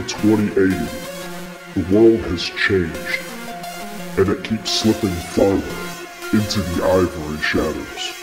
2080, the world has changed, and it keeps slipping farther into the ivory shadows.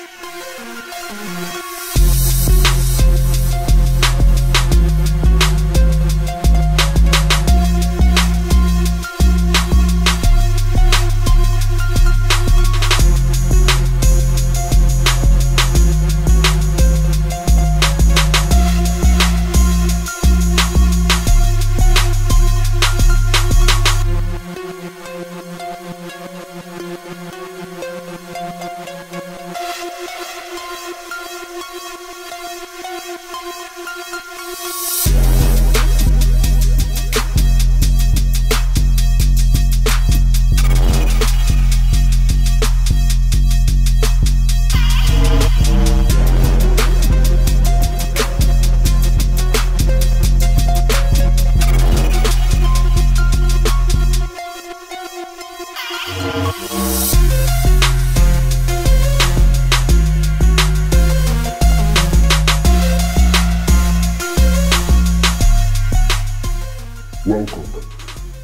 Welcome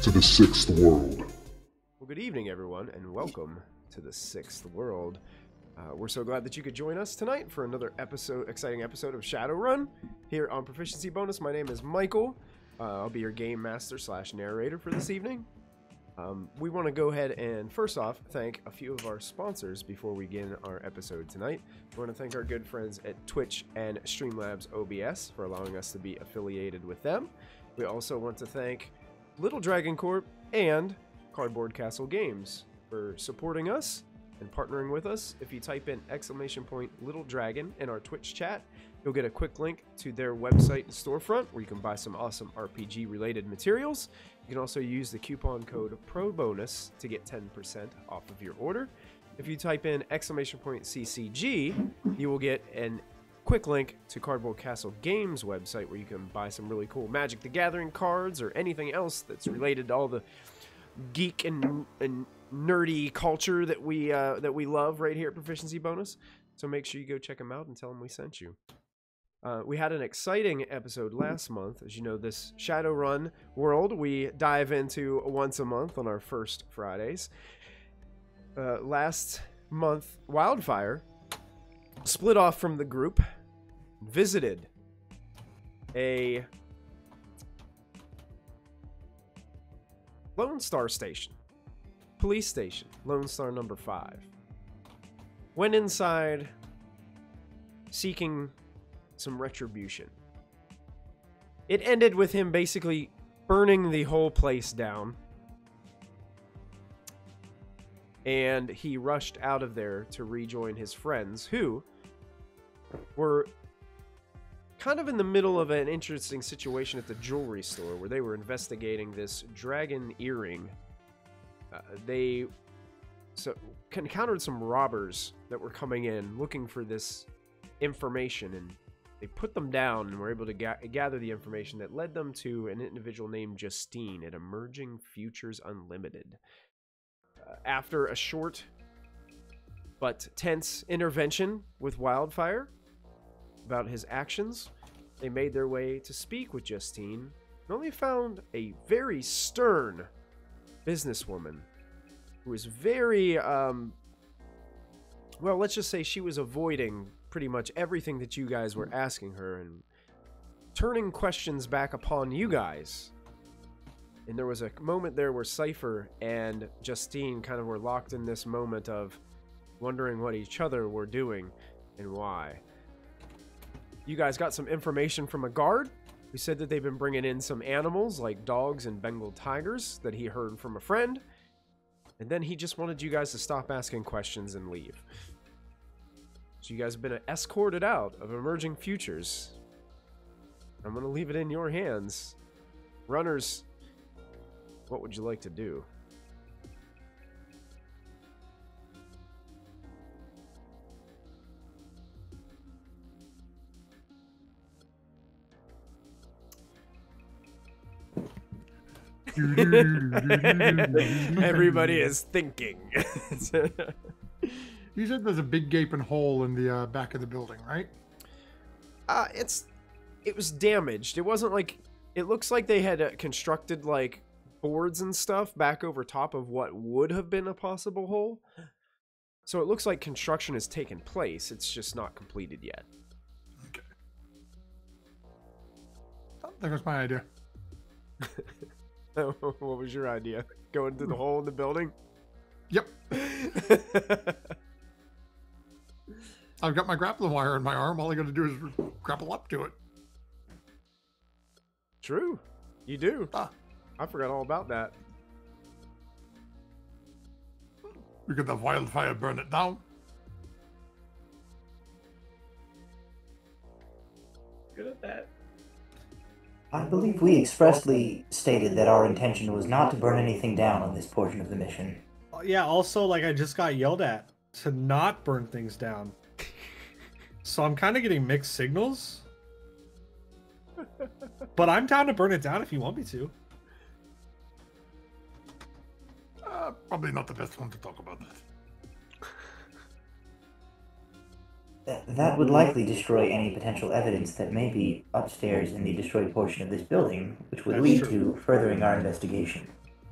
to the Sixth World. Well, good evening, everyone, and welcome to the Sixth World. We're so glad that you could join us tonight for another exciting episode of Shadowrun here on Proficiency Bonus. My name is Michael. I'll be your game master / narrator for this evening. We want to go ahead and first off thank a few of our sponsors before we begin our episode tonight. We want to thank our good friends at Twitch and Streamlabs OBS for allowing us to be affiliated with them. We also want to thank Little Dragon Corp and Cardboard Castle Games for supporting us and partnering with us. If you type in !Little Dragon in our Twitch chat, you'll get a quick link to their website and storefront where you can buy some awesome RPG related materials. You can also use the coupon code PROBONUS to get 10% off of your order. If you type in !CCG, you will get an quick link to Cardboard Castle Games website where you can buy some really cool Magic the Gathering cards or anything else that's related to all the geek and nerdy culture that we love right here at Proficiency Bonus. So make sure you go check them out and tell them we sent you. We had an exciting episode last month. As you know, this Shadowrun world we dive into once a month on our first Fridays. Last month, Wildfire split off from the group, visited a Lone Star station, police station, Lone Star number 5. Went inside seeking some retribution. It ended with him basically burning the whole place down. And he rushed out of there to rejoin his friends, who were kind of in the middle of an interesting situation at the jewelry store where they were investigating this dragon earring. They encountered some robbers that were coming in looking for this information, and they put them down and were able to gather the information that led them to an individual named Justine at Emerging Futures Unlimited. After a short but tense intervention with Wildfire about his actions, they made their way to speak with Justine and only found a very stern businesswoman who was very, well, let's just say she was avoiding pretty much everything that you guys were asking her and turning questions back upon you guys. And there was a moment there where Cypher and Justine kind of were locked in this moment of wondering what each other were doing and why. You guys got some information from a guard who said that they've been bringing in some animals like dogs and Bengal tigers that he heard from a friend. And then he just wanted you guys to stop asking questions and leave. So you guys have been escorted out of Emerging Futures. I'm going to leave it in your hands. Runners, what would you like to do? Everybody is thinking. You said there's a big gaping hole in the back of the building, right? It was damaged. It wasn't like It looks like they had constructed like boards and stuff back over top of what would have been a possible hole. So it looks like construction has taken place. It's just not completed yet. Okay. Oh, there goes my idea. What was your idea? Go into the hole in the building? Yep. I've got my grappling wire in my arm. All I got to do is grapple up to it. True. You do. Ah. I forgot all about that. We got the wildfire burn it down. Good at that. I believe we expressly stated that our intention was not to burn anything down on this portion of the mission. Yeah, also, like, I just got yelled at to not burn things down. So I'm kind of getting mixed signals. But I'm down to burn it down if you want me to. Probably not the best one to talk about that. That would likely destroy any potential evidence that may be upstairs in the destroyed portion of this building, which would That's lead true. to furthering our investigation.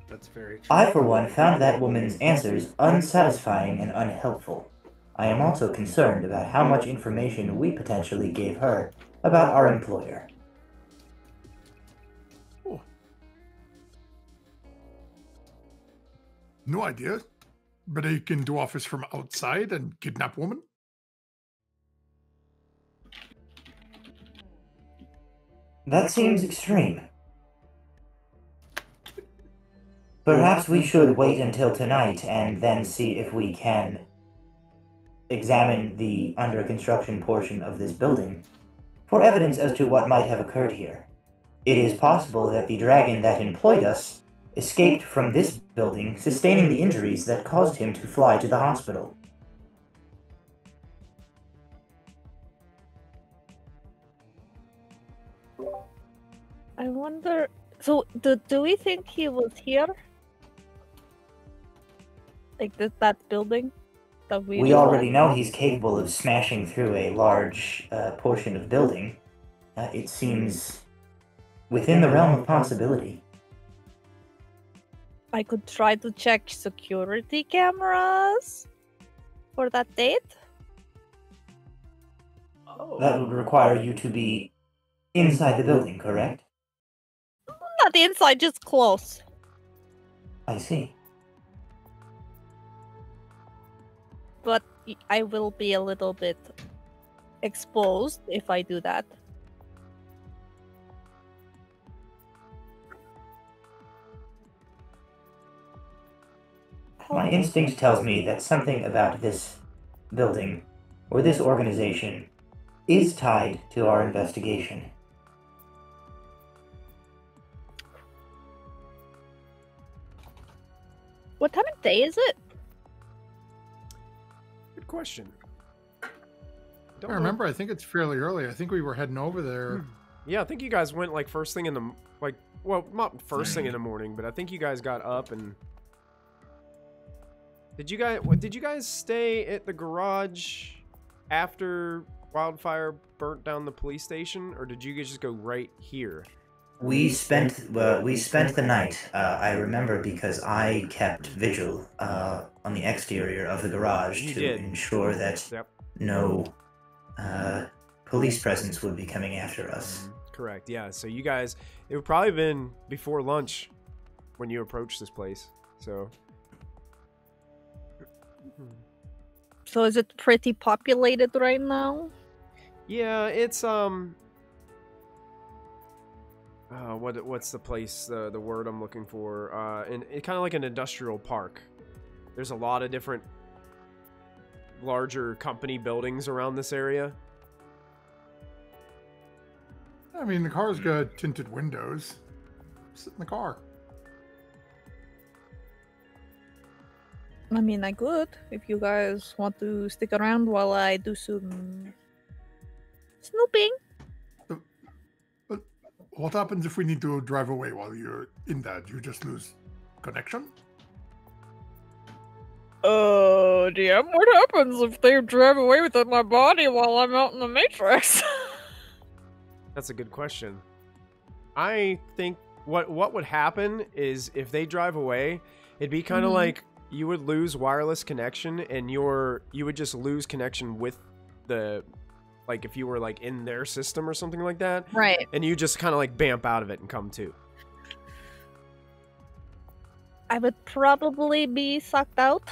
That's very true. I, for one, found that woman's answers unsatisfying and unhelpful. I am also concerned about how much information we potentially gave her about our employer. Oh. No idea. But they can do office from outside and kidnap women? That seems extreme. Perhaps we should wait until tonight and then see if we can examine the under construction portion of this building for evidence as to what might have occurred here. It is possible that the dragon that employed us escaped from this building, sustaining the injuries that caused him to fly to the hospital. I wonder... So, do we think he was here? Like, that building? That We already know he's capable of smashing through a large portion of building. It seems within the realm of possibility. I could try to check security cameras for that date. Oh. That would require you to be inside the building, correct? Not inside, just close. I see. But I will be a little bit exposed if I do that. My instinct tells me that something about this building, or this organization, is tied to our investigation. What time of day is it? Good question. I Don't know. remember, I think it's fairly early. I think we were heading over there. Yeah, I think you guys went like first thing in the well, not first thing in the morning, but I think you guys got up and did you guys stay at the garage after wildfire burnt down the police station, or did you guys just go right here? We spent the night. I remember because I kept vigil on the exterior of the garage You to did. ensure that Yep. no police presence would be coming after us. Correct. Yeah. So you guys, it would probably been before lunch when you approached this place. So So is it pretty populated right now? yeah, it's what's the place? The word I'm looking for? And it kind of like an industrial park. There's a lot of different larger company buildings around this area. I mean, the car's got tinted windows. Sit in the car. I mean, I could, if you guys want to stick around while I do some snooping. What happens if we need to drive away while you're in that? You just lose connection? DM, what happens if they drive away with my body while I'm out in the Matrix? That's a good question. I think what would happen is if they drive away, it'd be kind of like you would lose wireless connection, and you would just lose connection with the, like if you were like in their system or something like that, Right. and you just kind of like bamp out of it and come to. I would probably be sucked out.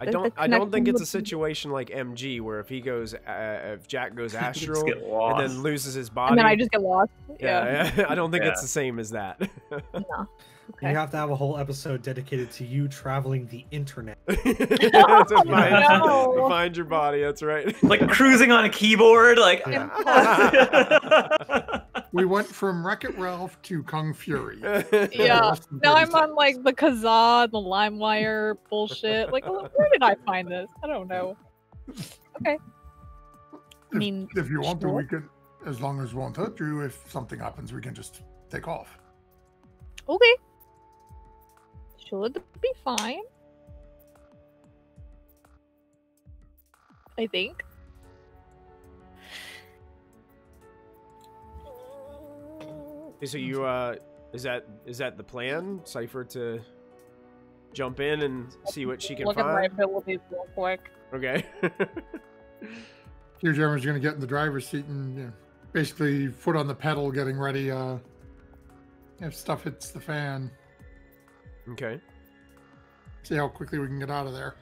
I don't think it's a situation like MG where if Jack goes astral and then loses his body, and then I just get lost. Yeah. I don't think it's the same as that. No. Okay. You have to have a whole episode dedicated to you traveling the internet. to find your body. That's right. Like cruising on a keyboard. Like We went from Wreck-It Ralph to Kung Fury. Yeah. Now I'm on like the Kazaa, the LimeWire bullshit. Like, where did I find this? I don't know. Okay. I mean, if you want to, sure. we can, as long as we won't hurt you, if something happens, we can just take off. Okay. Should be fine. I think. So you is that the plan, Cypher, to jump in and see what she can Look at my find? abilities real quick. Okay. Here, Jeremy's going to get in the driver's seat and basically foot on the pedal, getting ready. If stuff hits the fan, Okay. see how quickly we can get out of there.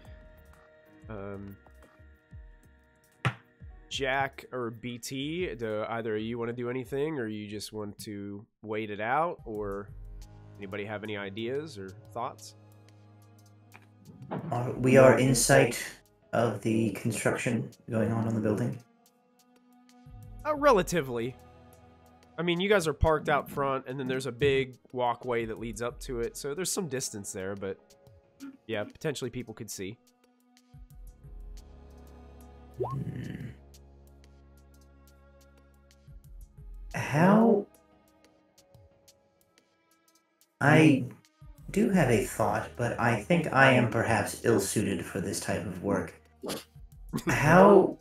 Jack or BT, do either of you want to do anything, or you just want to wait it out, or anybody have any ideas or thoughts? We are in sight of the construction going on the building. Relatively. I mean, you guys are parked out front, and then there's a big walkway that leads up to it, so there's some distance there, but yeah, potentially people could see. How... I do have a thought, but I think I am perhaps ill-suited for this type of work. How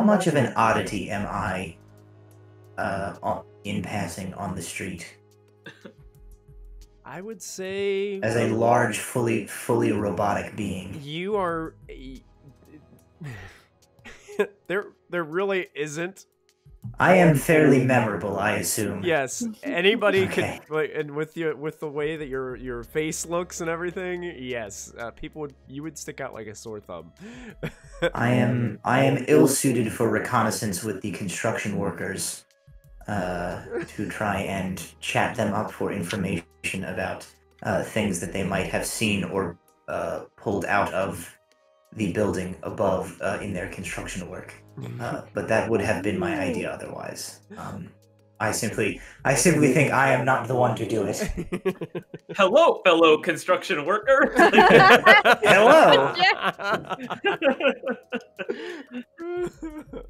much of an oddity am I in passing on the street? I would say... As a large, fully robotic being. You are... there really isn't. I am fairly memorable, I assume. Yes, anybody Okay. could, like, and with the way that your face looks and everything, yes, you would stick out like a sore thumb. I am ill-suited for reconnaissance with the construction workers, to try and chat them up for information about things that they might have seen or pulled out of the building above in their construction work. But that would have been my idea otherwise. I simply think I am not the one to do it. hello, fellow construction worker. Hello.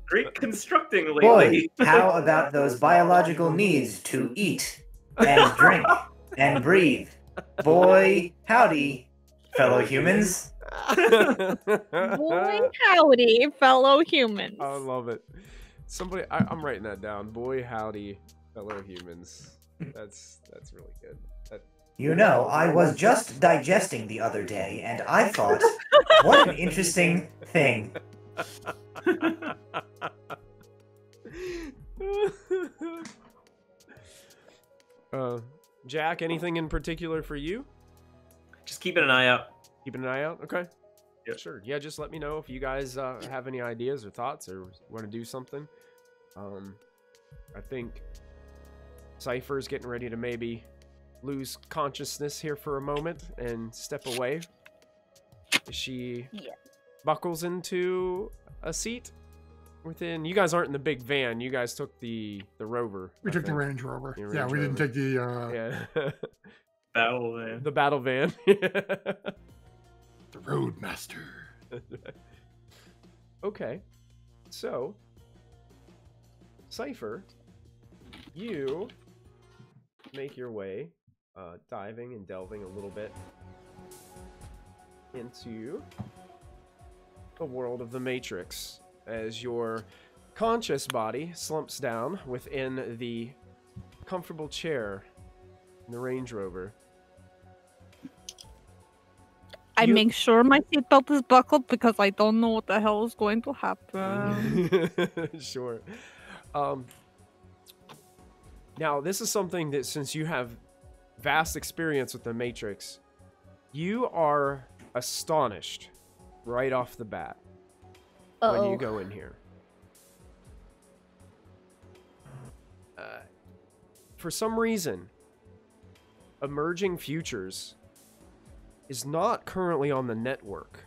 Great constructing lately. Boy, how about those biological needs to eat and drink and breathe? Boy, howdy, fellow humans. Boy, howdy, fellow humans. I love it. I'm writing that down. Boy, howdy, fellow humans. That's really good. You know, I was just digesting the other day, and I thought, what an interesting thing. Jack, anything in particular for you? Just keeping an eye out. Keeping an eye out? Okay. Yeah. Sure. Yeah, just let me know if you guys have any ideas or thoughts or want to do something. I think Cypher's getting ready to maybe lose consciousness here for a moment and step away. She buckles into a seat within... You guys aren't in the big van. You guys took the Rover. We I took the think. Range Rover. The Yeah, Range we didn't Rover. take the Yeah. Battle van. The battle van. the Roadmaster. Okay. So, Cypher, you make your way, diving and delving a little bit into the world of the Matrix as you're conscious body slumps down within the comfortable chair in the Range Rover. I make sure my seatbelt is buckled because I don't know what the hell is going to happen. Sure. Now, this is something that, since you have vast experience with the Matrix, you are astonished right off the bat when you go in here. For some reason, Emerging Futures is not currently on the network.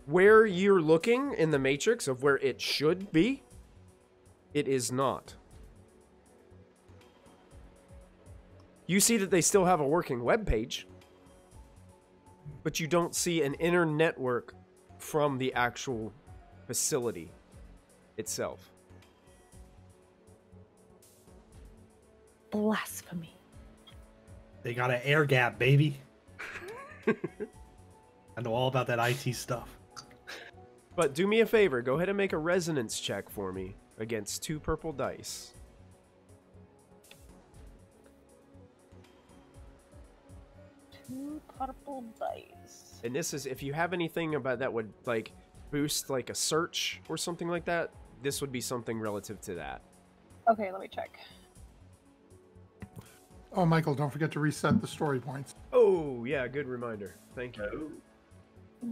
Where you're looking in the Matrix of where it should be, it is not. You see that they still have a working web page, but you don't see an inner network from the actual facility itself. Blasphemy. They got an air gap, baby. I know all about that IT stuff. But do me a favor, go ahead and make a resonance check for me against 2 purple dice. Two purple dice. And this is, if you have anything about that would like boost like a search or something like that, this would be something relative to that. Okay, let me check. Oh, Michael, don't forget to reset the story points. Oh, yeah, good reminder. Thank you. Oh. Let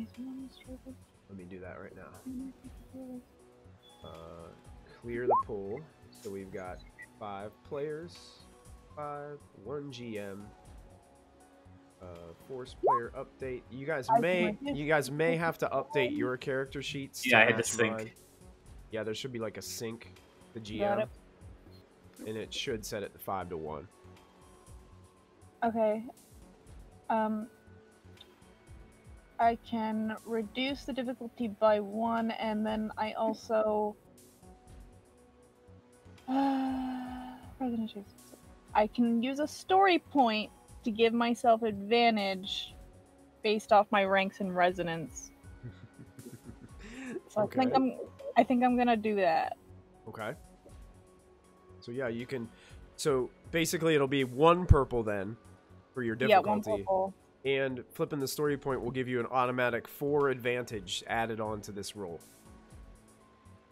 me do that right now. Clear the pool. So we've got 5 players, 1 GM, force player update. You guys may have to update your character sheets. Yeah, I had to match sync. mine. Yeah, there should be like a sync to Got GM, it. and it should set it to 5 to 1. Okay. I can reduce the difficulty by 1, and then I also... I can use a story point to give myself advantage based off my ranks and resonance. So Okay. I think I'm gonna do that. Okay. So yeah, you can. So basically, it'll be 1 purple then for your Yeah, 1 difficulty. purple. And flipping the story point will give you an automatic 4 advantage added on to this roll.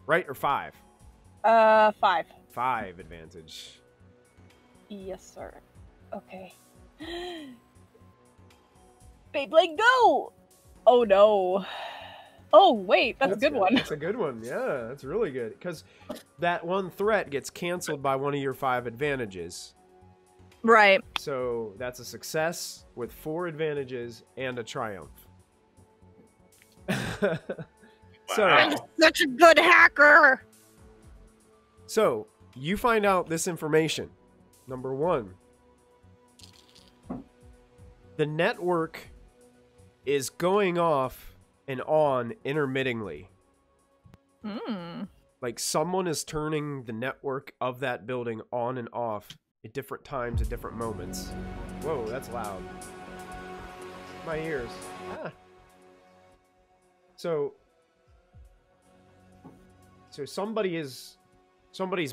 Right? Or 5? 5. 5 advantage. Yes, sir. Okay. Beyblade, go! Oh no. Oh wait, that's a good one. That's a good one. Yeah, that's really good. Because that 1 threat gets canceled by one of your 5 advantages. Right. So that's a success with 4 advantages and a triumph. So, I'm such a good hacker. so you find out this information. Number 1, the network is going off and on intermittingly. Like someone is turning the network of that building on and off at different times, at different moments. Whoa, that's loud. My ears. Ah. So somebody's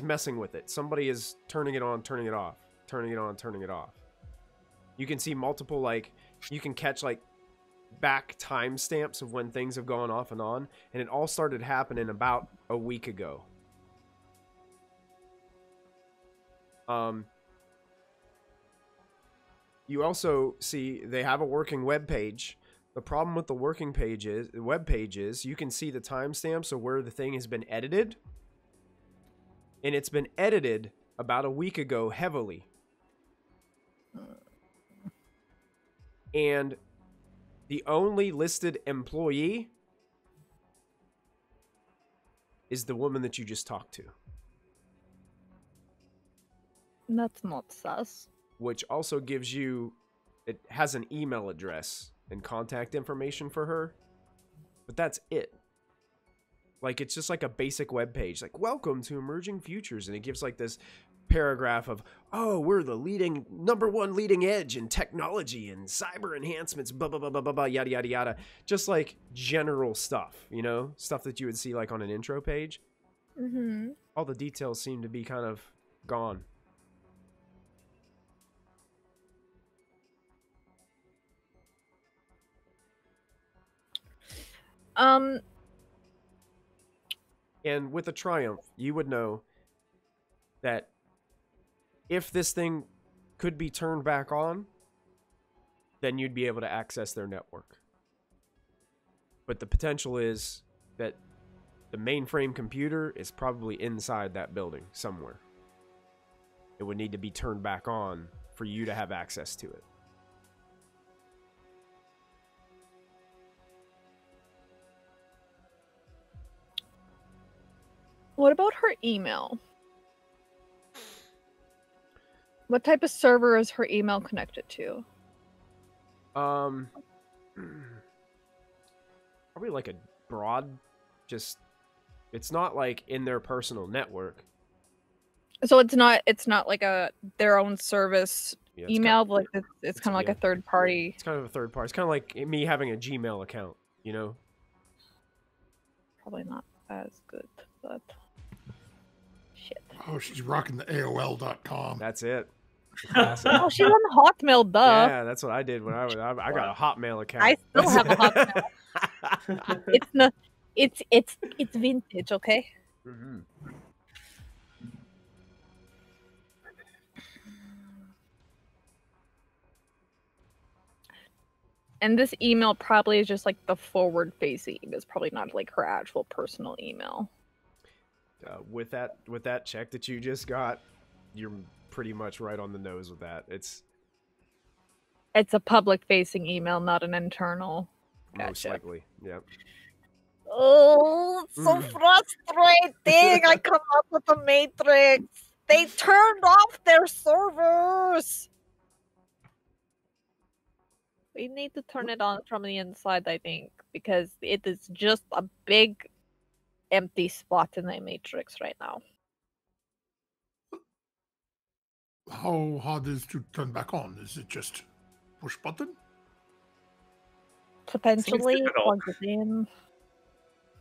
messing with it. Somebody is turning it on, turning it off, turning it on, turning it off. You can see multiple, like, you can catch like back timestamps of when things have gone off and on, and it all started happening about a week ago. You also see they have a working web page. The problem with the working page is, the web page is, you can see the timestamps of where the thing has been edited. And it's been edited about a week ago heavily. And the only listed employee is the woman that you just talked to. That's not sus. Which also gives you, it has an email address and contact information for her, but that's it. Like, it's just like a basic web page, like, welcome to Emerging Futures. And it gives like this paragraph of, oh, we're the number one leading edge in technology and cyber enhancements, blah, blah, blah, blah, blah, blah, yada, yada, yada. Just like general stuff, you know, stuff that you would see like on an intro page. Mm-hmm. All the details seem to be kind of gone. And with a Triumph, you would know that if this thing could be turned back on, then you'd be able to access their network. But the potential is that the mainframe computer is probably inside that building somewhere. It would need to be turned back on for you to have access to it. What about her email? What type of server is her email connected to? Probably like a broad, just, it's not like in their personal network. So it's not like their own service Yeah, email, but like it's kind of like a third party. It's kind of a third party. It's kind of like me having a Gmail account, you know? Probably not as good, but shit. Oh, she's rocking the AOL.com. That's it. Oh, she's on Hotmail, duh. Yeah, that's what I did when I got a Hotmail account. I still have a Hotmail. It's not. It's vintage, okay? Mm-hmm. And this email probably is just like the forward facing. It's probably not like her actual personal email. With that check that you just got, you're pretty much right on the nose with that. It's a public facing email, not an internal. most Gotcha. likely, yeah. Oh, it's so frustrating. I come up with a matrix. They turned off their servers. We need to turn it on from the inside, I think, because it is just a big empty spot in the matrix right now. How hard is it to turn back on? Is it just push button? Potentially difficult. plug it in,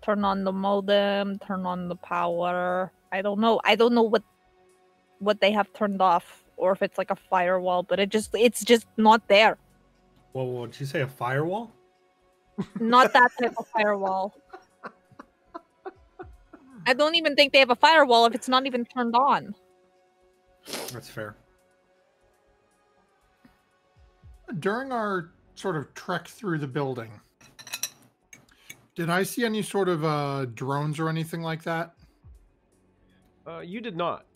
turn on the modem, turn on the power. I don't know what they have turned off, or if it's like a firewall, but it's just not there. Well, did you say a firewall? Not that type of firewall. I don't even think they have a firewall if it's not even turned on. That's fair. During our sort of trek through the building, did I see any sort of drones or anything like that? You did not.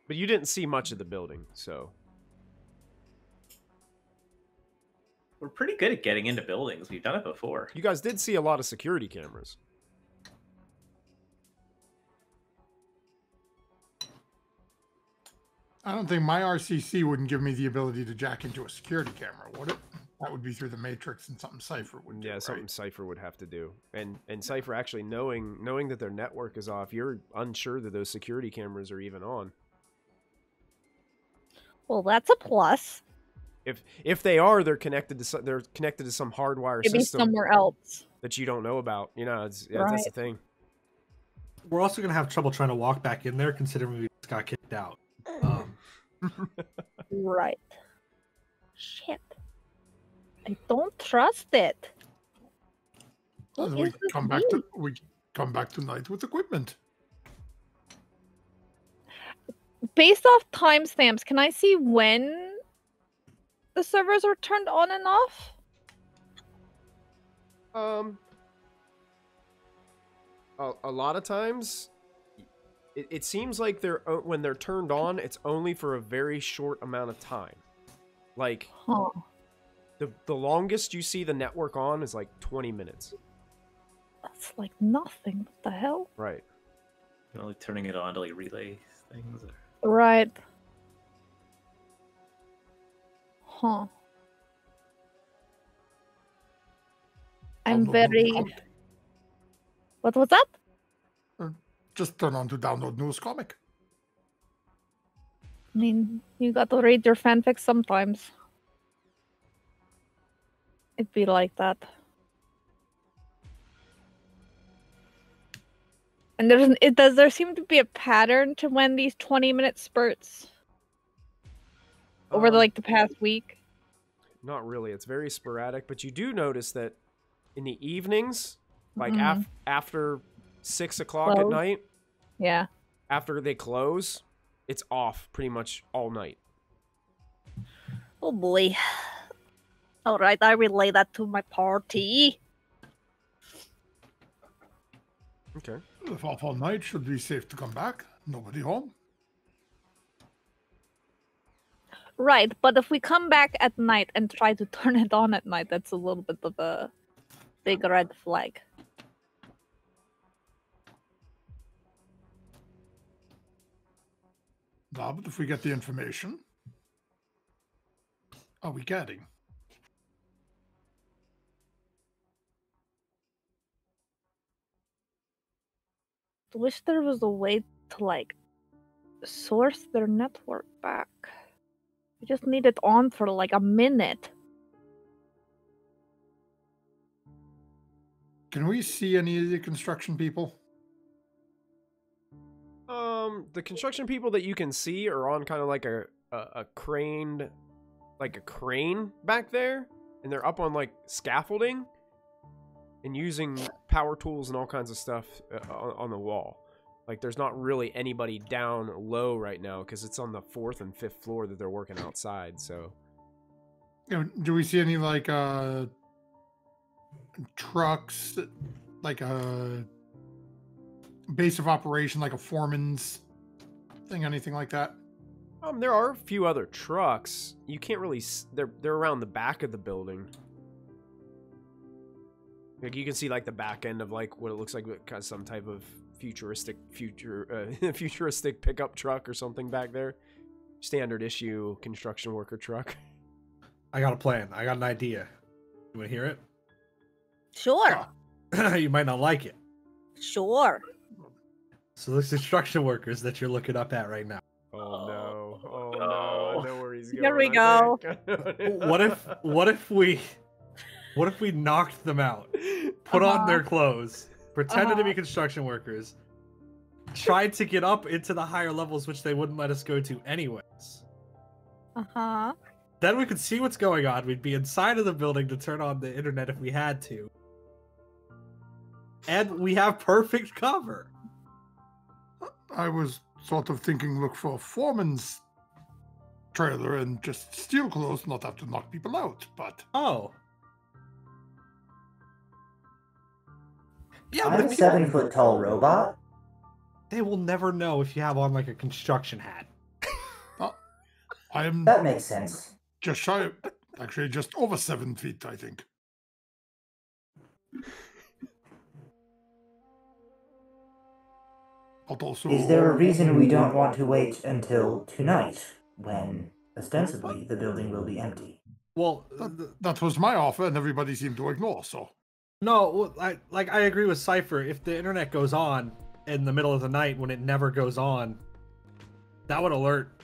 But you didn't see much of the building, so. We're pretty good at getting into buildings. We've done it before. You guys did see a lot of security cameras. I don't think my RCC wouldn't give me the ability to jack into a security camera, would it? That would be through the Matrix and something Cypher would do. Yeah, something Cypher would have to do. And Cypher actually knowing that their network is off, you're unsure that those security cameras are even on. Well, that's a plus. If they are, they're connected to some hardwire Maybe system somewhere else that you don't know about. You know, that's the Right. thing. We're also gonna have trouble trying to walk back in there, considering we just got kicked out. Right. Shit. I don't trust it. What We is this come back mean? we come back tonight with equipment. Based off timestamps, can I see when the servers are turned on and off? A lot of times, it seems like when they're turned on, it's only for a very short amount of time. Like, Huh. the longest you see the network on is like 20 minutes. That's like nothing. What the hell? Right. Only turning it on to like relay things. Right. Huh. I'm Download very. news comic. What was that? Just turn on to download news comic. I mean, you got to read your fanfic sometimes. It'd be like that. And there seem to be a pattern to when these 20-minute spurts over the past week? Not really. It's very sporadic, but you do notice that in the evenings, like after 6 o'clock at night, yeah, after they close, it's off pretty much all night. Oh boy. All right, I relay that to my party. Okay. If off all night, should be safe to come back. Nobody home. Right, but if we come back at night and try to turn it on at night, that's a little bit of a big red flag. No, but if we get the information, are we getting? I wish there was a way to source their network back. We just need it on for a minute. Can we see any of the construction people? The construction people that you can see are on kind of like a crane back there, and they're up on scaffolding and using power tools and all kinds of stuff on the wall. There's not really anybody down low right now because it's on the 4th and 5th floor that they're working outside. So, Do we see any trucks, a base of operation, like a foreman's thing, anything like that? There are a few other trucks. You can't really. They're around the back of the building. You can see the back end of what it looks like kind of some type of futuristic pickup truck or something back there. Standard issue construction worker truck. I got a plan. I got an idea. You want to hear it? Sure. You might not like it. Sure. So those construction workers that you're looking up at right now. Oh no! Oh no! I know where he's going. Here we go. What if we knocked them out, put on their clothes, pretended to be construction workers, tried to get up into the higher levels, which they wouldn't let us go to anyways. Then we could see what's going on. We'd be inside of the building to turn on the internet if we had to. And we have perfect cover. I was sort of thinking, look for a foreman's trailer and just steal clothes, not have to knock people out, but... Oh. Yeah, I'm a 7-foot-tall robot. They will never know if you have on a construction hat. I am... That makes sense. Just shy, actually just over 7 feet, I think. But also... Is there a reason we don't want to wait until tonight, when, ostensibly, the building will be empty? Well, that was my offer, and everybody seemed to ignore, so... No, I agree with Cypher. If the internet goes on in the middle of the night when it never goes on, that would alert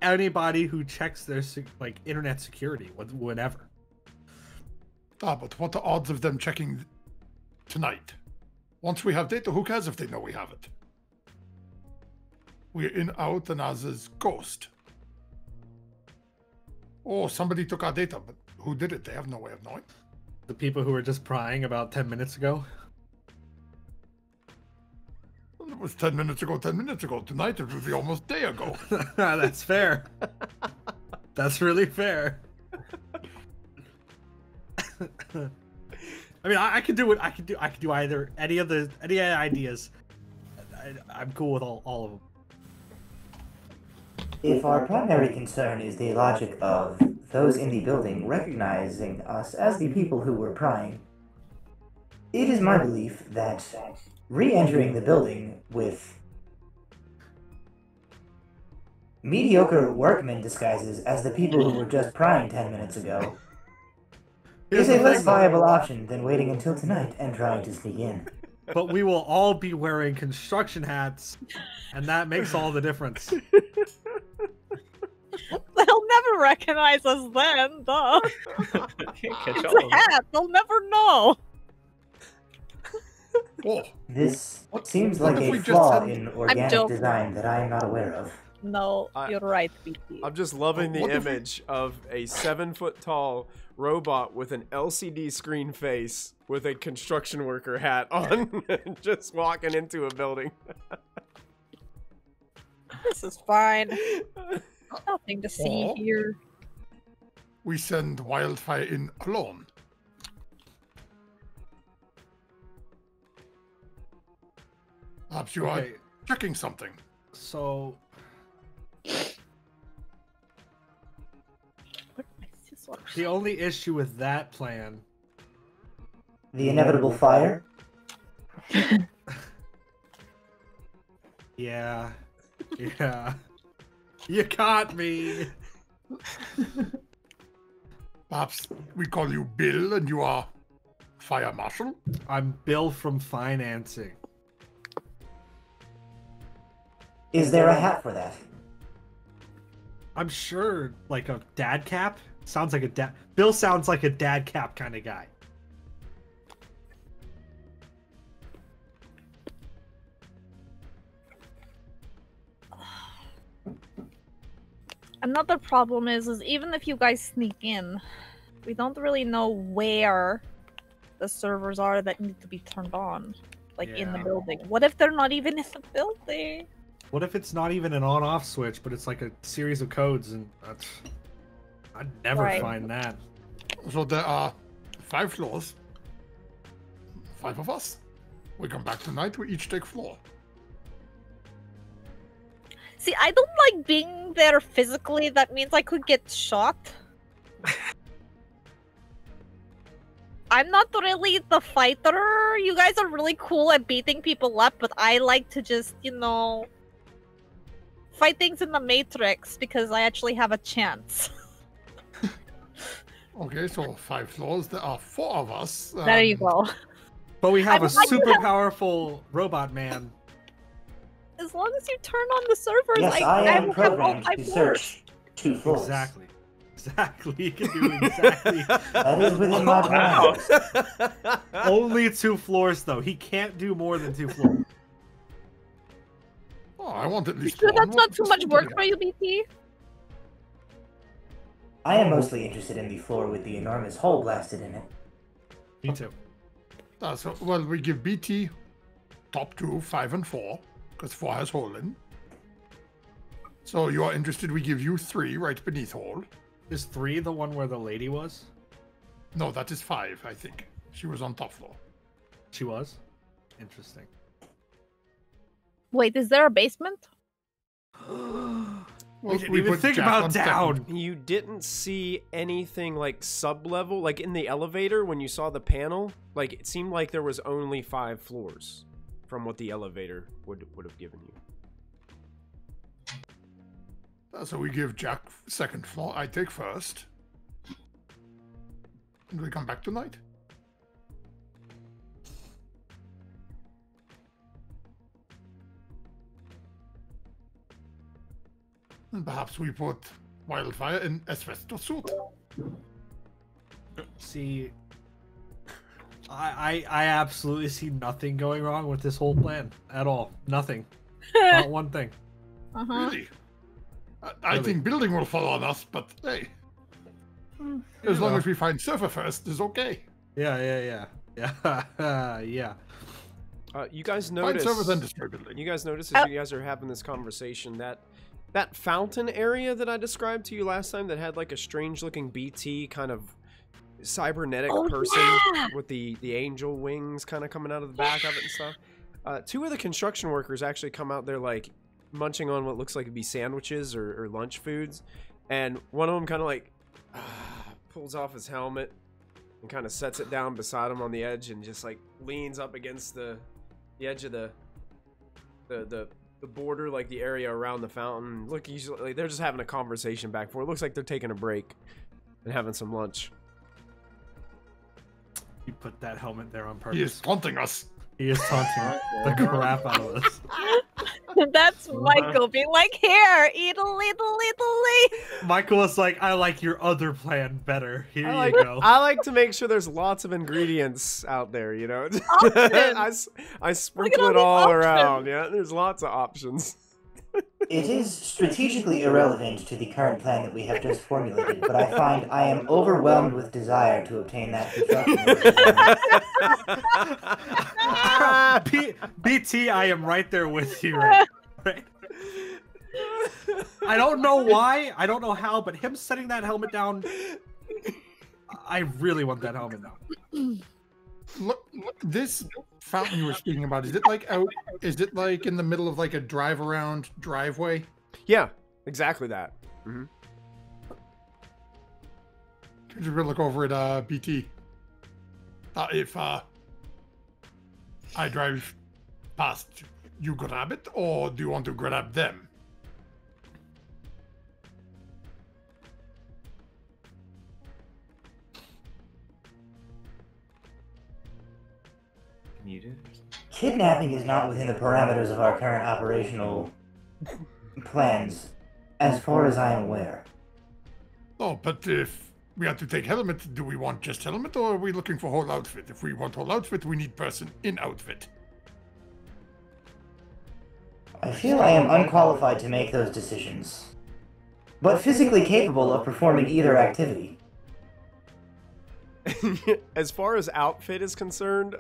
anybody who checks their internet security whenever. But what the odds of them checking tonight? Once we have data, who cares if they know we have it? We're in, out, and as is ghost. Oh, somebody took our data, but who did it? They have no way of knowing. The people who were just prying about 10 minutes ago? It was 10 minutes ago, 10 minutes ago. Tonight it will be almost a day ago. That's fair. That's really fair. I mean, I could do it. I could do either. Any ideas. I'm cool with all of them. If our primary concern is the logic of those in the building recognizing us as the people who were prying, it is my belief that re-entering the building with mediocre workmen disguises as the people who were just prying 10 minutes ago It's a less viable option than waiting until tonight and trying to sneak in. But we will all be wearing construction hats, and that makes all the difference. They'll never recognize us then, duh. Can't catch It's all a of them. hat. They'll never know. Oh, This What- seems what like if we a just flaw send- in organic joking. design that I am not aware of. No, you're right, BT. I'm just loving the What if we- image of a 7-foot-tall robot with an LCD screen face with a construction worker hat on, just walking into a building. This is fine. Nothing to see Or- here. we send Wildfire in alone. Perhaps you are Okay, checking something. so the only issue with that plan, The inevitable fire? yeah, you caught me. Perhaps we call you Bill and you are Fire Marshal? I'm Bill from financing. Is there a hat for that? I'm sure, like a dad cap. Sounds like a dad. Bill sounds like a dad cap kind of guy. Another problem is even if you guys sneak in, we don't really know where the servers are that need to be turned on, like in the Yeah. building. What if they're not even in the building? What if it's not even an on-off switch, but it's like a series of codes, and I'd never Right. find that. So there are 5 floors. 5 of us. We come back tonight, we each take floor. See, I don't like being there physically. That means I could get shot. I'm not really the fighter. You guys are really cool at beating people up, but I like to just, fight things in the Matrix because I actually have a chance. Okay, so 5 floors. There are 4 of us. There you go. But we have I a would like to super have- powerful robot man. As long as you turn on the servers, Yes, I I am will have all programmed 5 to floors. search 2 floors. Exactly. You can do exactly. That is within my Wow. parameters. Only 2 floors, though. He can't do more than 2 floors. Oh, I want at You least sure one. that's not What too does much it work do? for you, BT? I am mostly interested in the floor with the enormous hole blasted in it. Me too. So, well, we give BT top 2, 5 and 4, because 4 has hole in. So you are interested, we give you 3 right beneath hole. Is 3 the one where the lady was? No, that is 5, I think. She was on top floor. She was? Interesting. Wait, is there a basement? Well, didn't even put think Jack about on down. second. You didn't see anything like sub-level, like in the elevator when you saw the panel. Like it seemed like there was only 5 floors from what the elevator would have given you. So we give Jack second floor, I take first. And we come back tonight. And perhaps we put Wildfire in asbestos suit. See, I absolutely see nothing going wrong with this whole plan at all. Nothing. Not one thing. Uh-huh. Really? I Really? think building will fall on us, but hey. As long as we find server first is okay. Yeah. Yeah. You guys Find notice. server then destroy building. You guys notice as you guys are having this conversation that fountain area that I described to you last time that had like a strange looking BT kind of cybernetic Oh, person yeah! with the angel wings kind of coming out of the back of it and stuff. 2 of the construction workers actually come out there like munching on what looks like it'd be sandwiches or lunch foods, and one of them kind of like pulls off his helmet and kind of sets it down beside him on the edge and just like leans up against the edge of the border, like the area around the fountain. Look, usually like, they're just having a conversation back and forth. It looks like they're taking a break and having some lunch. You put that helmet there on He purpose. is taunting us. He is taunting the crap out of us. That's Michael being like, here, eat a little. Michael was like, I like your other plan better. Here I like, you go. I like to make sure there's lots of ingredients out there, you know? I sprinkle all it the all options. around, yeah? There's lots of options. It is strategically irrelevant to the current plan that we have just formulated, but I find I am overwhelmed with desire to obtain that construction. BT, I am right there with you. Right? I don't know why, I don't know how, but him setting that helmet down, I really want that helmet now. Look, this fountain you were speaking about, is it like out? Is it like in the middle of like a drive around driveway? Yeah, exactly that. Mm-hmm. Could you look over at BT? If I drive past, you grab it, or do you want to grab them? Kidnapping is not within the parameters of our current operational plans, as far as I am aware. Oh, but if we have to take helmet, do we want just helmet, or are we looking for whole outfit? If we want whole outfit, we need person in outfit. I feel I am unqualified to make those decisions, but physically capable of performing either activity. As far as outfit is concerned,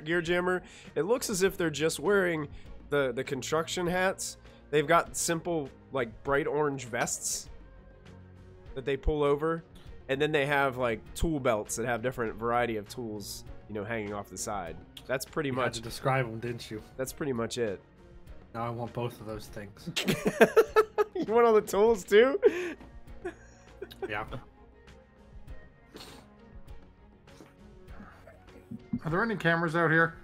Gear Jammer, it looks as if they're just wearing the construction hats. They've got simple, like, bright orange vests that they pull over, and then they have, like, tool belts that have different variety of tools, you know, hanging off the side. That's pretty You much... had to describe them, didn't you? That's pretty much it. Now I want both of those things. You want all the tools, too? Yeah. Are there any cameras out here?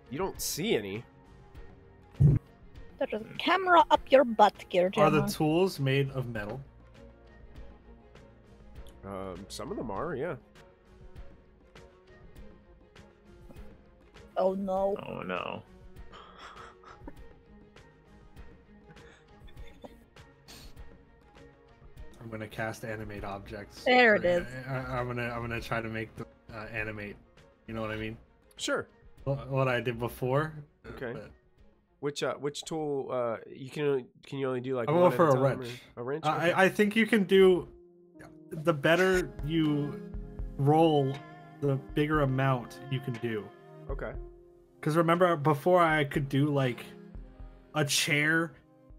You don't see any. There's a camera up your butt, Gear Are Jammer. the tools made of metal? Some of them are, yeah. Oh no. Oh no. I'm gonna cast animate objects. There it is. I'm gonna try to make them animate. You know what I mean? Sure. What I did before. Okay. But Which tool? Can you only do like I'll one go for at a time, wrench. or a wrench. Okay. I think you can do. The better you roll, the bigger amount you can do. Okay. Because remember, before I could do like a chair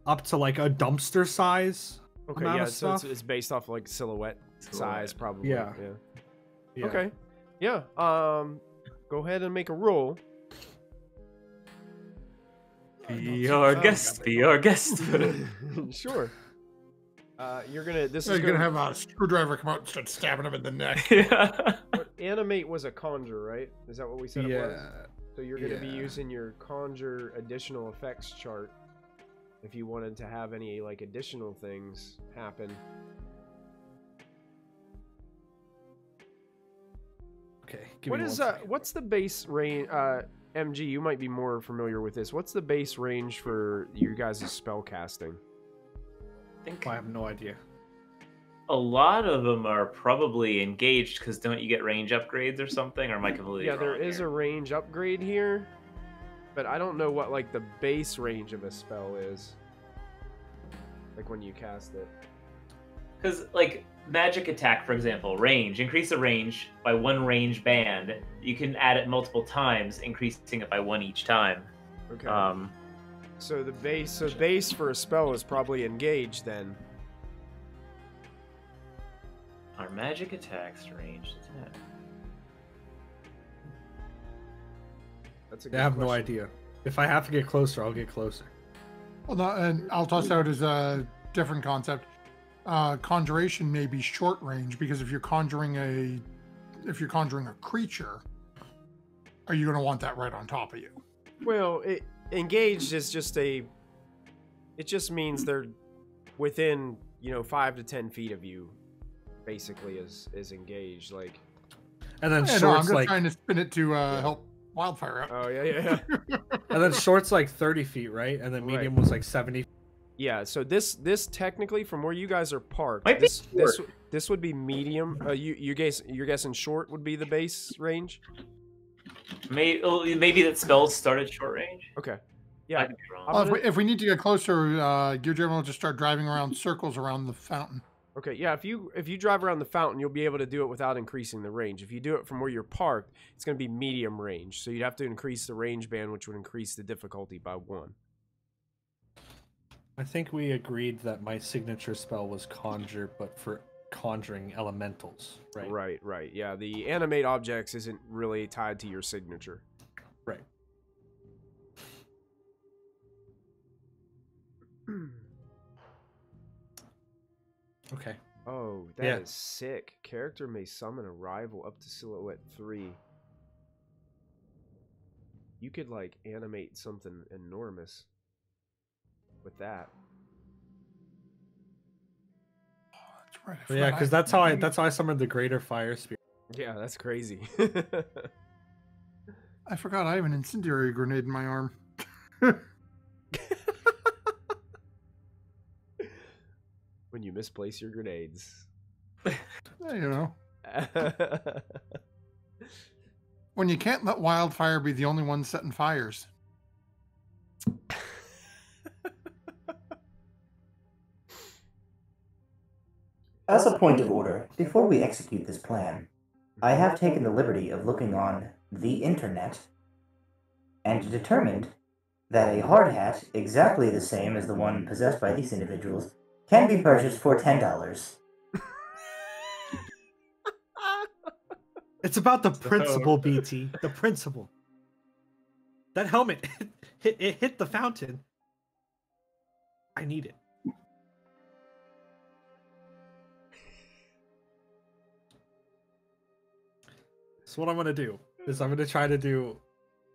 up to like a dumpster size. Okay. amount Yeah. of So stuff. it's based off like silhouette size, probably. Yeah. Yeah. Okay. Yeah. Go ahead and make a roll. Be our guest. Be our guest. Sure. You're gonna. This So is you're gonna have a screwdriver come out and start stabbing him in the neck. Yeah. Animate was a conjure, right? Is that what we said it was? Yeah. So you're gonna be Yeah. using your conjure additional effects chart if you wanted to have any like additional things happen. Okay. What is what's the base range? MG, you might be more familiar with this. What's the base range for you guys' spell casting? I think I have no idea. a lot of them are probably engaged because don't you get range upgrades or something? Or am I completely Yeah, wrong there is here? a range upgrade here, but I don't know what like the base range of a spell is. Like when you cast it. Because, like, magic attack, for example, range. Increase the range by 1 range band. You can add it multiple times, increasing it by 1 each time. Okay. So the base for a spell is probably engaged then. Our magic attacks range attack. That's a good I have no question. idea. If I have to get closer, I'll get closer. Well, no, and I'll toss out as a different concept. Conjuration may be short range because if you're conjuring a creature, are you going to want that right on top of you? Well, engaged is just it just means they're within 5 to 10 feet of you, basically is engaged. Like, and then Yeah, no, I'm short's just like, trying to spin it to help Wildfire out. oh yeah. and then short's like 30 feet, right? And then medium was like 70. Yeah, so this technically from where you guys are parked, Might be this would be medium. You're guessing short would be the base range. Maybe that spells start at short range. Okay. I Yeah. could be wrong. Well, if we need to get closer, Gear General will just start driving around circles around the fountain. Okay. Yeah. If you drive around the fountain, you'll be able to do it without increasing the range. If you do it from where you're parked, it's going to be medium range. So you'd have to increase the range band, which would increase the difficulty by 1. I think we agreed that my signature spell was conjure, but for conjuring elementals, right? Right. Yeah. The animate objects isn't really tied to your signature. Right. Okay. Oh, that is sick. Character may summon a rival up to silhouette 3. You could like animate something enormous with that. That's right. Well, yeah, because that's how I summoned the greater fire spirit. Yeah, that's crazy. I forgot I have an incendiary grenade in my arm. When you misplace your grenades. When you can't let Wildfire be the only one setting fires. As a point of order, before we execute this plan, I have taken the liberty of looking on the internet and determined that a hard hat, exactly the same as the one possessed by these individuals, can be purchased for $10. It's about the principle, BT. The principle. That helmet, it hit the fountain. I need it. So what I'm gonna do is I'm gonna try to do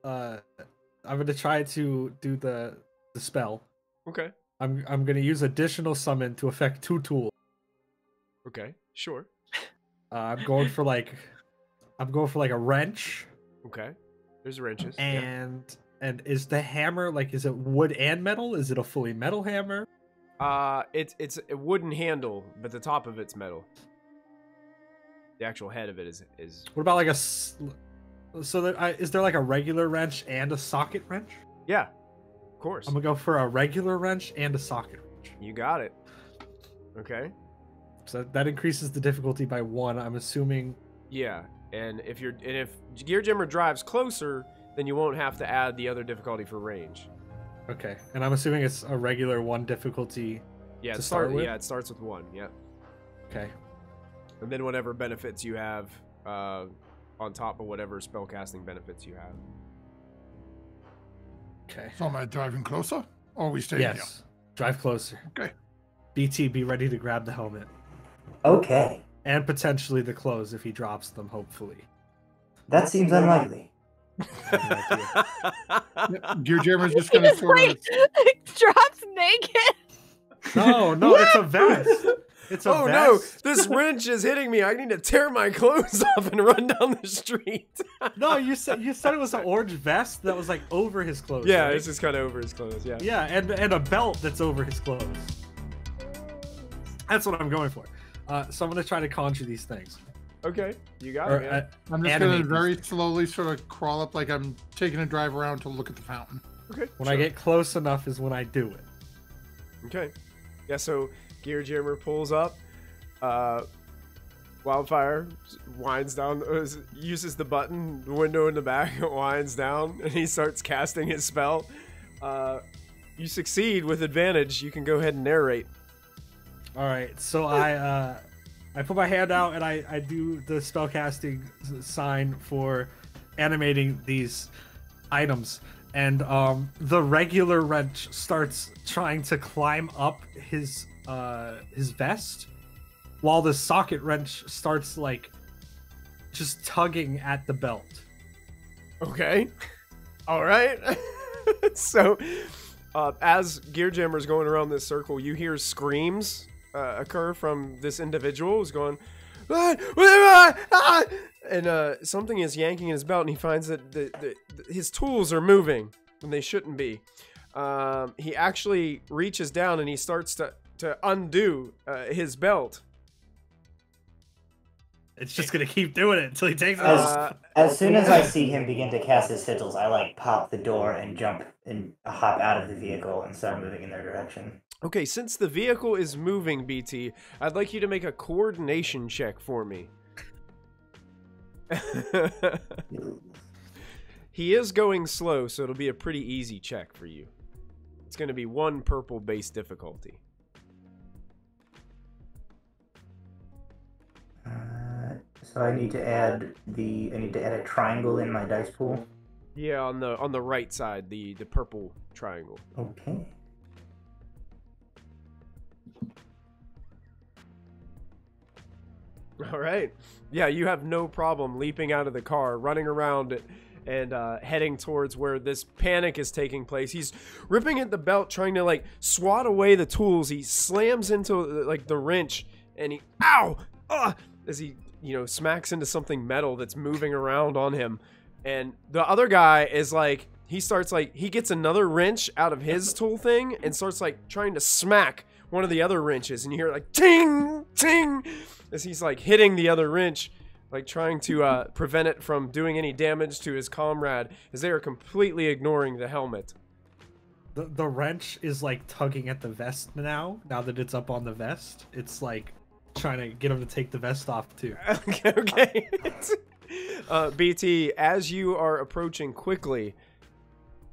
the spell. Okay. I'm gonna use additional summon to affect 2 tools. Okay. Sure. I'm going for like a wrench. Okay. There's wrenches. And is the hammer is it wood and metal? Is it a fully metal hammer? It's a wooden handle, but the top of it's metal. The actual head of it is. What about is there like a regular wrench and a socket wrench? Yeah, of course. I'm gonna go for a regular wrench and a socket wrench. You got it. Okay. So that increases the difficulty by 1. I'm assuming. Yeah, and if Gear Jammer drives closer, then you won't have to add the other difficulty for range. Okay, and I'm assuming it's a regular 1 difficulty. Yeah, to start with? Yeah, it starts with 1. Yeah. Okay. And then whatever benefits you have on top of whatever spellcasting benefits you have. Okay. So am I driving closer? Or are we staying Yes. here? Drive closer. Okay. BT, be ready to grab the helmet. Okay, And potentially the clothes if he drops them, hopefully. that seems unlikely. Gear Jammer's just going to sort of... drops naked. No, it's a vest. It's a vest. No, this wrench is hitting me. I need to tear my clothes off and run down the street. No, you said it was an orange vest that was over his clothes. Yeah, right? it's just kind of over his clothes. Yeah. Yeah, and a belt that's over his clothes. That's what I'm going for. So I'm gonna try to conjure these things. Okay, you got it. Man. I'm just going to very slowly sort of crawl up like I'm taking a drive around to look at the fountain. Okay. When I get close enough is when I do it. Okay. Yeah, so Gear Jammer pulls up. Wildfire winds down, uses the button, the window in the back, winds down, and he starts casting his spell. You succeed with advantage. You can go ahead and narrate. All right, so I put my hand out and I do the spellcasting sign for animating these items, and the regular wrench starts trying to climb up his vest, while the socket wrench starts just tugging at the belt. Okay. All right. So, as Gear Jammer's going around this circle, you hear screams occur from this individual who's going, and something is yanking in his belt, and he finds that his tools are moving when they shouldn't be. He actually reaches down and he starts to undo his belt. It's just gonna keep doing it until he takes it off. As soon as I see him begin to cast his sigils, I like pop the door and jump and hop out of the vehicle and start moving in their direction. Okay, since the vehicle is moving, BT, I'd like you to make a coordination check for me. He is going slow, so it'll be a pretty easy check for you. It's going to be 1 purple base difficulty. So I need to add a triangle in my dice pool. Yeah, on the right side, the purple triangle. Okay. All right. Yeah, you have no problem leaping out of the car, running around and heading towards where this panic is taking place. He's ripping at the belt, trying to like swat away the tools. He slams into like the wrench, and he as he smacks into something metal that's moving around on him. And the other guy is like, he gets another wrench out of his tool thing and starts like trying to smack one of the other wrenches, and you hear like ting ting as he's like hitting the other wrench, like trying to prevent it from doing any damage to his comrade, as they are completely ignoring the helmet. The wrench is like tugging at the vest now that it's up on the vest. It's like trying to get him to take the vest off too. Okay. BT, as you are approaching quickly,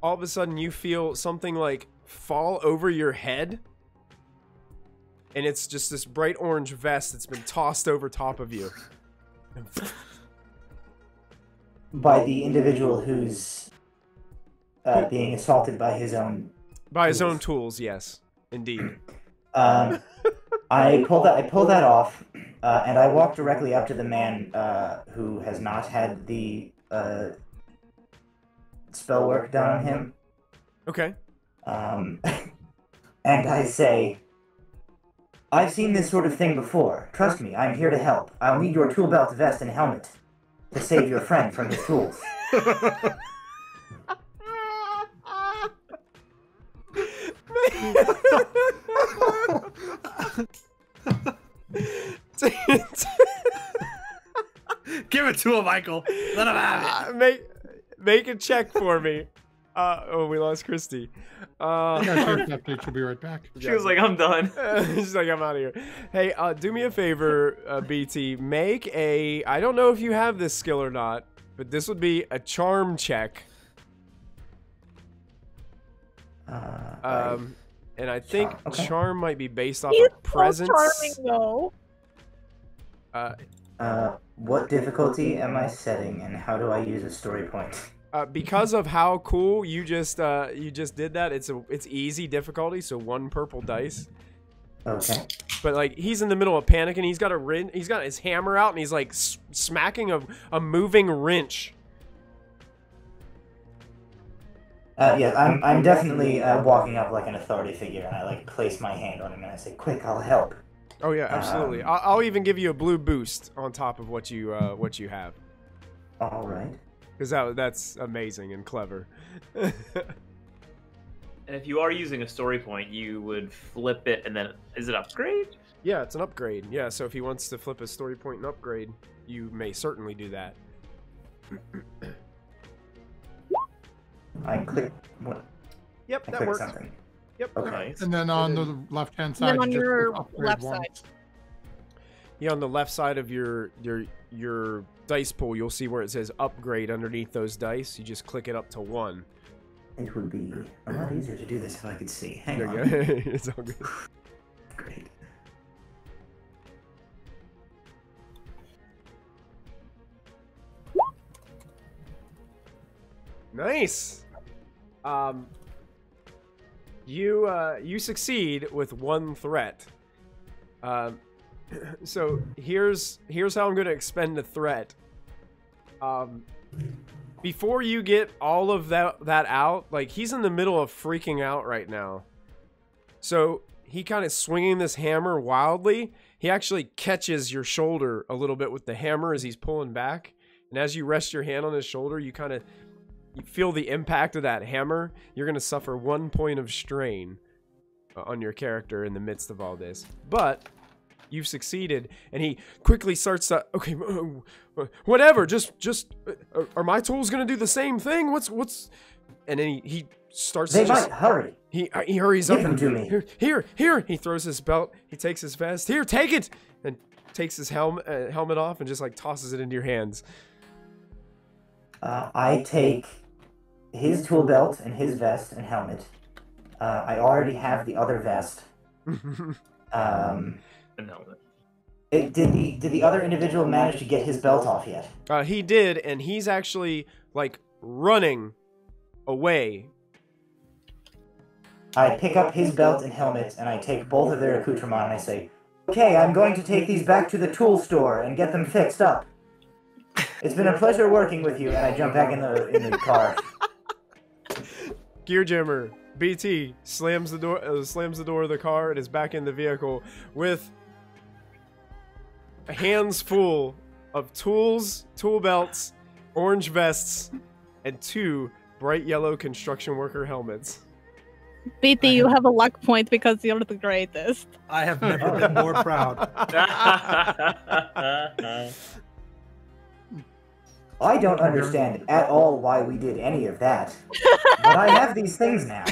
all of a sudden you feel something like fall over your head, and it's just this bright orange vest that's been tossed over top of you. By the individual who's being assaulted by his own... By his own tools, yes. Indeed. I pull that off, and I walk directly up to the man who has not had the spell work done on him. Okay. And I say, I've seen this sort of thing before. Trust me, I'm here to help. I'll need your tool belt, vest, and helmet to save your friend from his tools. Give it to him, Michael. Let him have it. Make a check for me. We lost Christy. She'll be right back. She was like, I'm done. She's like, I'm out of here. Hey, do me a favor, BT. Make a... I don't know if you have this skill or not, but this would be a charm check. And I think charm might be based off of presence. He's so charming, though. What difficulty am I setting, and how do I use a story point? Because of how cool you just did that, it's easy difficulty, so 1 purple dice. Okay. But like he's in the middle of panic, and he's got his hammer out, and he's like smacking a moving wrench. Yeah, I'm definitely walking up like an authority figure, and I like place my hand on him, and I say, "Quick, I'll help." Oh yeah, absolutely. I'll even give you a blue boost on top of what you have. All right. Because that's amazing and clever. And if you are using a story point, you would flip it, and then is it upgrade? Yeah, it's an upgrade. Yeah, so if he wants to flip a story point and upgrade, you may certainly do that. I click what? Yep, that works. Something. Yep. Okay. And then on the left-hand side, and then on your left one. side. Yeah, on the left side of your dice pool, you'll see where it says upgrade underneath those dice. You just click it up to 1. It would be a lot easier to do this if I could see. Hang on. It's all good. Great. Nice. You succeed with 1 threat. So here's how I'm going to expend the threat. Before you get all of that out, like he's in the middle of freaking out right now. So he kind of swinging this hammer wildly, he actually catches your shoulder a little bit with the hammer as he's pulling back. And as you rest your hand on his shoulder, you feel the impact of that hammer. You're going to suffer 1 point of strain on your character in the midst of all this. But you've succeeded, and he quickly starts to, okay, whatever, just are my tools going to do the same thing? What's, and then he starts They to just, might hurry. he hurries up. Give them to me. Here. He throws his belt. He takes his vest. Here, take it. And takes his helmet off and just like tosses it into your hands. I take his tool belt and his vest and helmet. I already have the other vest. And helmet. Did the other individual manage to get his belt off yet? He did, and he's actually like running away. I pick up his belt and helmet, and I take both of their accoutrements, and I say, "Okay, I'm going to take these back to the tool store and get them fixed up. It's been a pleasure working with you," and I jump back in the car. Gear Jammer BT slams the door of the car and is back in the vehicle with hands full of tools, tool belts, orange vests, and 2 bright yellow construction worker helmets. BT, you have a luck point because you're the greatest. I have never been more proud. I don't understand at all why we did any of that, but I have these things now.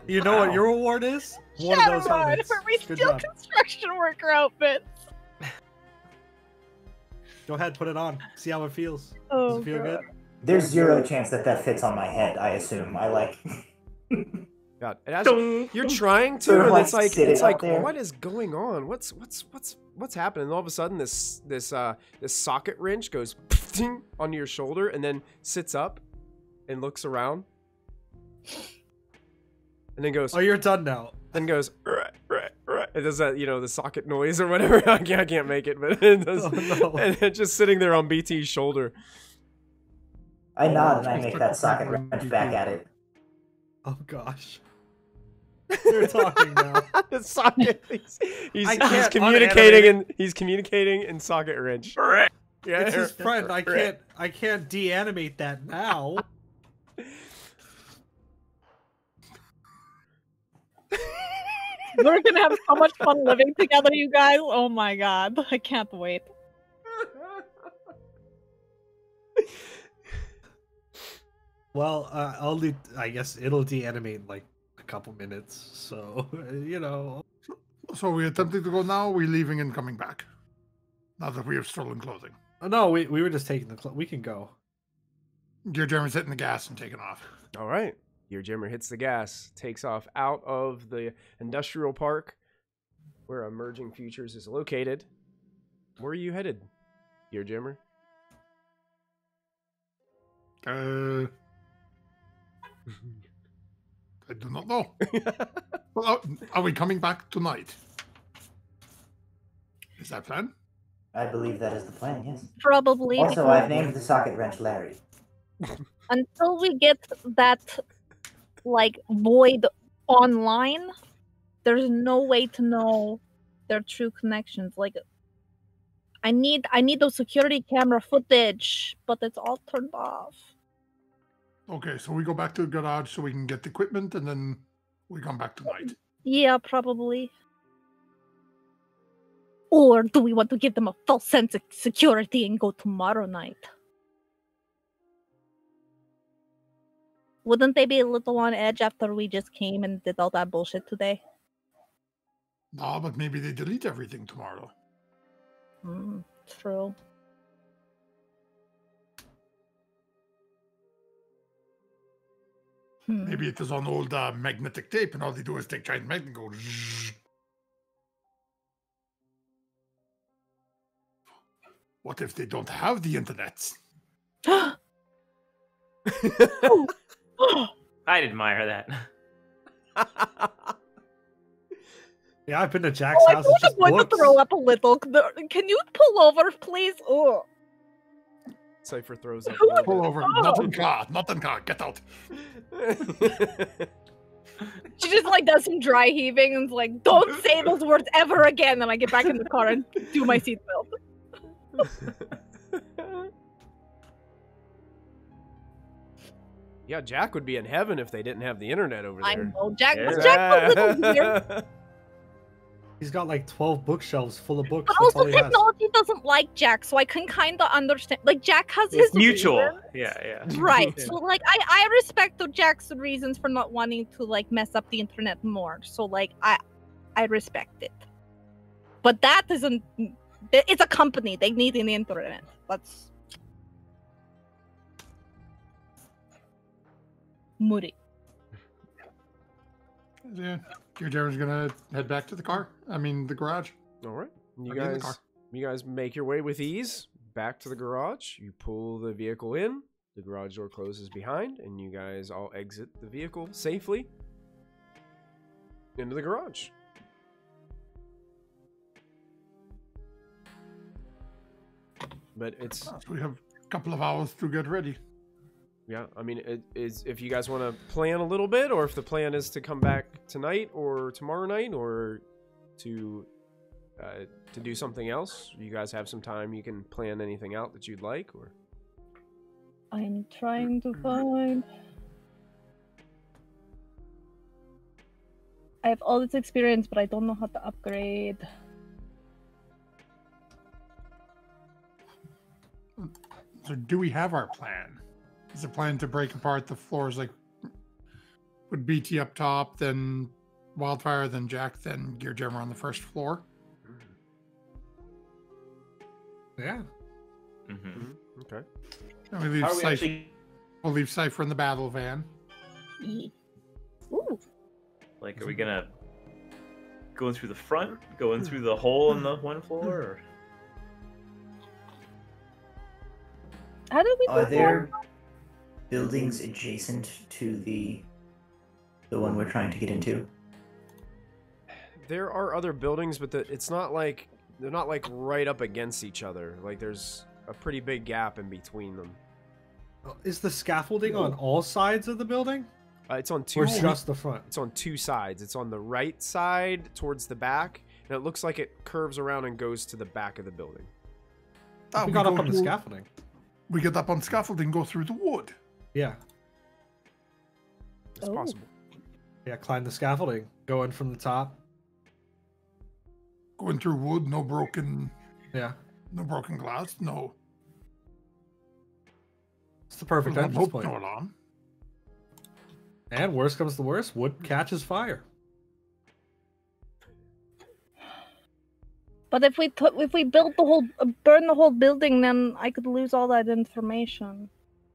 You know what your reward is? One of those Shadowrun, helmets. where we Good steal job. construction worker outfits. Go ahead, put it on. See how it feels. Oh, Does it feel good? There's 0 chance that fits on my head, I assume. God, and as you're trying to, Sort of and like it's like, up there. what is going on? What's happening? And all of a sudden, this socket wrench goes onto your shoulder, and then sits up and looks around, and then goes, Oh, you're done now. then goes, it does that, the socket noise or whatever. I can't make it, but it does, Oh, no. and it's just sitting there on BT's shoulder. I nod and I make that socket wrench back at it. Oh gosh. You're talking now. The socket, he's I can't communicating in socket wrench. Yeah, It's his friend. I can't de-animate that now. We're gonna have so much fun living together, you guys. Oh my god, I can't wait. Well, I guess it'll de-animate in like a couple minutes. So, So are we attempting to go now, or are we leaving and coming back? Now that we have stolen clothing. No, we were just taking the. We can go. Gear Jammer's hitting the gas and taking off. All right. Your Jimmer hits the gas, takes off out of the industrial park where Emerging Futures is located. Where are you headed, Your Jimmer? I do not know. Well, are we coming back tonight? Is that plan? I believe that is the plan, yes. Probably. Also, because I've named the socket wrench Larry. until we get that, void online, there's no way to know their true connections. I need those security camera footage, but it's all turned off. Okay, so we go back to the garage so we can get the equipment, and then we come back tonight. Yeah, probably. Or do we want to give them a false sense of security and go tomorrow night? Wouldn't they be a little on edge after we just came and did all that bullshit today? No, but maybe they delete everything tomorrow. True. Maybe it is on old magnetic tape, and all they do is take giant magnet and go. Zzz. What if they don't have the internet? I'd admire that. Yeah, I've been to Jack's I house. was It's just going to books. throw up a little. Can you pull over, please? Oh. Cypher throws up a little Pull bit. over. Not in car. Not in car. Get out. She just like does some dry heaving and is like, don't say those words ever again. And I get back in the car and do my seatbelt. Yeah, Jack would be in heaven if they didn't have the internet over I there. know, Jack. Yeah. Jack's a little weird. He's got like 12 bookshelves full of books. But That's also, all he has. technology doesn't like Jack, so I can kind of understand. Like, Jack has his It's mutual. reasons. Yeah. Right. Yeah. So, like, I respect Jack's reasons for not wanting to, like, mess up the internet more. So, like, I respect it. But that isn't... It's a company. They need an internet. That's... Moody. Yeah, your Darren's gonna head back to the car. I mean, the garage. All right. I'll get in the car. You guys make your way with ease back to the garage. You pull the vehicle in. The garage door closes behind, and you guys all exit the vehicle safely into the garage. But it's So we have a couple of hours to get ready. yeah. I mean, it is if you guys want to plan a little bit, or if the plan is to come back tonight or tomorrow night, or to do something else. You guys have some time. You can plan anything out that you'd like, or I'm trying to find... I have all this experience, but I don't know how to upgrade. So do we have our plan? Is the plan to break apart the floors like with BT up top, then Wildfire, then Jack, then Gear Jammer on the first floor? Yeah. Mm-hmm. okay. And we leave How are we Cypher. actually We'll leave Cypher in the battle van. Ooh. like? Are we gonna go in through the front, go in through the hole in the one floor? Or... How do we Are do there buildings adjacent to the one we're trying to get into? There are other buildings, but it's not like they're not like right up against each other. Like there's a pretty big gap in between them. Is the scaffolding on all sides of the building? It's on two. Or just the front? It's on two sides. It's on the right side towards the back, and it looks like it curves around and goes to the back of the building. We got up go on the through- scaffolding. We get up on scaffolding, go through the wood. Yeah. It's Oh. possible. Yeah, climb the scaffolding. Go in from the top. Going through wood, no broken Yeah. glass, no. It's the perfect no entrance hope, point. no alarm. And worst comes to worst, wood catches fire. But if we build the whole, burn the whole building, then I could lose all that information.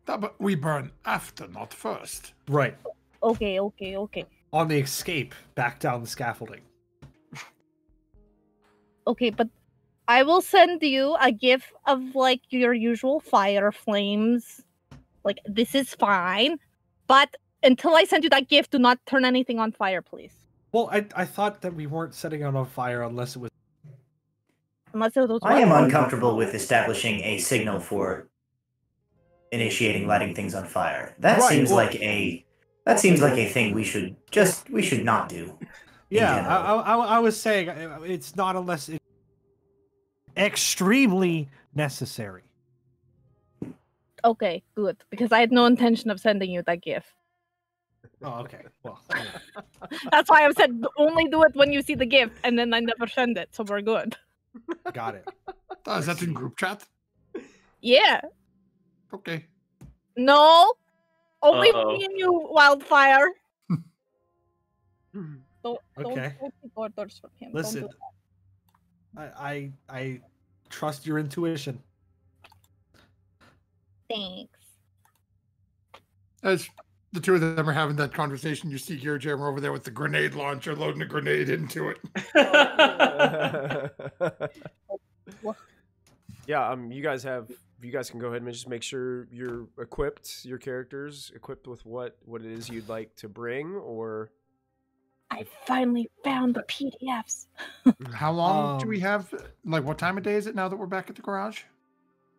But we burn after, not first. Right. Okay. On the escape, back down the scaffolding. Okay, but I will send you a gif of like your usual fire flames. Like, this is fine. But until I send you that gif, do not turn anything on fire, please. Well, I thought that we weren't setting it on fire unless it was... Unless it was I am uncomfortable with establishing a signal for initiating lighting things on fire. That Right, seems well- like a thing we should not do. Yeah, general. I was saying it's not unless it's extremely necessary. Okay, good. Because I had no intention of sending you that gif. Oh, okay. Well, yeah. That's why I've said only do it when you see the gif, and then I never send it, so we're good. Got it. Is that in group chat? Yeah. Okay. No. Only Uh-oh. me and you, Wildfire. Don't Okay. take orders from him. Don't Listen, do that. I trust your intuition. Thanks. As the two of them are having that conversation, you see Gear Jammer over there with the grenade launcher loading a grenade into it. Yeah, you guys can go ahead and just make sure you're equipped, your characters equipped with what it is you'd like to bring, or I finally found the PDFs. How long do we have? Like, what time of day is it now that we're back at the garage?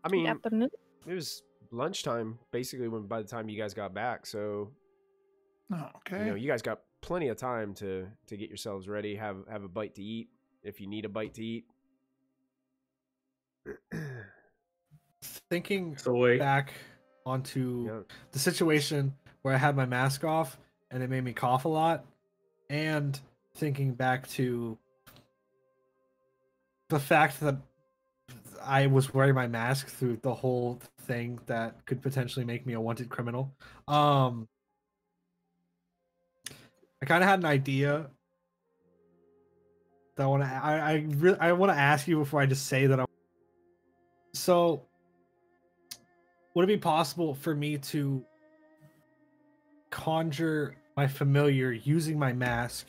I mean, Afternoon. it was lunchtime basically by the time you guys got back, so Oh, okay. you guys got plenty of time to get yourselves ready. Have a bite to eat if you need a bite to eat. Thinking Soy. back onto Yeah. the situation where I had my mask off and it made me cough a lot, and thinking back to the fact that I was wearing my mask through the whole thing that could potentially make me a wanted criminal. I kind of had an idea that I want to ask you before I just say that. So, would it be possible for me to conjure my familiar using my mask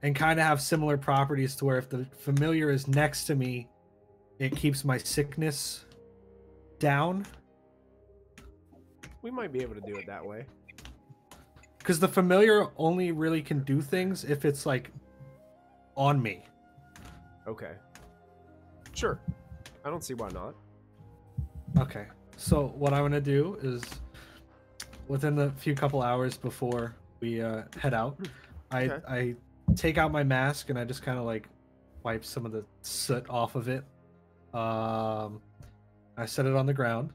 and kind of have similar properties to where if the familiar is next to me, it keeps my sickness down? We might be able to do it that way. Because the familiar only really can do things if it's like on me. Okay. Sure. I don't see why not. Okay. So what I'm gonna do is, within the few couple hours before we head out, Okay. I take out my mask and I just kind of like wipe some of the soot off of it. I set it on the ground.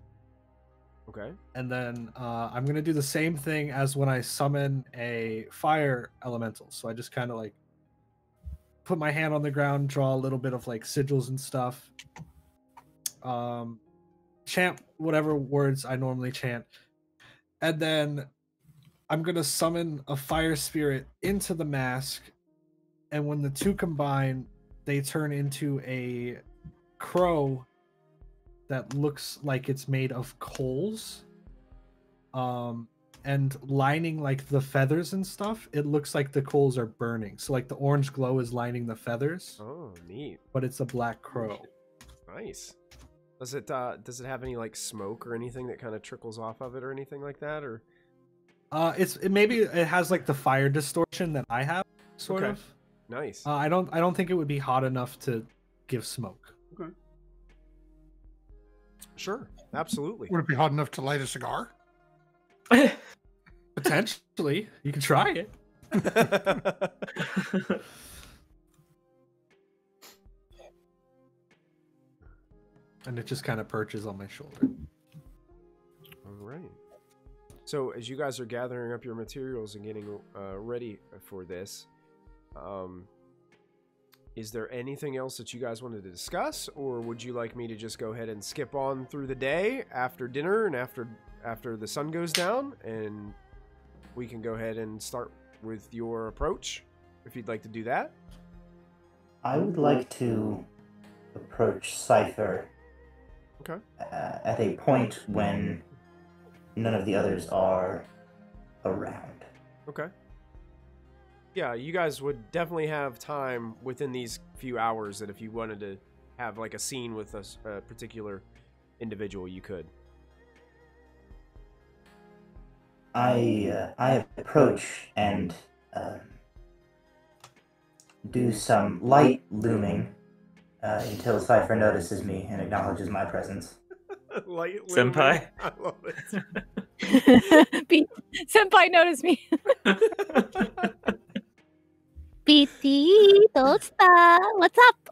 Okay. And then I'm gonna do the same thing as when I summon a fire elemental. So I just kind of like put my hand on the ground, draw a little bit of like sigils and stuff. Chant whatever words I normally chant, and then I'm gonna summon a fire spirit into the mask. And when the two combine, they turn into a crow that looks like it's made of coals. And lining like the feathers and stuff, it looks like the coals are burning. So like the orange glow is lining the feathers, Oh, neat. but it's a black crow. Nice. Does it have any like smoke or anything that kind of trickles off of it or anything like that, or? Maybe it has like the fire distortion that I have, sort Okay. of. Nice. I don't think it would be hot enough to give smoke. Okay. Sure. Absolutely. Would it be hot enough to light a cigar? Potentially, you can try it. And it just kind of perches on my shoulder. All right. So as you guys are gathering up your materials and getting ready for this, is there anything else that you guys wanted to discuss, or would you like me to just go ahead and skip on through the day after dinner and after the sun goes down, and we can go ahead and start with your approach, if you'd like to do that? I would like to approach Cypher Okay. at a point when none of the others are around. Okay. Yeah, you guys would definitely have time within these few hours that if you wanted to have like a scene with a particular individual, you could. I approach and do some light looming until Cypher notices me and acknowledges my presence. Light Senpai? I love it. Senpai noticed me. PT, Tosta, what's up?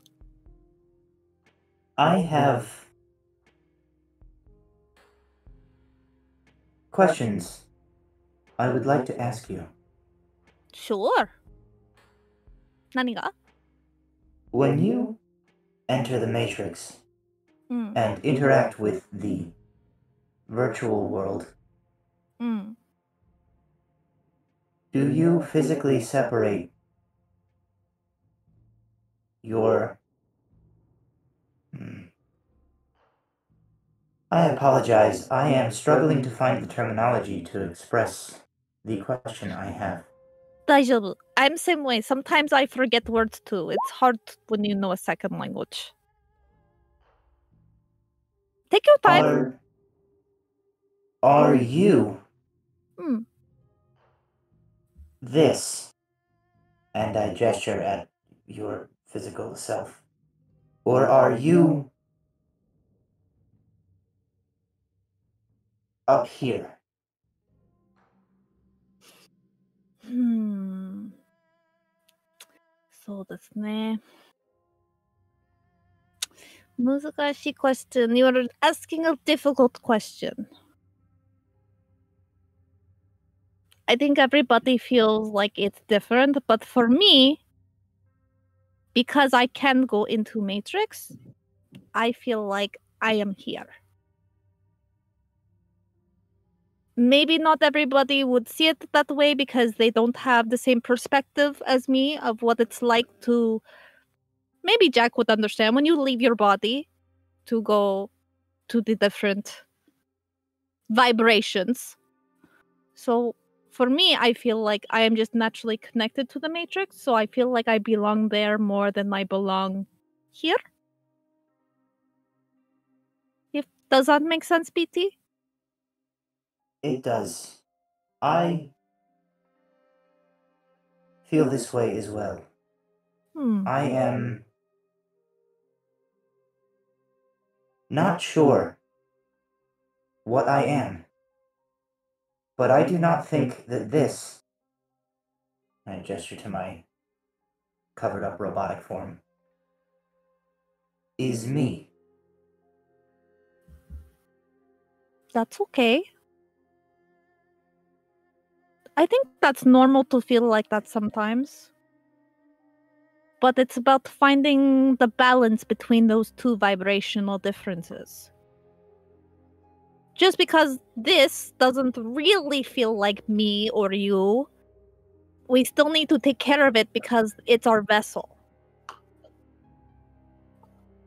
I have questions I would like to ask you. Sure. 何が? When you enter the Matrix Mm. and interact with the virtual world, Mm. do you physically separate your... I apologize. I am struggling to find the terminology to express the question I have. 大丈夫. I'm same way. Sometimes I forget words too. It's hard when you know a second language. Take your time. Are you Mm. this? And I gesture at your physical self. Or are you up here? Hmm. そうですね。難しい question. You are asking a difficult question. I think everybody feels like it's different, but for me, because I can go into Matrix, I feel like I am here. Maybe not everybody would see it that way because they don't have the same perspective as me of what it's like to... Maybe Jack would understand when you leave your body to go to the different vibrations. So for me, I feel like I am just naturally connected to the Matrix, so I feel like I belong there more than I belong here. Does that make sense, BT? It does. I feel this way as well. I am not sure what I am, but I do not think that this, I gesture to my covered up robotic form, is me. That's okay. I think that's normal to feel like that sometimes. But it's about finding the balance between those two vibrational differences. Just because this doesn't really feel like me or you, we still need to take care of it because it's our vessel.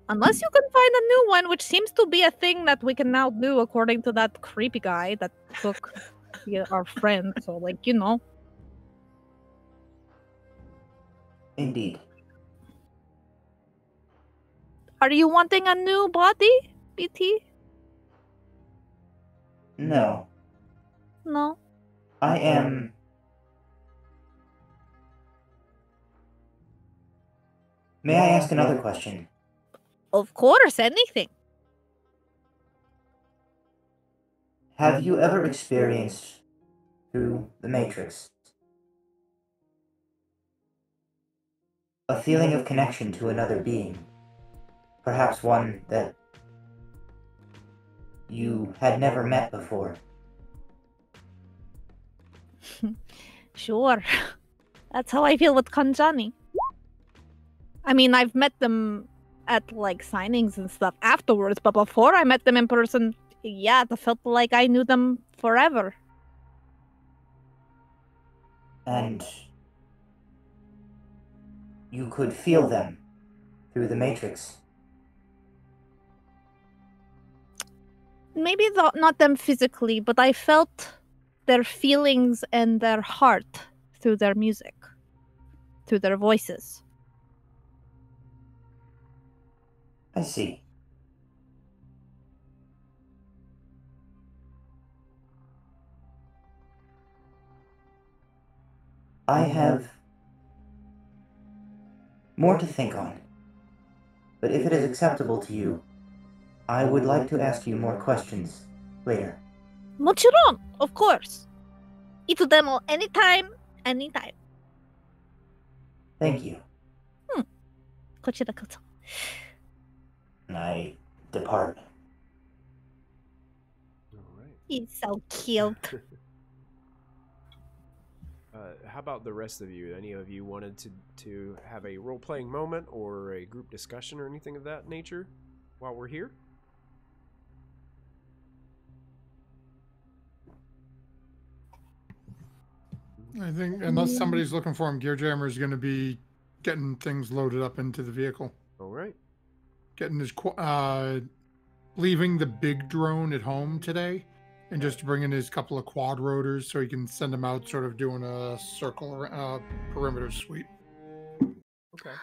Unless you can find a new one, which seems to be a thing that we can now do according to that creepy guy that took our friend. So, like, you know. Indeed. Are you wanting a new body, BT? No. No. I am... May I ask another question? Of course, anything. Have you ever experienced, through the Matrix, a feeling of connection to another being? Perhaps one that you had never met before? Sure. That's how I feel with Kanjani. I mean, I've met them at, like, signings and stuff afterwards, but before I met them in person, yeah, it felt like I knew them forever. And you could feel them through the Matrix? Maybe not them physically, but I felt their feelings and their heart through their music, through their voices. I see. I have more to think on, but if it is acceptable to you, I would like to ask you more questions later. もちろん, of course. いつでも anytime, anytime. Thank you. こちらこそ. And I depart. All right. He's so cute. How about the rest of you? Any of you wanted to have a role-playing moment or a group discussion or anything of that nature while we're here? I think unless somebody's looking for him, Gearjammer is going to be getting things loaded up into the vehicle. All right. Getting his leaving the big drone at home today, and just bringing his couple of quad rotors so he can send them out, sort of doing a circle perimeter sweep. Okay.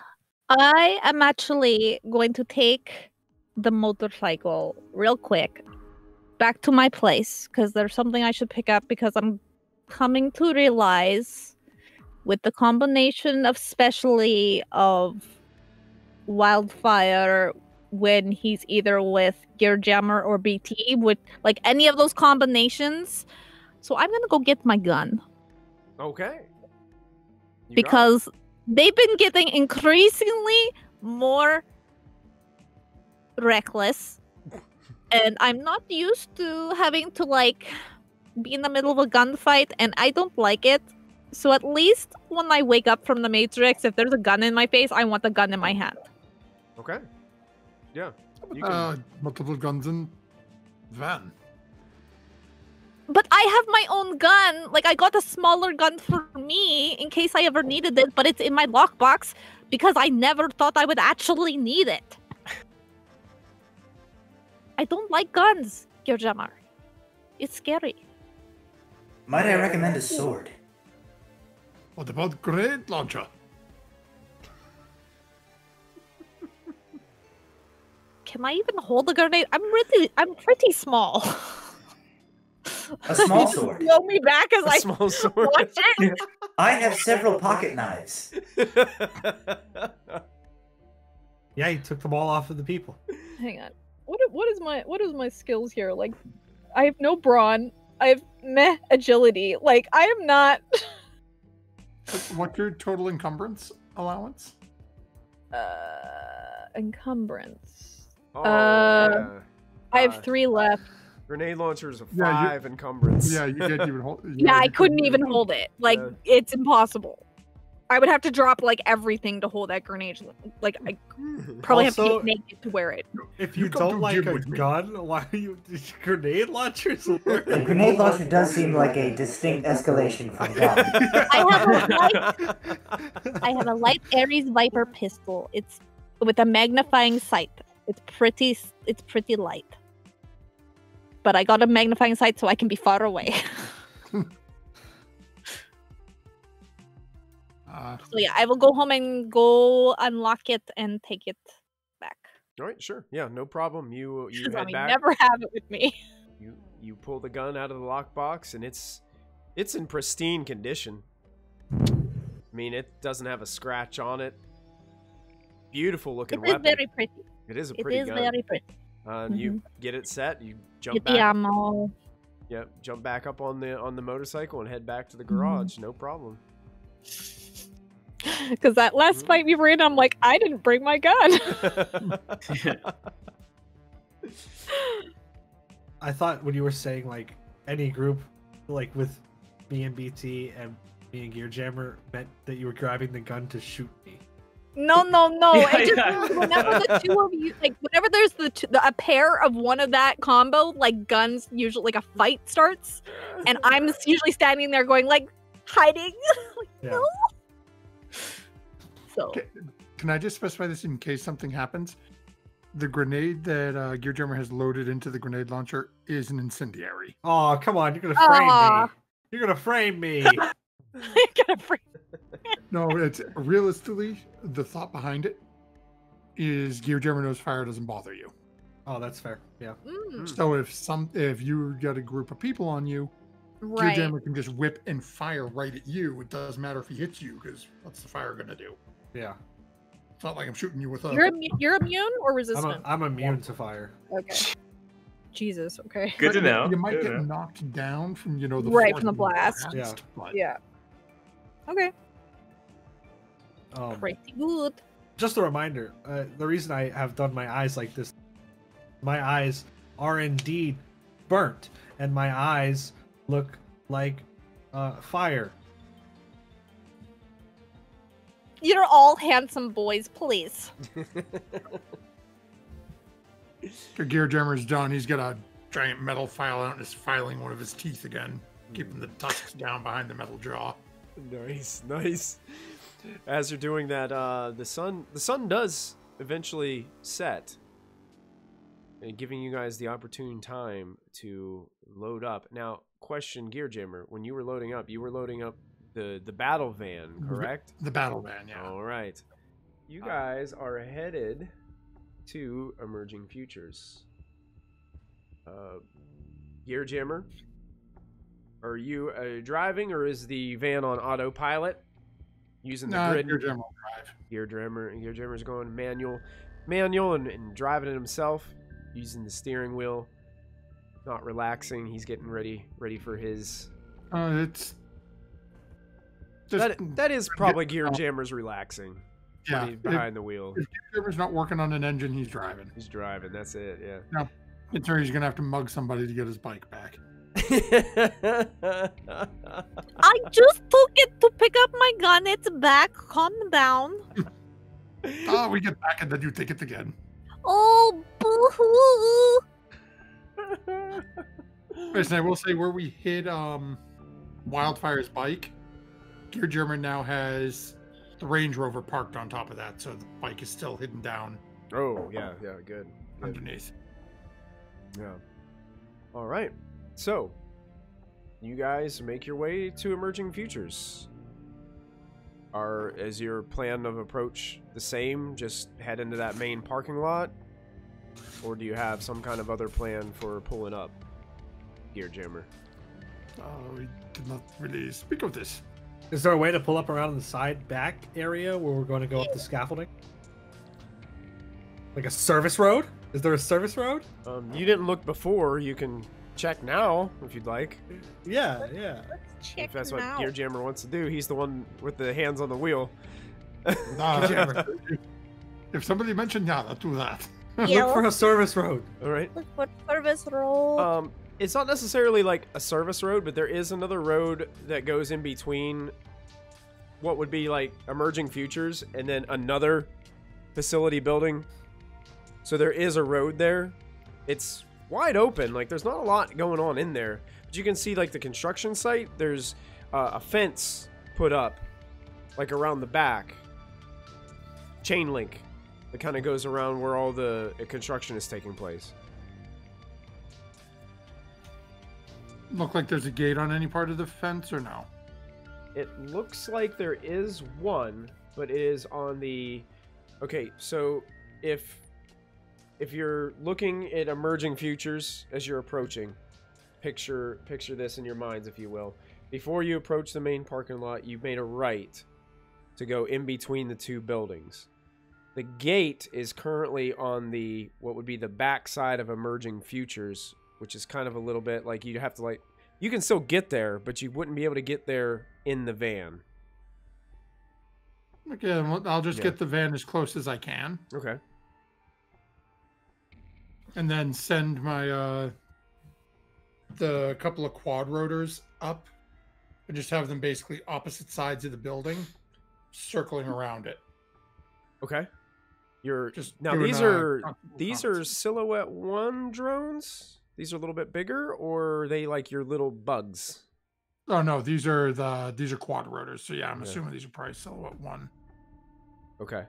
I am actually going to take the motorcycle real quick back to my place because there's something I should pick up because I'm coming to realize with the combination of especially of Wildfire when he's either with Gearjammer or BT, with like any of those combinations. So I'm gonna go get my gun. Okay. You got it. Because they've been getting increasingly more reckless, and I'm not used to having to like be in the middle of a gunfight, and I don't like it. So at least when I wake up from the Matrix, if there's a gun in my face, I want the gun in my hand. Okay. Yeah. You can... Multiple guns in van. But I have my own gun. Like, I got a smaller gun for me in case I ever needed it, but it's in my lockbox because I never thought I would actually need it. I don't like guns, Georgiamar. It's scary. Might I recommend a sword? What about grenade launcher? Can I even hold a grenade? I'm pretty small. A small sword. Blow me back as I small sword. watch it. I have several pocket knives. Yeah, he took them all off of the people. Hang on. What is my skills here? Like, I have no brawn. I have meh agility. Like, I am not. What's your total encumbrance allowance? Encumbrance. Oh, yeah. I have 3 left. Grenade launchers of Yeah, 5 encumbrance. Yeah, you can't even hold. Yeah, I couldn't even hold it. Like, Yeah. it's impossible. I would have to drop like everything to hold that grenade. Like, I probably have to Also- get naked to wear it. If You you come don't to like gym a with me. gun, why are you grenade launchers? work? The grenade launcher does seem like a distinct escalation from gun. I have a light Ares Viper pistol. It's with a magnifying sight. It's pretty light. But I got a magnifying sight so I can be far away. So yeah, I will go home and go unlock it and take it back. All right, sure. Yeah, no problem. You Because head I back. never have it with me. You pull the gun out of the lockbox, and it's in pristine condition. I mean, it doesn't have a scratch on it. Beautiful looking It is weapon. very pretty. It is a It pretty is gun. very pretty. You get it set. You jump Get the back. ammo. Yep, jump back up on the motorcycle and head back to the garage. No problem. Because that last fight we were in, I'm like, I didn't bring my gun. I thought when you were saying like any group, like with me and BT and me and Gearjammer, meant that you were grabbing the gun to shoot me. No. Yeah, It just yeah. whenever the two of you, like, whenever there's a pair of one of that combo, like guns, usually like a fight starts, and I'm usually standing there going like hiding. Like, Yeah. no. So Can I just specify this in case something happens? The grenade that Gearjammer has loaded into the grenade launcher is an incendiary. Oh, come on, you're gonna frame Aw. me. You're gonna frame me. I gotta freak. No, it's realistically the thought behind it is Gearjammer knows fire doesn't bother you. Oh, that's fair. Yeah. So if you got a group of people on you, Right. Gearjammer can just whip and fire right at you. It doesn't matter if he hits you because what's the fire gonna do? Yeah. It's not like I'm shooting you with a. You're immune or resistant? I'm immune to fire. Okay. Jesus. Okay. Good to But know. You might Good to get know. knocked down from the Right, force from the of blast. Yeah. but Yeah. Okay. Um, Pretty good. just a reminder, the reason I have done my eyes like this, my eyes are indeed burnt, and my eyes look like fire. You're all handsome boys, please. After Gearjammer's done, he's got a giant metal file out and is filing one of his teeth again, keeping the tusks down behind the metal jaw. Nice. As you're doing that, the sun does eventually set, and giving you guys the opportune time to load up. Now, question, Gearjammer, when you were loading up the battle van, correct? The battle van, yeah. All right. You guys are headed to Emerging Futures. Gearjammer, are you driving, or is the van on autopilot? Using the grid. Gearjammer will drive. Gearjammer's going manual and driving it himself, using the steering wheel. Not relaxing. He's getting ready for his. It's That is probably Gear Jammer's relaxing. Yeah, When he's behind the wheel. If Jammer's not working on an engine, he's driving. He's driving. That's it. Yeah. No, it's where he's gonna have to mug somebody to get his bike back. I just took it to pick up my gun. It's back. Calm down. Oh, we get back and then you take it again. Oh, boo-hoo. Listen, I will say where we hid Wildfire's bike, Gear German now has the Range Rover parked on top of that, so the bike is still hidden down Oh, yeah, good. underneath. Yeah. All right. So, you guys make your way to Emerging Futures. Is your plan of approach the same? Just head into that main parking lot? Or do you have some kind of other plan for pulling up, Gear Jammer? We did not really speak of this. Is there a way to pull up around the side back area where we're going to go up the scaffolding? Like a service road? Is there a service road? You didn't look before. You can check now if you'd like. Yeah. Check If that's now. what Gear Jammer wants to do. He's the one with the hands on the wheel. If somebody mentioned, yeah, let's do that. Yeah, Look for a service road. All right. look for service road. It's not necessarily like a service road, but there is another road that goes in between what would be like Emerging Futures and then another facility building. So there is a road there. It's wide open. Like there's not a lot going on in there. But you can see like the construction site. There's a fence put up like around the back. Chain link that kind of goes around where all the construction is taking place. Look like there's a gate on any part of the fence or no? It looks like there is one, but it is on the... Okay, so if you're looking at Emerging Futures as you're approaching, picture this in your minds, if you will. Before you approach the main parking lot, you've made a right to go in between the two buildings. The gate is currently on the what would be the back side of Emerging Futures, which is kind of a little bit like you'd have to like... You can still get there, but you wouldn't be able to get there in the van. Okay, well, I'll just get the van as close as I can. Okay. And then send my the couple of quad rotors up and just have them basically opposite sides of the building, circling around it. Okay. You're Just now doing, these are Silhouette 1 drones? These are a little bit bigger, or are they like your little bugs? Oh no, these are quad rotors. So yeah, I'm assuming these are probably Silhouette 1. Okay.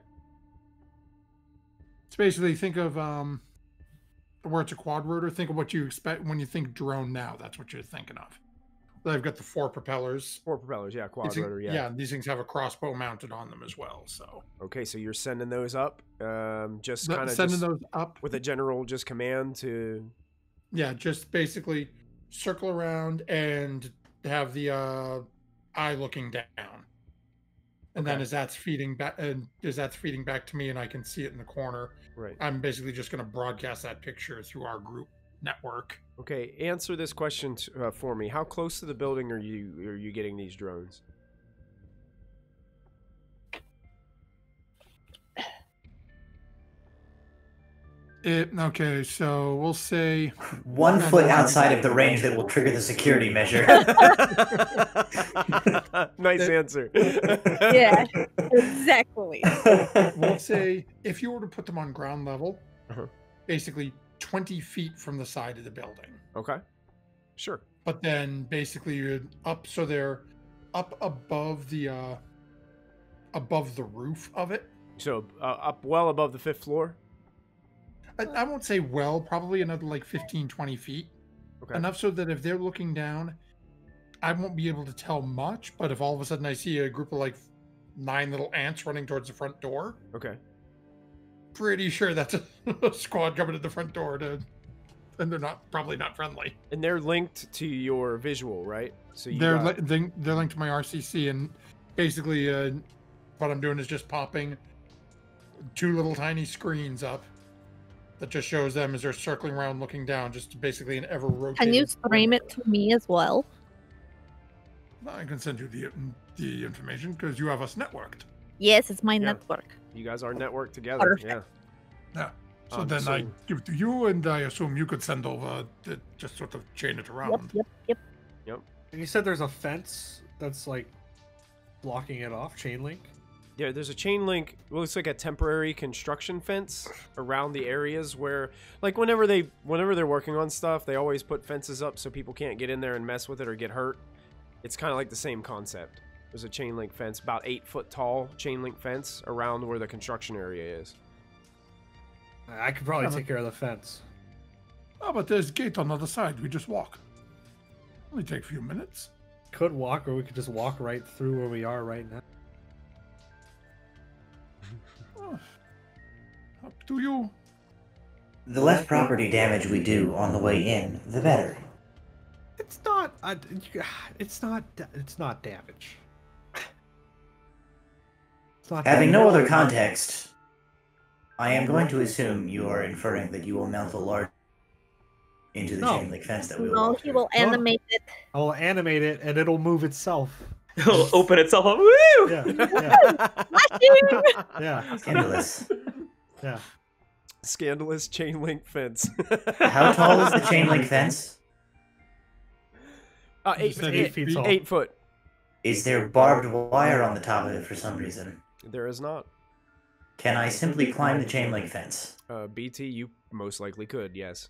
It's basically think of where it's a quad rotor, think of what you expect when you think drone now. That's what you're thinking of. They've got the 4 propellers. 4 propellers, yeah, quad rotor, yeah. Yeah, these things have a crossbow mounted on them as well. So Okay, so you're sending those up, just kind of sending those up with a general just command to. Yeah, just basically circle around and have the eye looking down, and then as that's feeding back to me, and I can see it in the corner. Right. I'm basically just going to broadcast that picture through our group network. Okay, answer this question for me. How close to the building are you getting these drones? Okay, so we'll say 1 foot outside of the range that will trigger the security measure. Nice answer. Yeah, exactly. we'll say if you were to put them on ground level, Uh-huh. basically 20 feet from the side of the building. Okay. Sure. But then basically you're up, so they're up above the roof of it. So up well above the 5th floor? I won't say well, probably another like 15, 20 feet. Okay. Enough so that if they're looking down, I won't be able to tell much, but if all of a sudden I see a group of like 9 little ants running towards the front door, Okay. pretty sure that's a squad coming to the front door and they're probably not friendly. And they're linked to your visual, right? So They're linked to my RCC, and basically what I'm doing is just popping 2 little tiny screens up that just shows them as they're circling around looking down, just basically an ever rotating. Can you stream it to me as well? I can send you the information because you have us networked. Yes, it's my Yeah. network. You guys are networked together. Perfect. Yeah. Yeah. So Um, then so- I give it to you, and I assume you could send over just sort of chain it Yep, around. yep. And you said there's a fence that's like blocking it off, chain link. Yeah, there's a chain link. It looks like a temporary construction fence around the areas where, like, whenever they're working on stuff, they always put fences up so people can't get in there and mess with it or get hurt. It's kind of like the same concept. There's a chain link fence, about 8 foot tall chain link fence around where the construction area is. I could probably take care of the fence. Oh, but there's a gate on the other side. We just walk. Only take a few minutes. Could walk, or we could just walk right through where we are right now. Oh, up to you. The less property damage we do on the way in, the better. It's not. It's not. It's not damage. It's not Having damage. no other context, I am going to assume you are inferring that you will melt a large into the No. chain link fence that we will No, walk he through. will animate it. I will animate it, and it'll move itself. It'll open itself up. Woo! Yeah, yeah, yeah, Scandalous. yeah. Scandalous chain link fence. How tall is the chain link fence? 8 said 8 feet tall. 8 foot. Is there barbed wire on the top of it for some reason? There is not. Can I simply climb the chain link fence? BT, you most likely could, yes.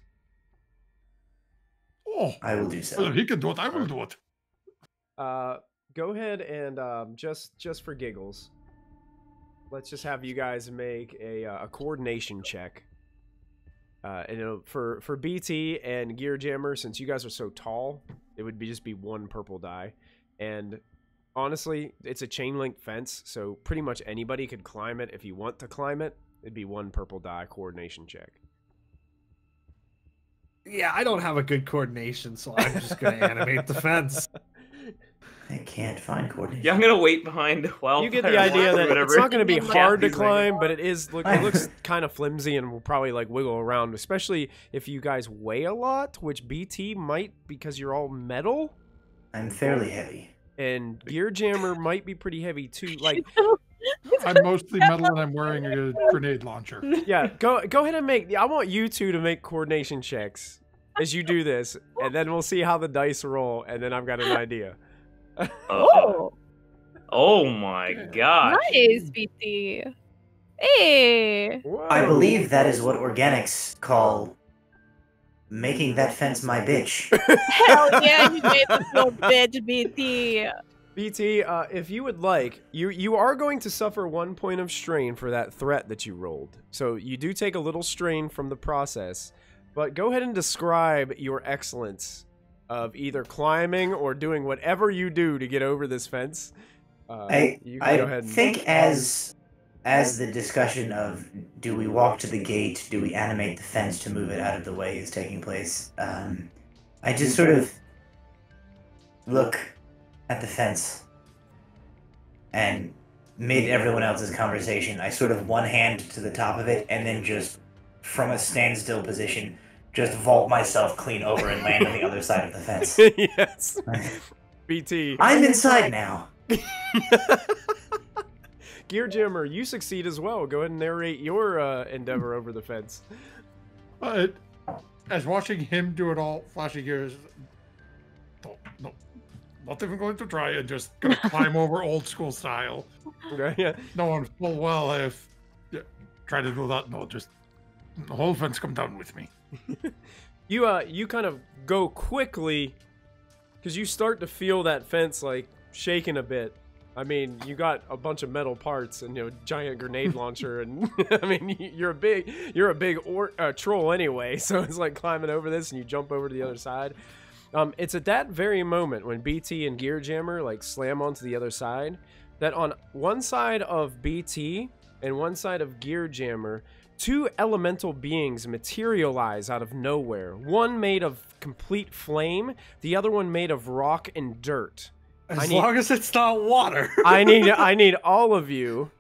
Oh, I will do well, so. if he can do it, I will do it. Go ahead and just for giggles, let's just have you guys make a coordination check. And for BT and Gear Jammer, since you guys are so tall, it would just be 1 purple die. And honestly, it's a chain link fence, so pretty much anybody could climb it if you want to climb it. It'd be 1 purple die coordination check. Yeah, I don't have a good coordination, so I'm just gonna animate the fence. I can't find coordination. Yeah, I'm gonna wait behind while You get the idea that it's not going to be Yeah. hard to He's like- climb, but it looks kind of flimsy and will probably like wiggle around, especially if you guys weigh a lot, which BT might because you're all metal, I'm fairly heavy. and Gear Jammer might be pretty heavy too. Like, I'm mostly metal and I'm wearing a grenade launcher. yeah, go ahead and make. I want you two to make coordination checks as you do this, and then we'll see how the dice roll, and then I've got an idea. Oh, Oh my god. nice, BT. Hey. I believe that is what organics call making that fence my bitch. Hell yeah, you made this little bitch, BT. BT, if you would like, you are going to suffer 1 point of strain for that threat that you rolled. So you do take a little strain from the process, but go ahead and describe your excellence of either climbing or doing whatever you do to get over this fence. I You can go ahead and... think as the discussion of do we walk to the gate, do we animate the fence to move it out of the way is taking place, I just sort of look at the fence and mid everyone else's conversation, I sort of one hand to the top of it and then just from a standstill position just vault myself clean over and land on the other side of the fence. Yes. BT. I'm inside now. Gear Jammer, you succeed as well. Go ahead and narrate your endeavor over the fence. But as watching him do it all, flashing gears, no, not even going to try and just gonna climb over old school style. Okay, yeah. Knowing full well if try to do that, no, just the whole fence come down with me. You kind of go quickly because you start to feel that fence like shaking a bit. I mean, you got a bunch of metal parts and giant grenade launcher, and I mean you're a big troll anyway. So it's like climbing over this, and you jump over to the other side. It's at that very moment when BT and Gear Jammer like slam onto the other side that on one side of BT and one side of Gear Jammer, 2 elemental beings materialize out of nowhere. One made of complete flame, the other one made of rock and dirt. As long as it's not water. I need all of you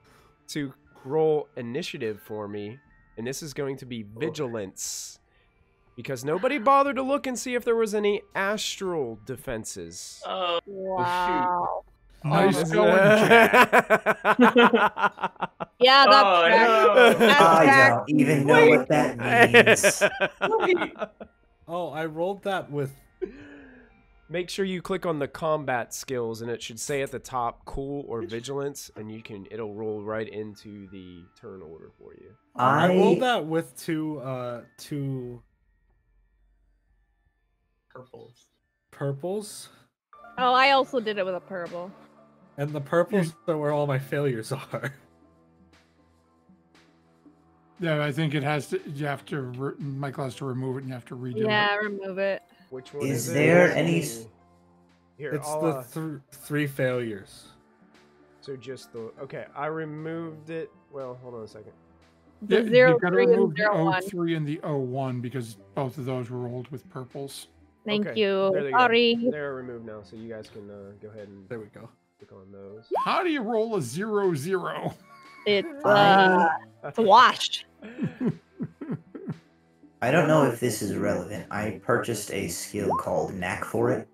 to roll initiative for me, and this is going to be vigilance. Because nobody bothered to look and see if there was any astral defenses. Oh, Wow. Nice going, Jack. Yeah, that's Oh, correct. no. That's I correct. don't even know what that means. Wait. Oh, I rolled that with. Make sure you click on the combat skills, and it should say at the top "cool" or "vigilance," and it'll roll right into the turn order for you. I rolled I that with two purples, Oh, I also did it with a purple. and the purples are where all my failures are. Yeah, I think it has to. You have to. Michael has to remove it, and you have to redo Yeah, it. remove it. Which one Is is there it? any Here, It's I'll, the three failures. so just the okay. I removed it. Well, hold on a second. Yeah, The 0, you've got to 3, remove and the 0, 1. 03 and the 01 because both of those were rolled with purples. Thank Okay, you. there they go. Sorry. They're removed now, so you guys can go ahead and There we go. click on those. How do you roll a 0-0? It's I it's a wash. I don't know if this is relevant. I purchased a skill called Knack for it.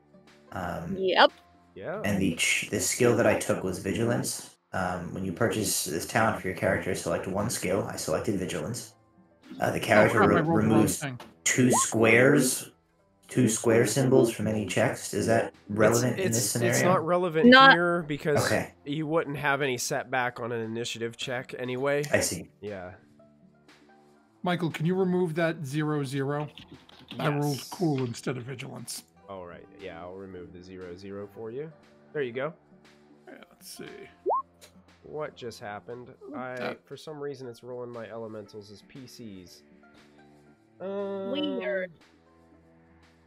Yep. Yeah. And the skill that I took was Vigilance. When you purchase this talent for your character, select one skill. I selected Vigilance. The character crap, I rolled the wrong removes thing. two square symbols from any checks. Is that relevant in this scenario? It's not relevant Not- here because Okay. you wouldn't have any setback on an initiative check anyway. I see. Yeah. Michael, can you remove that 0-0? I rolled Yes. cool instead of vigilance. All right. Yeah, I'll remove the 0-0 for you. There you go. Yeah, let's see. What just happened? For some reason, it's rolling my elementals as PCs. Weird.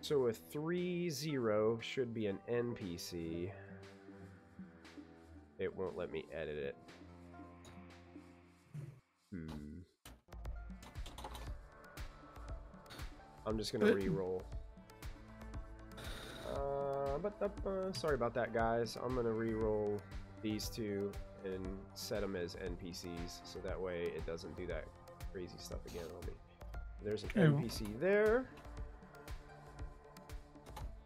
So a 3-0 should be an NPC. It won't let me edit it. I'm just gonna re-roll. Sorry about that, guys. I'm gonna re-roll these two and set them as NPCs, so that way it doesn't do that crazy stuff again on me. There's an NPC there,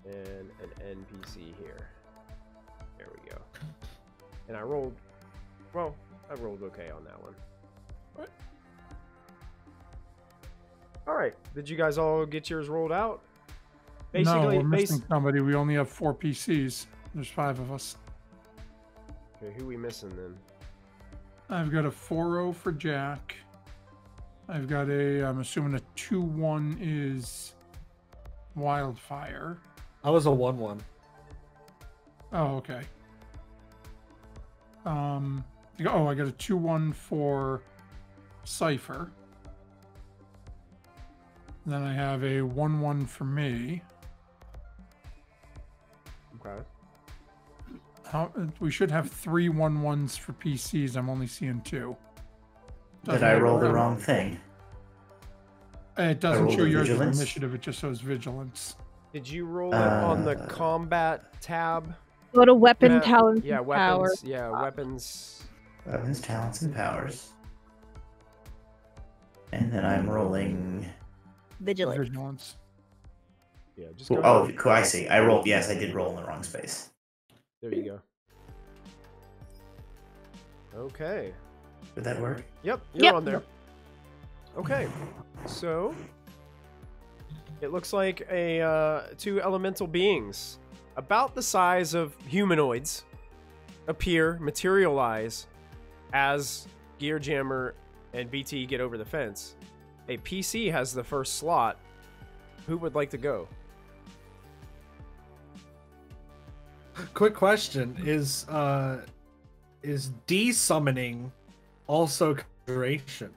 and an NPC here. There we go. And I rolled, well, I rolled okay on that one. What? All right, did you guys all get yours rolled out? No, we're missing somebody. We only have 4 PCs. There's 5 of us. Okay, who we missing then? I've got a 4-0 for Jack. I've got I'm assuming a 2-1 is Wildfire. I was a 1-1. Oh, okay. I got a 2-1 for Cypher. Then I have a 1-1 for me. Okay. We should have 3 1-1s for PCs. I'm only seeing 2. Did I roll the wrong thing? It doesn't rolled show a yours as vigilance? initiative. It just shows vigilance. Did you roll it on the combat tab? Go to weapon Matt? talents Yeah, and weapons. powers. Yeah, weapons. Weapons, talents, and powers. And then I'm rolling. Vigilance. Vigilance. Yeah, just Oh, go. cool, I see. I rolled. Yes, I did roll in the wrong space. There you go. Okay. Did that work? Yep, you're Yep. on there. Okay, so it looks like a 2 elemental beings about the size of humanoids materialize as Gearjammer and BT get over the fence. A PC has the first slot. Who would like to go? Quick question: Is de-summoning also conjuration?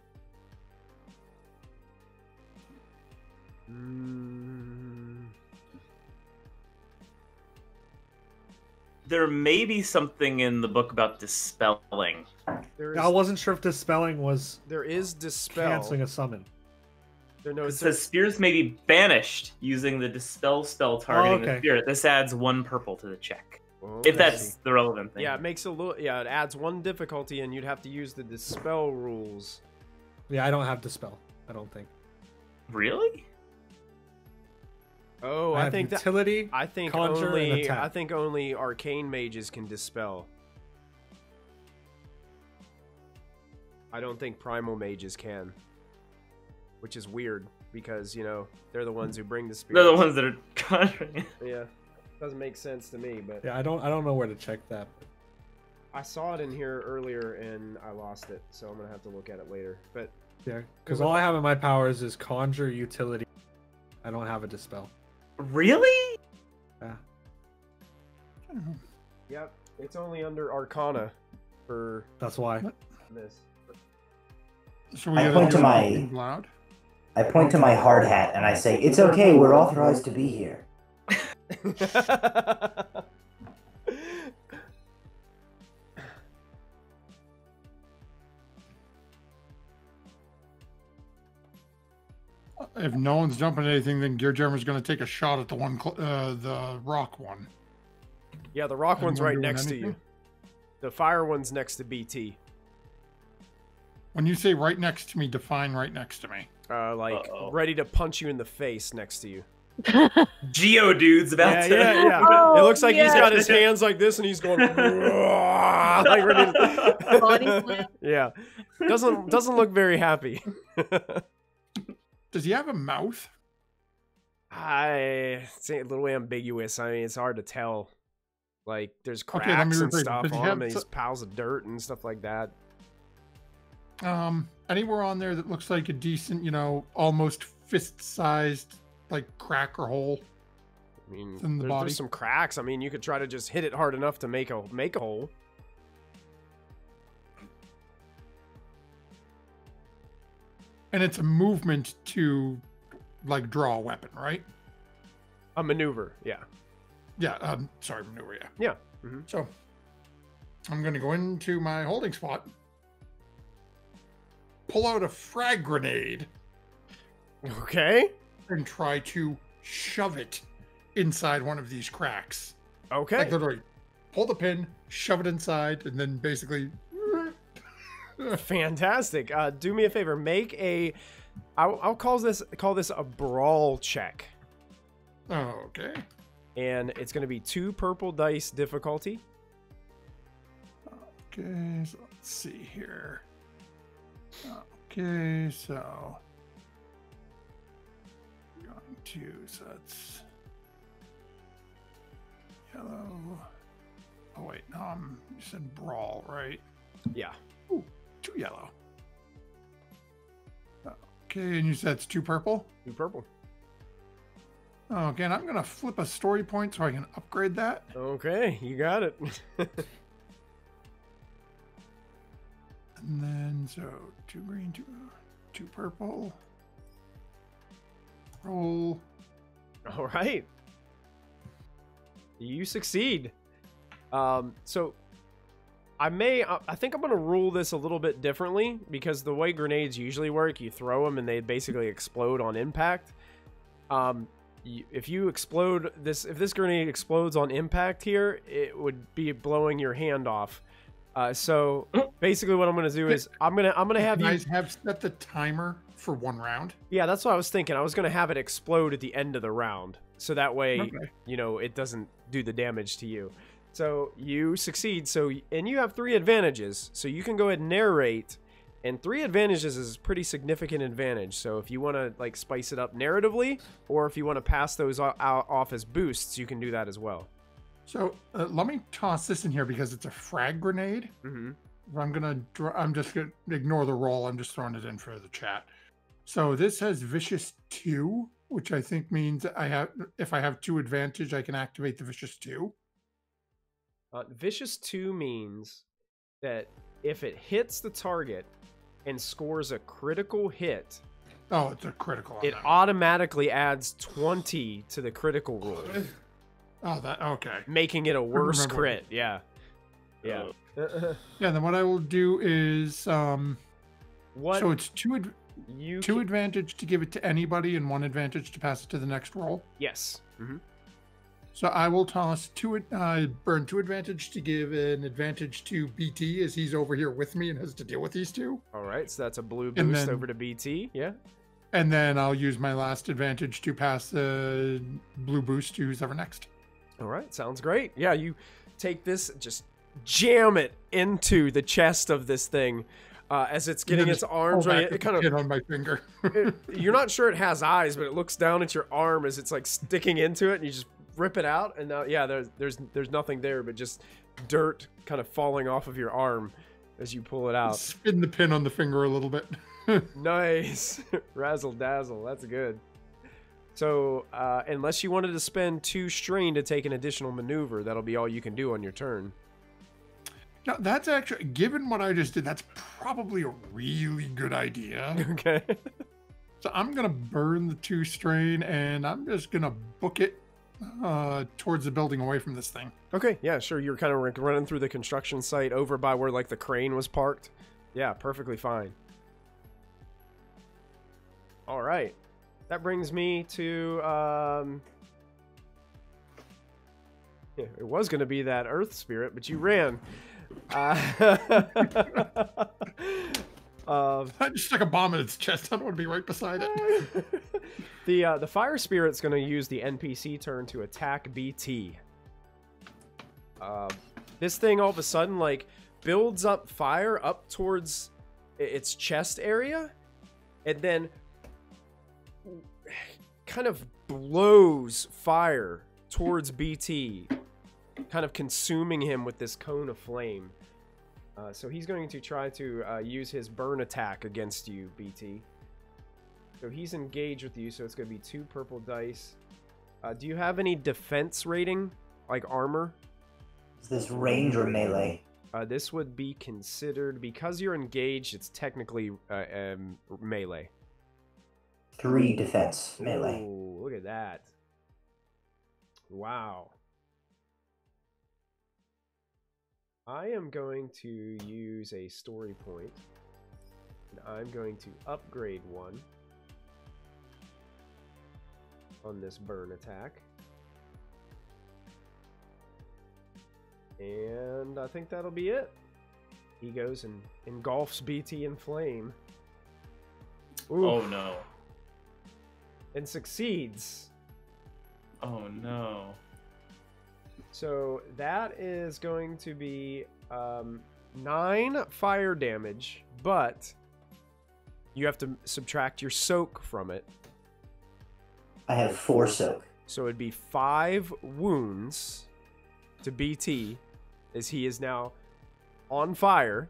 There may be something in the book about dispelling. I wasn't sure if dispelling was There is dispel. canceling a summon. No, It says spirits may be banished using the dispel spell targeting the okay. spirit. This adds 1 purple to the check. Oh, If I that's see. the relevant thing. Yeah, it makes a little. Yeah, it adds 1 difficulty, and you'd have to use the dispel rules. Yeah, I don't have dispel. I don't think. Really? Oh, I I have think that. utility. I think conjure, and only. attack. I think only arcane mages can dispel. I don't think primal mages can, which is weird because they're the ones who bring the spirits. They're the ones that are conjuring. Yeah, doesn't make sense to me, but Yeah, I don't know where to check that. I saw it in here earlier and I lost it, so I'm gonna have to look at it later. But Yeah, because all I have in my powers is conjure, utility. I don't have a dispel. Really? Yeah. yep, it's only under Arcana for That's why. this. So we I gotta point do to my- something loud. I point to my hard hat and I say, "It's okay. We're authorized to be here." If no one's jumping anything, then Gear Jammer's going to take a shot at the rock one. Yeah, the rock one's Anyone right doing next to anything? you. The fire one's next to BT. When you say right next to me, define right next to me. Uh-oh. Ready to punch you in the face next to you. Geodude's about Yeah, to. yeah, yeah. Oh, It looks like he's got his yes. hands like this and he's going like ready to... Body slam. Yeah. Doesn't look very happy. Does he have a mouth? It's a little ambiguous. I mean, it's hard to tell. Like, there's Okay, let me cracks and rephrase. stuff Does he on have him, and so- these piles of dirt and stuff like that. Anywhere on there that looks like a decent, almost fist-sized, like, crack or hole? I mean, in the body. there's some cracks. I mean, you could try to just hit it hard enough to make a hole. And it's a movement to, like, draw a weapon, right? A maneuver, yeah. Yeah, sorry, maneuver, yeah. Yeah. Mhm. So, I'm going to go into my holding spot, pull out a frag grenade, Okay. and try to shove it inside one of these cracks. Okay. Like, literally, pull the pin, shove it inside, and then basically... Fantastic. Do me a favor. Make a. I'll call this a brawl check, Okay. and it's going to be 2 purple dice difficulty. Okay, so let's see here. Okay, so... so that's... Yellow... Oh wait, no, you said brawl, right? Yeah. Ooh, 2 yellow. Okay, and you said it's 2 purple? 2 purple. Okay, and I'm gonna flip a story point so I can upgrade that. Okay, you got it. And then, so 2 green, 2 purple. Roll. All right. You succeed. So I think I'm going to rule this a little bit differently because the way grenades usually work, you throw them and they basically explode on impact. If this grenade explodes on impact here, it would be blowing your hand off. So basically what I'm going to do is I'm going to have Can you... I have set the timer for 1 round? Yeah, that's what I was thinking. I was going to have it explode at the end of the round. So that way, Okay. it doesn't do the damage to you. So you succeed. And you have 3 advantages. So you can go ahead and narrate. And 3 advantages is a pretty significant advantage. So if you want to like spice it up narratively, or if you want to pass those off as boosts, you can do that as well. So let me toss this in here because it's a frag grenade. Mm-hmm. I'm just gonna ignore the roll. I'm just throwing it in for the chat. So this has vicious 2, which I think means if I have 2 advantage, I can activate the vicious 2. Vicious 2 means that if it hits the target and scores a critical hit, Oh, it's a critical. On it that. automatically adds 20 to the critical roll, Oh, that okay. making it a worse remember. crit. Yeah. Yeah. Yeah. Then what I will do is What so it's 2 you 2 can- advantage to give it to anybody and 1 advantage to pass it to the next roll. Yes. Mm-hmm. So I will toss 2 burn 2 advantage to give an advantage to BT as he's over here with me and has to deal with these 2. All right. So that's a blue And boost then- over to BT. Yeah. And then I'll use my last advantage to pass the blue boost to who's ever next. All right, sounds great. Yeah, you take this, just jam it into the chest of this thing as it's getting its arms ready. It kind of hit on my finger. You're not sure it has eyes, but it looks down at your arm as it's like sticking into it, and you just rip it out. And now, yeah, there's nothing there, but just dirt kind of falling off of your arm as you pull it out. Spin the pin on the finger a little bit. Nice. Razzle dazzle. That's good. So, unless you wanted to spend 2 strain to take an additional maneuver, that'll be all you can do on your turn. Now, that's actually, given what I just did, that's probably a really good idea. Okay. So I'm going to burn the 2 strain, and I'm just going to book it towards the building away from this thing. Okay, yeah, sure. You're kind of running through the construction site over by where, like, the crane was parked. Yeah, perfectly fine. All right. That brings me to, yeah, it was going to be that earth spirit, but you ran. I just stuck a bomb in its chest. I don't want to be right beside it. The fire spirit's going to use the NPC turn to attack BT. This thing all of a sudden, like, builds up fire up towards its chest area, and then kind of blows fire towards BT, kind of consuming him with this cone of flame. So he's going to try to use his burn attack against you, BT. So he's engaged with you, so it's going to be 2 purple dice. Do you have any defense rating, like armor? Is this range or melee? This would be considered, because you're engaged, it's technically melee. 3 defense, melee. Oh, look at that. Wow. I am going to use a story point, and I'm going to upgrade 1 on this burn attack. And I think that'll be it. He goes and engulfs BT in flame. Oof. Oh no. And succeeds. Oh no. So that is going to be 9 fire damage, but you have to subtract your soak from it. I have 4 soak. So it'd be 5 wounds to BT, as he is now on fire.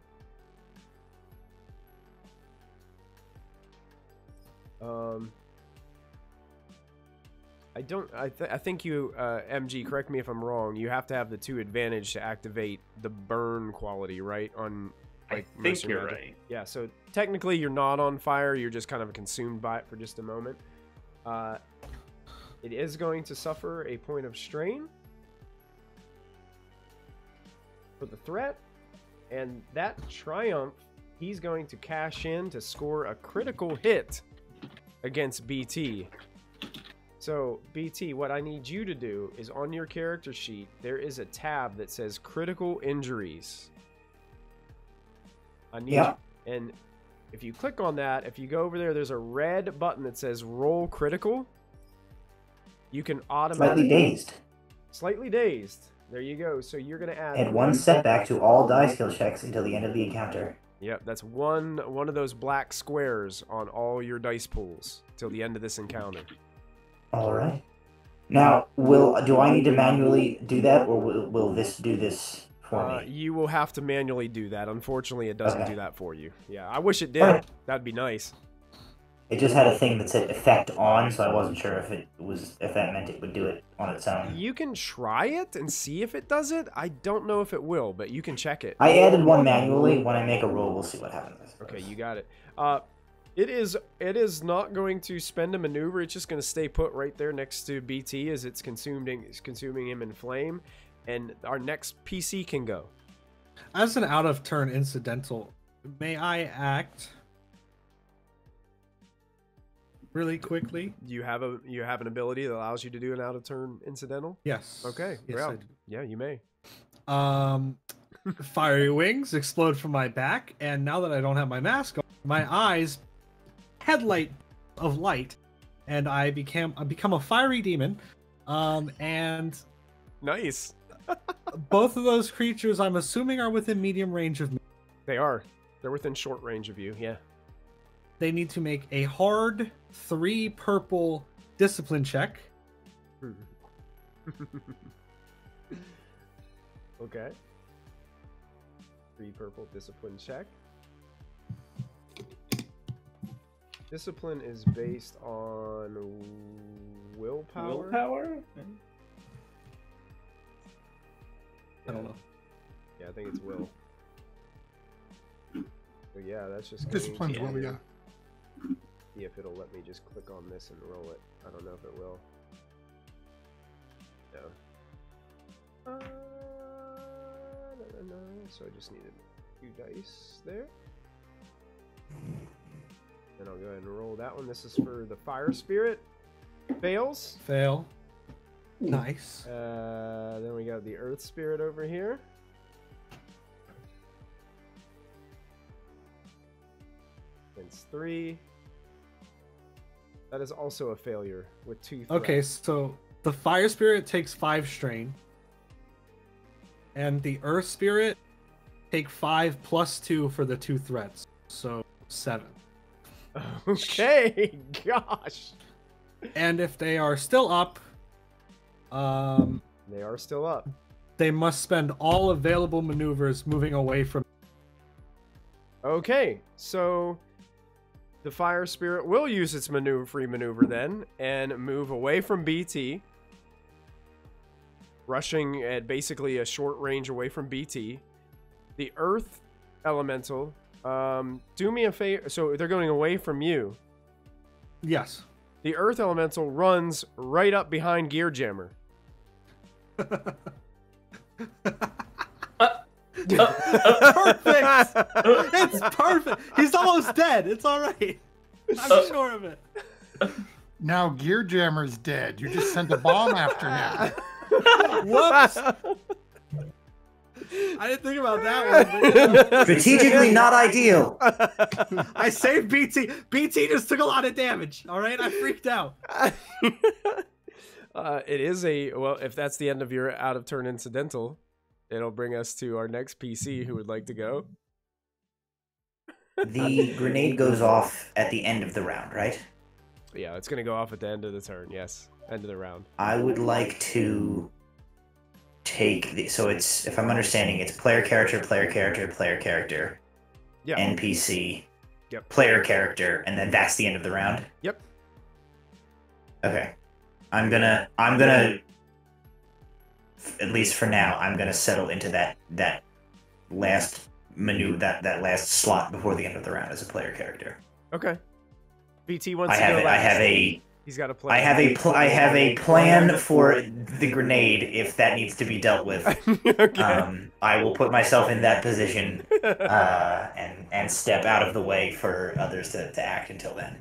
I think you, MG, correct me if I'm wrong, you have to have the 2 advantage to activate the burn quality, right? On, like, I think you're magic. right. Yeah, so technically you're not on fire, you're just kind of consumed by it for just a moment. It is going to suffer a point of strain for the threat, and that triumph, he's going to cash in to score a critical hit against BT. So, BT, what I need you to do is on your character sheet, there is a tab that says critical injuries. I need you, and if you click on that, if you go over there, there's a red button that says roll critical. You can automatically... Slightly dazed. Slightly dazed. There you go. So you're going to add... Add 1 setback to all die skill checks until the end of the encounter. Yep, that's one of those black squares on all your dice pools till the end of this encounter. All right. Now, do I need to manually do that, or will this do this for me? You will have to manually do that. Unfortunately, it doesn't do that for you. Yeah, I wish it did. Right. That'd be nice. It just had a thing that said effect on, so I wasn't sure if that meant it would do it on its own. You can try it and see if it does it. I don't know if it will, but you can check it. I added 1 manually. When I make a roll, we'll see what happens. Okay, you got it. It is not going to spend a maneuver. It's just going to stay put right there next to BT as it's consuming him in flame, and our next PC can go. As an out of turn incidental, may I act really quickly? You have an ability that allows you to do an out of turn incidental? Yes. Okay. Yes, yeah. I do. Yeah, you may. Fiery wings explode from my back, and now that I don't have my mask on, my eyes headlight of light, and I become a fiery demon. And Nice. both of those creatures, I'm assuming, are within medium range of me. They are. They're within short range of you. Yeah. They need to make a hard 3 purple discipline check. Okay. 3 purple discipline check. Discipline is based on willpower. Willpower? I don't know. Yeah, I think it's will. So yeah, that's just Discipline's going to will, yeah. see if it'll let me just click on this and roll it. I don't know if it will. No. No. So I just needed 2 dice there. Then I'll go ahead and roll that one. This is for the fire spirit. Fails. Fail. Nice. Then we got the earth spirit over here. It's 3. That is also a failure with 2 threats. Okay, so the fire spirit takes 5 strain, and the earth spirit take 5 plus 2 for the 2 threats, so 7. Okay, gosh. And if they are still up, They are still up. they must spend all available maneuvers moving away from. Okay, so the fire spirit will use its free maneuver then and move away from BT, rushing at basically a short range away from BT. The earth elemental, do me a favor. So they're going away from you. Yes. The earth elemental runs right up behind Gear Jammer. Perfect. Uh, It's perfect. He's almost dead. It's all right. I'm sure of it. Now Gear Jammer's dead. You just sent a bomb after him. Whoops. I didn't think about that one. But, yeah. Strategically not ideal. I saved BT. BT just took a lot of damage. All right, I freaked out. It is well, if that's the end of your out of turn incidental, it'll bring us to our next PC who would like to go. The grenade goes off at the end of the round, right? Yeah, it's gonna go off at the end of the turn. Yes, end of the round. I would like to take the, so it's, if I'm understanding, it's player character, player character, player character, Yeah. NPC, Yep. player character, and then that's the end of the round. Yep. Okay. I'm gonna, at least for now, I'm gonna settle into that last maneuver, that last slot before the end of the round as a player character. Okay. BT wants I to have go last. He's got a plan. I have a plan for the grenade if that needs to be dealt with. Okay. I will put myself in that position and step out of the way for others to act until then.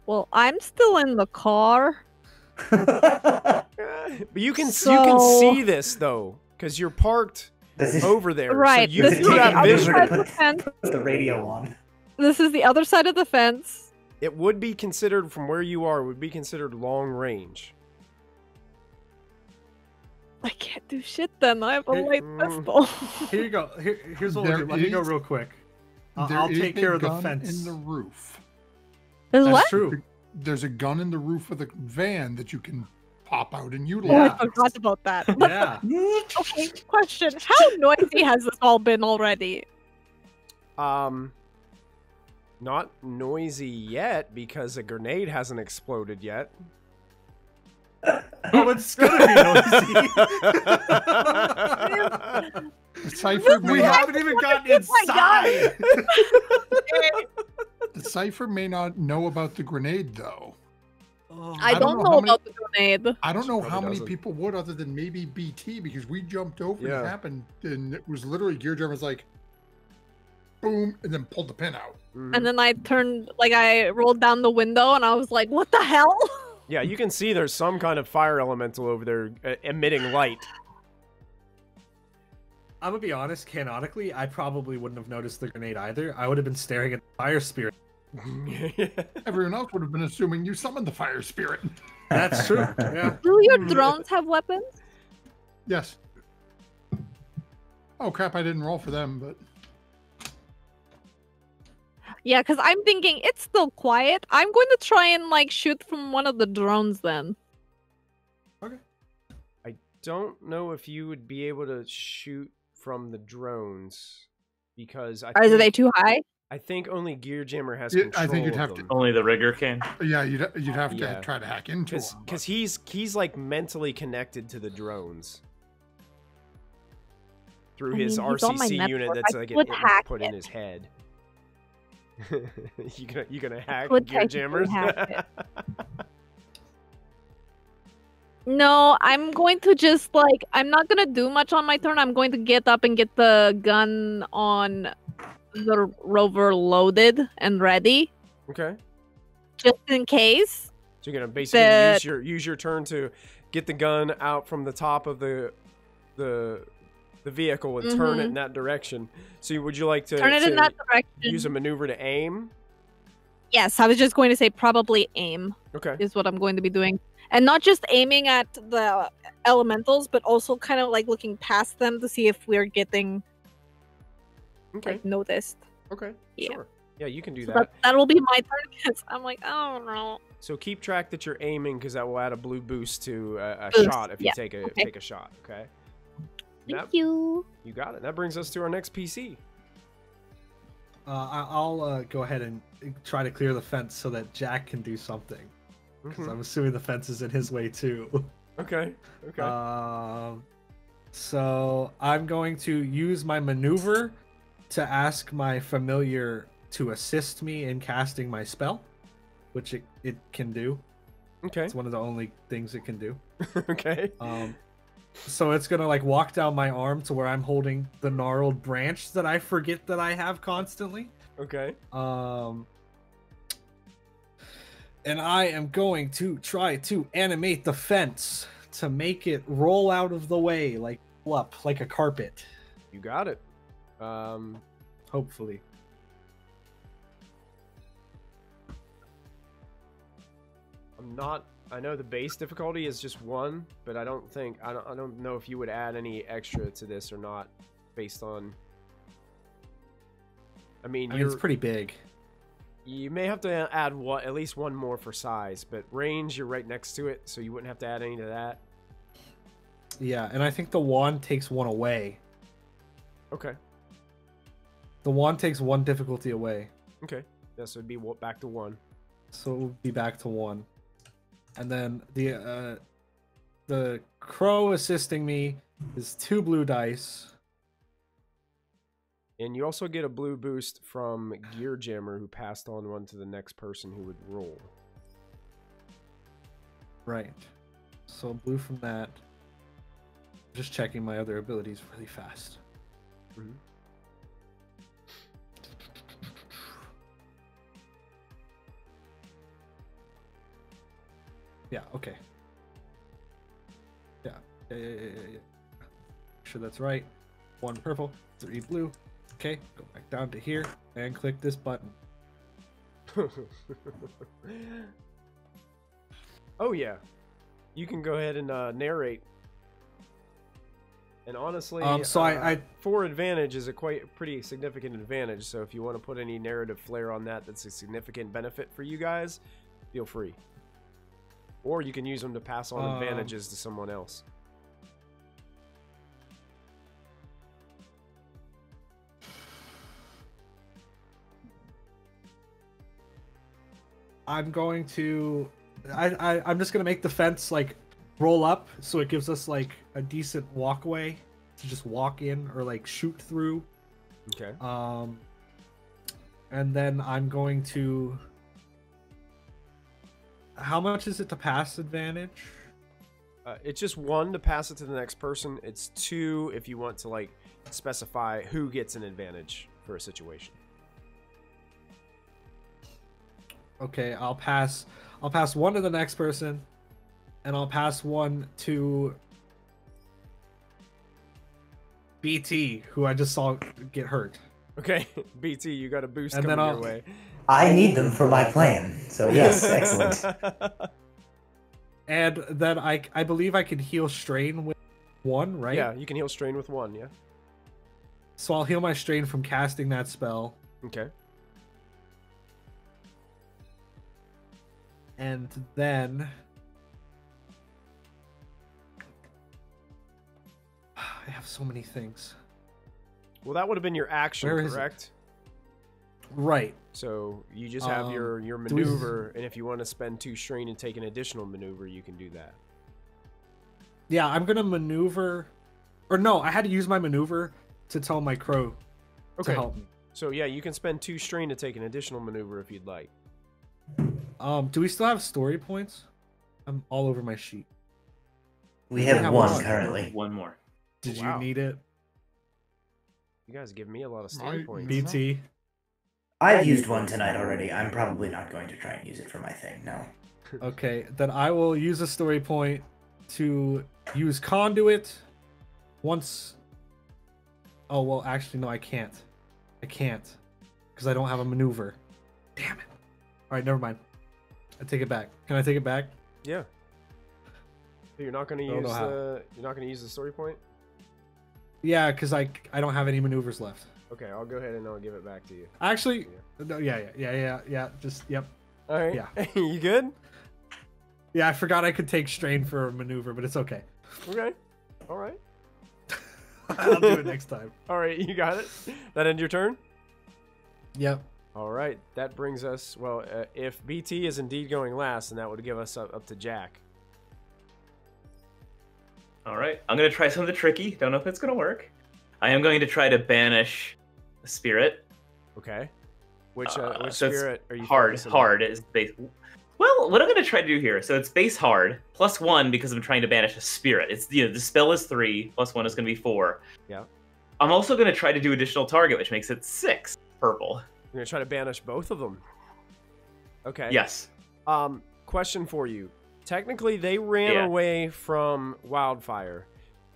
Well, I'm still in the car. But you can see this though, because you're parked over there. Right. So you This is do the have other vision. side of the fence. Put the radio on. This is the other side of the fence. It would be considered from where you are. Would be considered long range. I can't do shit then. I have a Hey, light pistol. Here you go. Here's what we'll do. Let me go real quick. I'll There take is care a of the gun fence. in the roof. There's That's what? true. There's a gun in the roof of the van that you can pop out and Oh, utilize. I forgot about that. But Yeah. okay, question. How noisy has this all been already? Not noisy yet because a grenade hasn't exploded yet. Oh, it's gonna be noisy. The Cypher We may not, haven't even gotten inside. the Cypher may not know about the grenade though. Oh, I don't know how many- about the grenade. I don't know Probably how many doesn't. people would other than maybe BT because we jumped over and Yeah. it happened and it was literally Gear Jammer was like boom and then pulled the pin out. Mhm. And then I turned, like, I rolled down the window and I was like, what the hell? Yeah, you can see there's some kind of fire elemental over there emitting light. I'm gonna be honest. Canonically, I probably wouldn't have noticed the grenade either. I would have been staring at the fire spirit Everyone else would have been assuming you summoned the fire spirit. That's true. Yeah. Do your drones have weapons? Yes. Oh crap! I didn't roll for them, but Yeah, because I'm thinking it's still quiet. I'm going to try and like shoot from one of the drones then. I don't know if you would be able to shoot from the drones because Are they too high? I think only Gear Jammer has Yeah, control I think you'd of have them. Only the rigger can. yeah, you'd have to Yeah. try to hack into them. Because he's like mentally connected to the drones through his I mean, he's on my RCC unit network. that's I like could hack put in it. his head. you gonna hack Could Gear technically Jammers? hack it. No, I'm going to just like I'm not gonna do much on my turn. I'm going to get up and get the gun on the rover loaded and ready, Okay. just in case. So you're gonna basically use your turn to get the gun out from the top of the vehicle and turn it in that direction. So would you like to Turn it in that direction. use a maneuver to aim? Yes, I was just going to say probably aim Okay. is what I'm going to be doing. And not just aiming at the elementals, but also kind of like looking past them to see if we're getting Okay. like noticed. Okay. Yeah. Sure. Yeah, you can do So that. that'll be my turn because I'm like, I don't know. So keep track that you're aiming because that will add a blue boost to a Boost, shot if you yeah, take okay. a shot. Okay. Thank you. You got it. That brings us to our next PC. I'll go ahead and try to clear the fence so that Jack can do something. Because I'm assuming the fence is in his way too. Okay. Okay. So I'm going to use my maneuver to ask my familiar to assist me in casting my spell, which it can do. Okay. It's one of the only things it can do. Okay. So it's gonna like walk down my arm to where I'm holding the gnarled branch that I forget that I have constantly. Okay. And I am going to try to animate the fence to make it roll out of the way like a carpet. You got it. Hopefully. I know the base difficulty is just 1, but I don't know if you would add any extra to this or not based on I mean it's pretty big. You may have to add at least 1 more for size, but range you're right next to it, so you wouldn't have to add any to that. Yeah, and I think the wand takes 1 away. Okay. The wand takes 1 difficulty away. Okay. Yeah, so it'd be back to 1. So it would be back to 1. And then the crow assisting me is 2 blue dice. And you also get a blue boost from Gear Jammer, who passed on 1 to the next person who would roll. Right. So blue from that. Just checking my other abilities really fast. Mm-hmm. Yeah, okay. Yeah. Sure that's right. 1 purple, 3 blue. Okay, go back down to here and click this button. Oh yeah, you can go ahead and narrate. And honestly, so I 4 advantage is a pretty significant advantage. So if you want to put any narrative flair on that's a significant benefit for you guys, feel free. Or you can use them to pass on advantages to someone else. I'm going to I'm just gonna make the fence like roll up so it gives us like a decent walkway to just walk in or like shoot through. Okay. And then I'm going to how much is it to pass advantage? It's just 1 to pass it to the next person. It's 2 if you want to like specify who gets an advantage for a situation. Okay, I'll pass 1 to the next person, and I'll pass 1 to BT, who I just saw get hurt. Okay, BT, you got a boost And coming then your way. I need them for my plan. So yes, excellent. And then I believe I can heal strain with 1, right? Yeah, you can heal strain with 1, yeah. So I'll heal my strain from casting that spell. Okay. And then I have so many things. Well, that would have been your action, Where is it? correct? Right. So you just have your do we- maneuver, and if you want to spend 2 strain and take an additional maneuver, you can do that. Yeah, I'm gonna maneuver. Or no, I had to use my maneuver to tell my crow Okay. to help me. So yeah, you can spend 2 strain to take an additional maneuver if you'd like. Do we still have story points? I'm all over my sheet. We have have one one. currently. One more. Did Wow. you need it? You guys give me a lot of story Right. points. BT. I've used one tonight already. I'm probably not going to try and use it for my thing, no. Okay, then I will use a story point to use conduit once. Oh, well, actually, no, I can't. I can't. Because I don't have a maneuver. Damn it. Alright, never mind. I take it back. Can I take it back? Yeah. So you're not going to Don't use know how. you're not going to use the story point? Yeah, because I don't have any maneuvers left. Okay, I'll go ahead and I'll give it back to you. Actually, no, yeah. Just, yep. All right. Yeah. You good? Yeah, I forgot I could take strain for a maneuver, but it's okay. Okay. All right. I'll do it next time. All right, you got it. That end your turn? Yep. All right, that brings us, well, if BT is indeed going last, then that would give us up to Jack. All right, I'm gonna try something tricky. Don't know if it's gonna work. I am going to try to banish a spirit. Okay. Which So it's spirit are you hard? focusing on? Hard is base. Well, what I'm gonna try to do here. So it's base hard +1 because I'm trying to banish a spirit. It's the spell is 3 +1 is gonna be 4. Yeah. I'm also gonna try to do additional target, which makes it 6 purple. You're going to try to banish both of them. Okay. Yes. Question for you. Technically, they ran Yeah. away from Wildfire.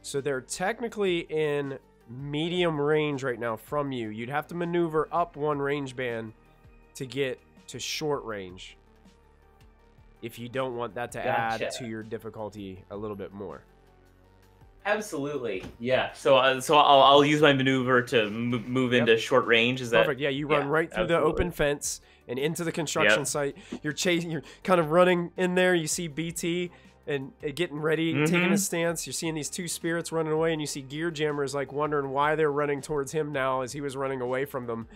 So they're technically in medium range right now from you. You'd have to maneuver up 1 range band to get to short range. If you don't want that to add Gotcha. to your difficulty a little bit more. Absolutely. Yeah. So I'll use my maneuver to move into short range. Is that Perfect. Yeah, you run right through the absolutely. open fence and into the construction Yep. site. You're kind of running in there. You see BT and getting ready, taking a stance. You're seeing these 2 spirits running away, and you see Gear Jammer is like wondering why they're running towards him now as he was running away from them.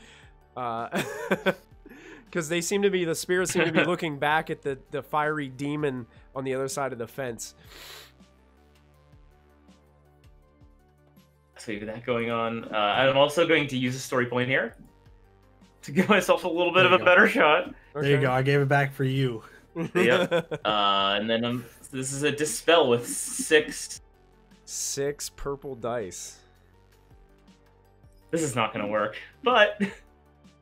Because the spirits seem to be looking back at the fiery demon on the other side of the fence. So you have that going on. I'm also going to use a story point here to give myself a little bit There of you a go. better shot. There you go. I gave it back for you. Yep. And then this is a dispel with 6. 6 purple dice. This is not going to work, but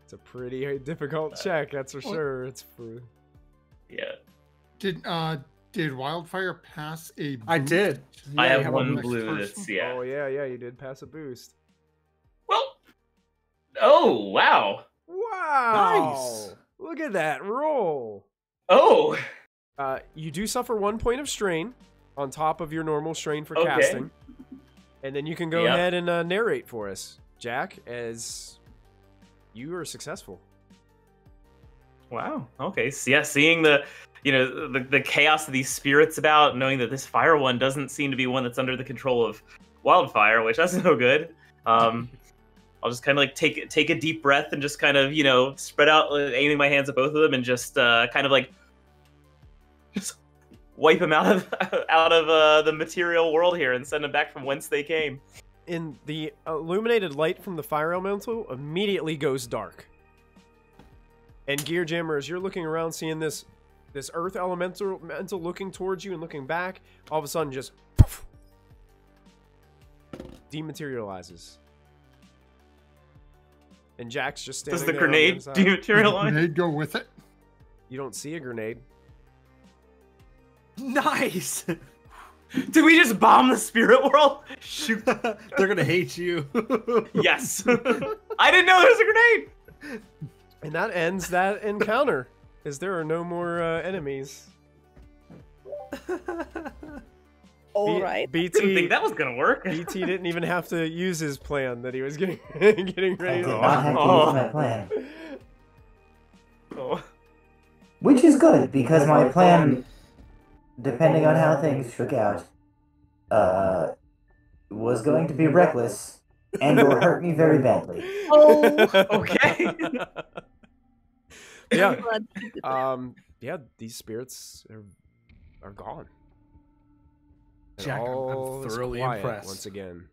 It's a pretty difficult check, that's for sure. It's for... yeah. Did Wildfire pass a boost? I did. I Yeah, you have a one next blue person? that's, yeah. Oh, yeah, you did pass a boost. Well, oh, wow. Wow! Nice. Look at that roll. Oh, You do suffer 1 point of strain on top of your normal strain for Okay. casting. And then you can go Yep. ahead and narrate for us, Jack, as you are successful. wow. Okay. So yeah, seeing the chaos of these spirits about, knowing that this fire one doesn't seem to be one that's under the control of Wildfire, which that's no good. I'll just kind of like take a deep breath and just kind of spread out, aiming my hands at both of them, and just kind of like just wipe them out of the material world here and send them back from whence they came. And the illuminated light from the fire elemental immediately goes dark. And Gear Jammer, as you're looking around, seeing this earth elemental looking towards you and looking back, all of a sudden just poof, dematerializes. And Jack's just standing Does the there on the grenade inside. dematerialize? Did go with it? You don't see a grenade. Nice. Did we just bomb the spirit world? Shoot. They're gonna hate you. Yes. I didn't know there was a grenade. And that ends that encounter, as there are no more enemies. All right. Didn't BT think that was gonna work. BT didn't even have to use his plan that he was getting getting I ready did to. not have to use my plan. Oh. Which is good, because my plan, depending on how things shook out, was going to be reckless and or hurt me very badly. Oh. Okay. Yeah. Glad you did that. Yeah, these spirits are gone. And Jack, all I'm is thoroughly quiet impressed. once again.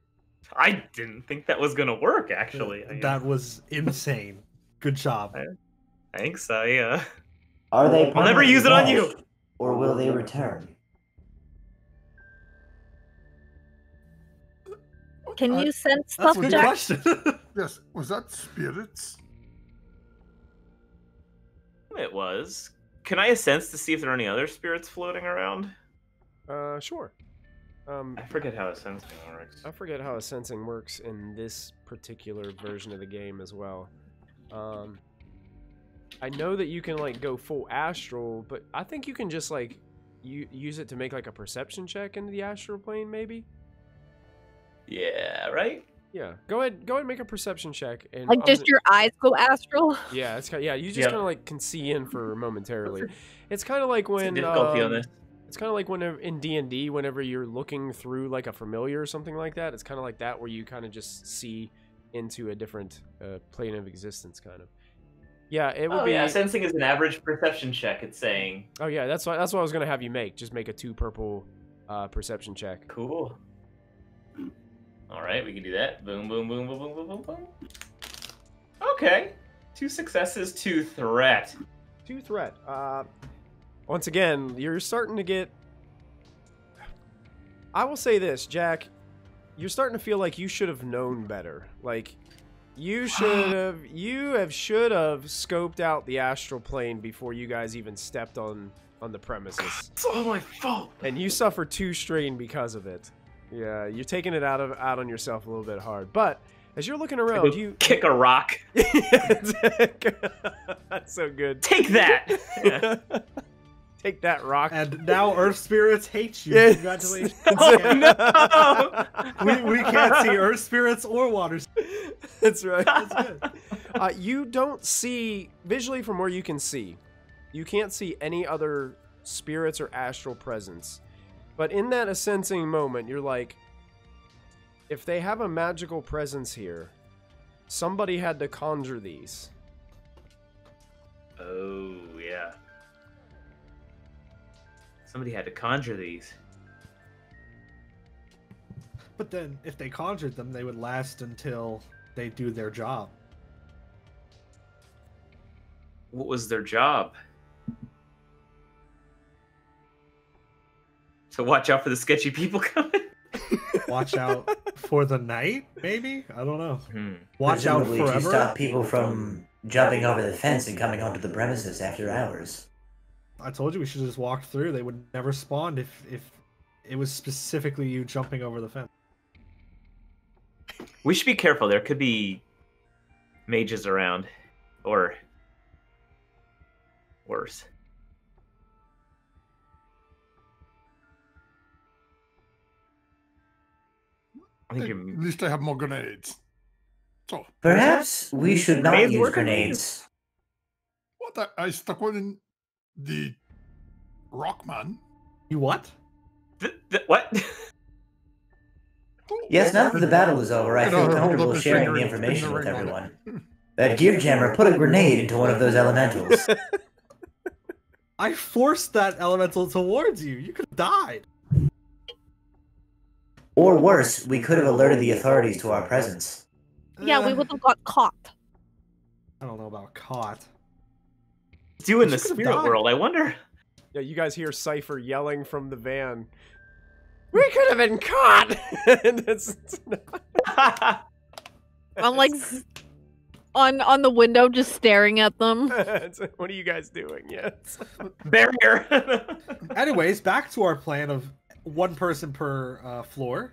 I didn't think that was gonna work. Actually, That was insane. Good job. Thanks. Are they? I'll never permanently use it on you. vanished, or will they return? Can you sense That's stuff, a good Jack? question. Yes, was that spirits? It was. Can I sense to see if there are any other spirits floating around? Sure. I forget how a sensing works. I forget how a sensing works in this particular version of the game as well. I know that you can like go full astral, but I think you can just like use it to make like a perception check into the astral plane, maybe. Yeah, right? Yeah. Go ahead and make a perception check. And Like, just your eyes go astral? Yeah, it's yeah. You just Yeah. kind of like can see in for momentarily. It's kind of like What's the when difficulty on this? it's kind of like when in D&D, whenever you're looking through like a familiar or something like that. It's kind of like that where you kind of just see into a different plane of existence, kind of. Yeah, it would Oh be. yeah, sensing is an average perception check. It's saying. Oh yeah, that's what I was gonna have you make. Just make a 2 purple perception check. Cool. All right, we can do that. Boom, boom, boom, boom, boom, boom, boom, boom. Okay, 2 successes, 2 threat. 2 threat. Once again, you're starting to get. I will say this, Jack. You're starting to feel like you should have known better. Like, you should have. You should have scoped out the astral plane before you guys even stepped on the premises. It's all my fault. And you suffered 2 strain because of it. Yeah, you're taking it out on yourself a little bit hard. But as you're looking around, you kick a rock. That's so good. Take that. Yeah. Take that, rock. And now Earth spirits hate you. Yes. Congratulations. Oh, no! we can't see Earth spirits or water spirits. That's right. That's good. You don't see visually from where you can see. You can't see any other spirits or astral presence. But in that sensing moment, you're like, if they have a magical presence here, somebody had to conjure these. Oh, yeah. Somebody had to conjure these. But then, if they conjured them, they would last until they do their job. What was their job? So watch out for the sketchy people coming. Watch out for the night, maybe? I don't know. Watch out Presumably to forever? stop people from jumping over the fence and coming onto the premises after hours. I told you we should have just walked through. They would never spawn if it was specifically you jumping over the fence. We should be careful. There could be mages around. Or worse. I think At you're... least I have more grenades. So, Perhaps we should not Grenades use work? grenades. what? I stuck one in the rock, man. You what? What? Yes, now that the battle is over, I You feel know, comfortable look at sharing finger the in information the with ring on everyone. it. That gear jammer put a grenade into one of those elementals. I forced that elemental towards you. You could have died. Or worse, we could have alerted the authorities to our presence. Yeah, we would have got caught. I don't know about caught. Do in the You could've spirit died. world, I wonder. Yeah, you guys hear Cypher yelling from the van. We could have been caught. And it's not- I'm like on the window, just staring at them. What are you guys doing? Yes. Barrier. Anyways, back to our plan of one person per floor.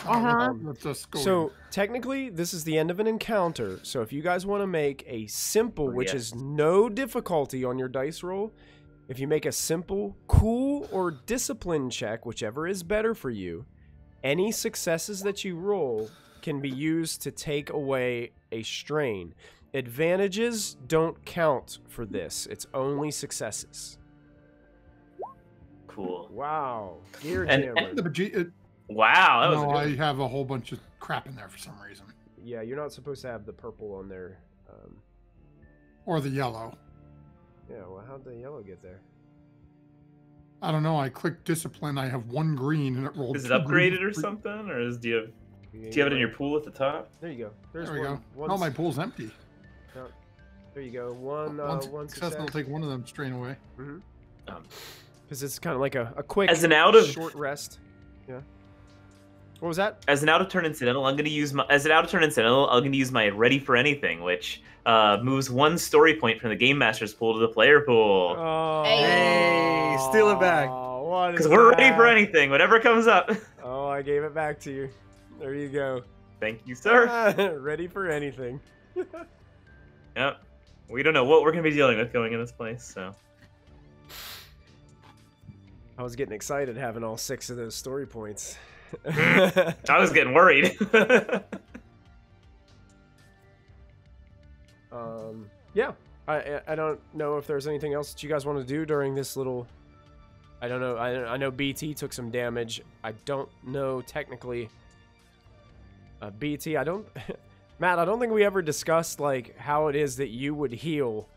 Let's just go. So technically, this is the end of an encounter. So if you guys want to make a simple, which is no difficulty on your dice roll, if you make a simple, cool, or discipline check, whichever is better for you, any successes that you roll can be used to take away a strain. Advantages don't count for this. It's only successes. Cool. Wow. Gear And- jammer. Wow, that was No, good. I have a whole bunch of crap in there for some reason. Yeah, you're not supposed to have the purple on there. Or the yellow. Yeah, well, how'd the yellow get there? I don't know. I clicked discipline. I have 1 green and it rolled. Is it 2 green. upgraded or something, or do you have it in your pool at the top? There you go. There's There we one. go. No, my pool's empty. There you go. One Success, success. and I'll take one of them strain away. Because it's kind of like a quick, As an out of short rest. Yeah. What was that? As an out of turn incidental, I'm going to use my ready for anything, which moves 1 story point from the game master's pool to the player pool. Oh, Hey, steal it back. What is Because we're ready that? for anything, whatever comes up. Oh, I gave it back to you. There you go. Thank you, sir. Ready for anything. Yep. We don't know what we're going to be dealing with going in this place, so. I was getting excited having all 6 of those story points. I was getting worried. Yeah. I don't know if there's anything else that you guys want to do during this little. I don't know. I know BT took some damage. I don't know technically. BT, I don't. Matt, I don't think we ever discussed like how it is that you would heal.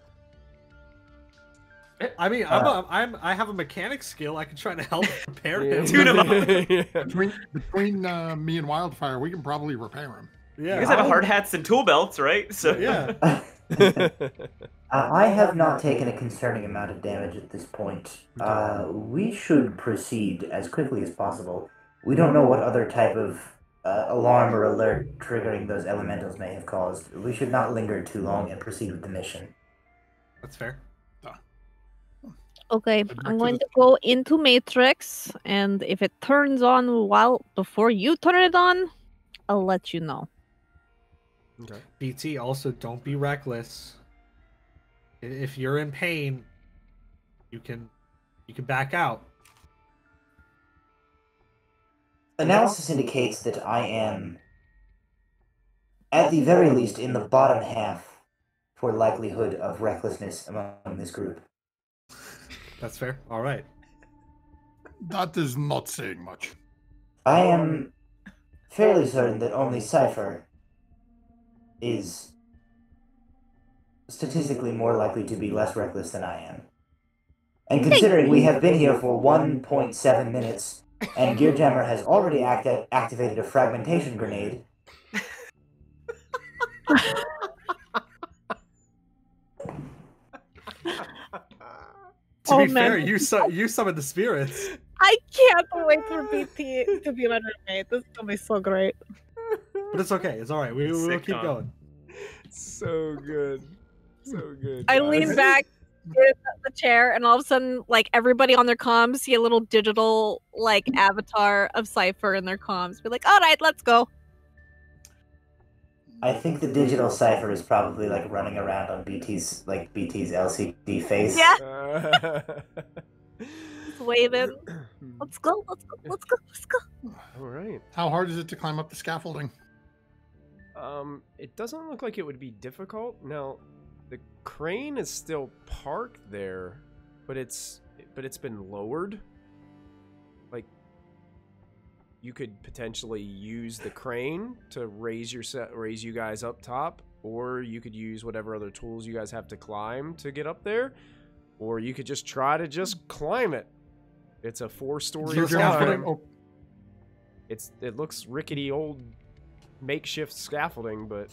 I mean, I have a mechanic skill. I can try to help repair him. Tune him up. Between me and Wildfire, we can probably repair him. Yeah. You guys have hard hats and tool belts, right? So Yeah. I have not taken a concerning amount of damage at this point. We should proceed as quickly as possible. We don't know what other type of alarm or alert triggering those elementals may have caused. We should not linger too long and proceed with the mission. That's fair. Okay, back I'm to going the- to go into Matrix, and if it turns on before you turn it on, I'll let you know. Okay. BT, also don't be reckless. If you're in pain, you can back out. Analysis indicates that I am, at the very least, in the bottom half for likelihood of recklessness among this group. That's fair. All right. That is not saying much. I am fairly certain that only Cypher is statistically more likely to be less reckless than I am. And considering we have been here for 1.7 minutes, and Gearjammer has already activated a fragmentation grenade, To Oh, be man. fair, you summoned the spirits. I can't wait for BT to be my roommate. This is gonna be so great. But it's okay. It's all right. We'll Sick keep on. going. So good. So good. I guys. lean back in the chair, and all of a sudden, like everybody on their comms see a little digital like avatar of Cypher in their comms. Be like, all right, let's go. I think the digital Cypher is probably like running around on BT's LCD face. Yeah, just waving. Let's go. Let's go. Let's go. Let's go. All right. How hard is it to climb up the scaffolding? It doesn't look like it would be difficult. Now, the crane is still parked there, but it's been lowered. Like, you could potentially use the crane to raise you guys up top, or you could use whatever other tools you guys have to climb to get up there, or you could just try to just climb it. It's a 4-story Gearjammer's climb. gonna- It looks rickety old makeshift scaffolding, but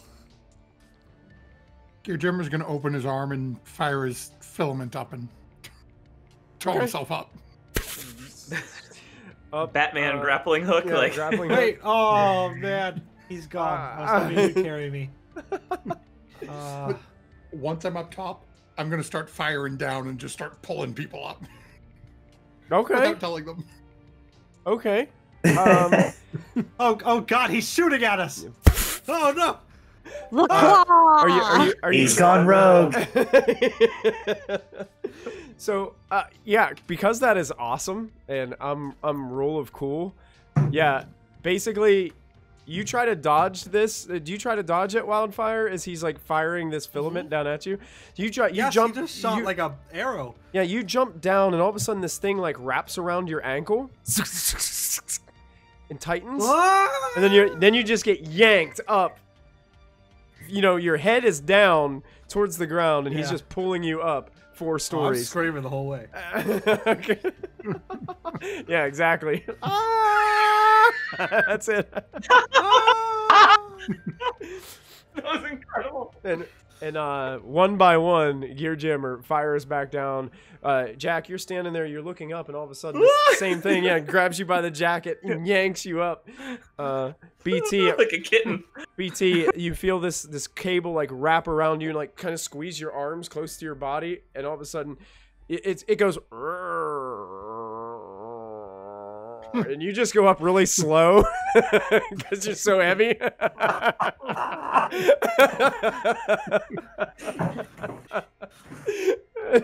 Gearjammer's going to open his arm and fire his filament up and throw Okay. himself up. up, Batman grappling hook, yeah, like grappling Wait. hook. Oh man, he's gone. I was hoping you carry me. Once I'm up top, I'm going to start firing down and just start pulling people up Okay, without telling them. okay. Oh God, he's shooting at us! Oh no! The claw! He's gone rogue. So, yeah, because that is awesome, and I'm rule of cool. Yeah, basically, you try to dodge this. Do you try to dodge it, Wildfire? As he's like firing this filament down at you. You jump. He just shot like a arrow. Yeah, you jump down, and all of a sudden, this thing like wraps around your ankle and tightens, and then you just get yanked up. You know, your head is down towards the ground, and he's just pulling you up 4 stories. I'm screaming the whole way. Okay. Yeah, exactly. That's it. That was incredible. And one by one, Gearjammer fires back down. Jack, you're standing there, you're looking up, and all of a sudden, the same thing, grabs you by the jacket and yanks you up. BT, like a kitten. BT, you feel this cable like wrap around you and like kind of squeeze your arms close to your body, and all of a sudden, it goes, and you just go up really slow because you're so heavy.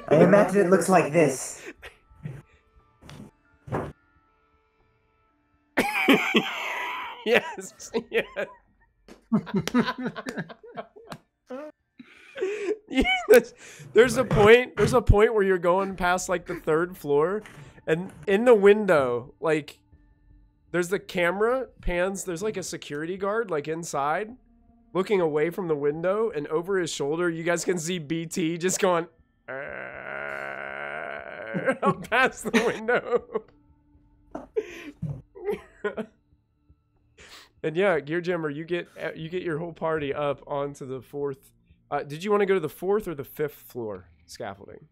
I imagine it looks like this. Yes. Yeah. There's a point where you're going past like the 3rd floor, and in the window, like, there's the camera pans, there's like a security guard like inside looking away from the window, and over his shoulder you guys can see BT just going up past the window. And yeah, Gearjammer, you get your whole party up onto the 4th. Did you want to go to the 4th or the 5th floor scaffolding?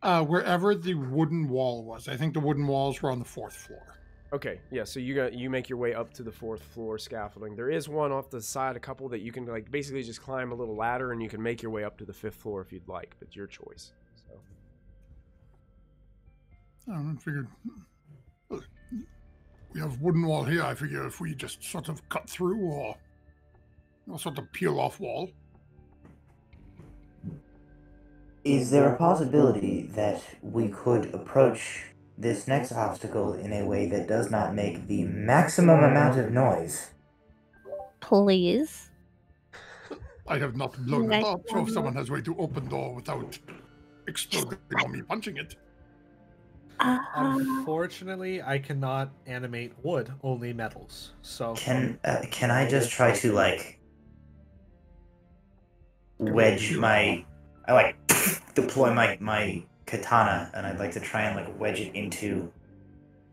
Wherever the wooden wall was. I think the wooden walls were on the 4th floor. Okay, yeah. So you make your way up to the 4th floor scaffolding. There is one off the side, a couple that you can like basically just climb a little ladder, and you can make your way up to the 5th floor if you'd like. But your choice. So. I figured. We have wooden wall here. I figure if we just sort of cut through or sort of peel off wall. Is there a possibility that we could approach this next obstacle in a way that does not make the maximum amount of noise? Please. I have not blown it up, so if someone has a way to open door without exploding on me punching it. Unfortunately, I cannot animate wood, only metals. So can I just try to like wedge my deploy my katana, and I'd like to try and like wedge it into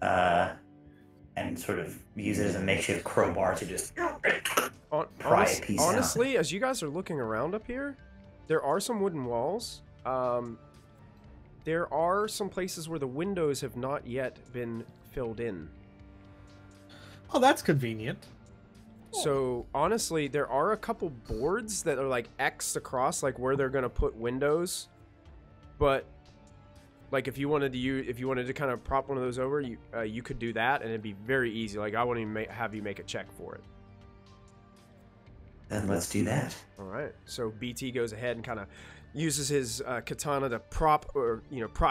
and sort of use it as a makeshift crowbar to just pry a piece out. Honestly, as you guys are looking around up here, there are some wooden walls. There are some places where the windows have not yet been filled in. Oh, that's convenient. So, honestly, there are a couple boards that are like X across, like where they're going to put windows. But, like, if you wanted to kind of prop one of those over, you could do that, and it'd be very easy. Like, I wouldn't even have you make a check for it. Then let's do that. All right. So, BT goes ahead and kind of uses his katana to pry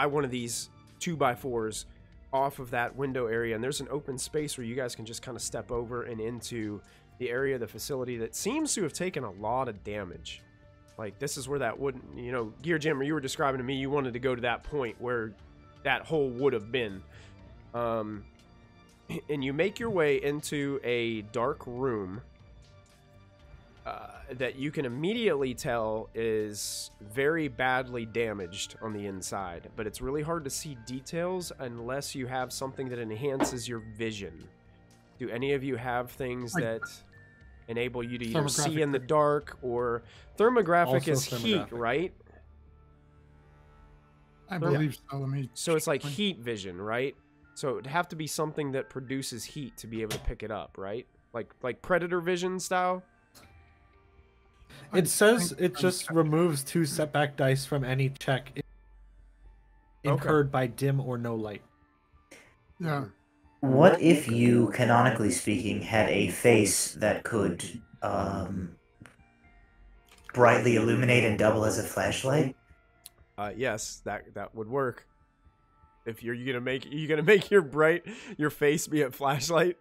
one of these 2x4s off of that window area, and there's an open space where you guys can just kind of step over and into the area of the facility that seems to have taken a lot of damage. Like, this is where that wooden, Gearjammer, you were describing to me you wanted to go to that point where that hole would have been. And you make your way into a dark room that you can immediately tell is very badly damaged on the inside, but it's really hard to see details unless you have something that enhances your vision. Do any of you have things that enable you to either see in the dark, or thermographic is heat, right? I believe so. So it's like heat vision, right? So it'd have to be something that produces heat to be able to pick it up, right? Like predator vision style. It says it just removes 2 setback dice from any check incurred by dim or no light. Yeah. What if you, canonically speaking, had a face that could brightly illuminate and double as a flashlight? Yes, that would work. If you're gonna make your face be a flashlight.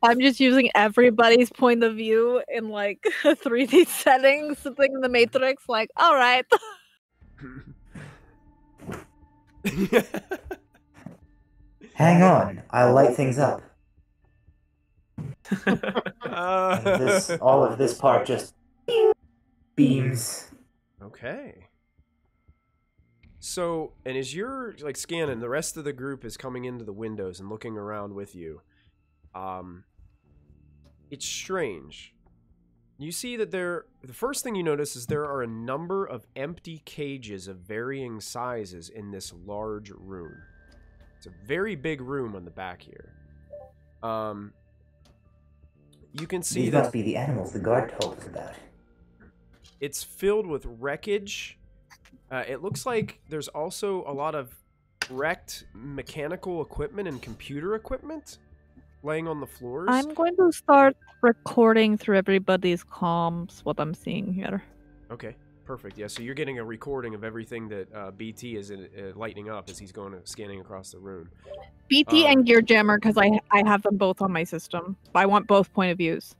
I'm just using everybody's point of view in like 3D settings, something in the Matrix. Like, all right. Hang on, I'll light things up. And all of this part just beams. Okay. So, and as you're like scanning, the rest of the group is coming into the windows and looking around with you. It's strange. You see that the first thing you notice is there are a number of empty cages of varying sizes in this large room. It's a very big room on the back here. You can see These that must be the animals the guard told us about. it's filled with wreckage. It looks like there's also a lot of wrecked mechanical equipment and computer equipment laying on the floors. I'm going to start recording through everybody's comms what I'm seeing here. Okay, perfect. Yeah, so you're getting a recording of everything that BT is lightening up as he's scanning across the room. BT and Gear Jammer, because I have them both on my system. I want both point of views.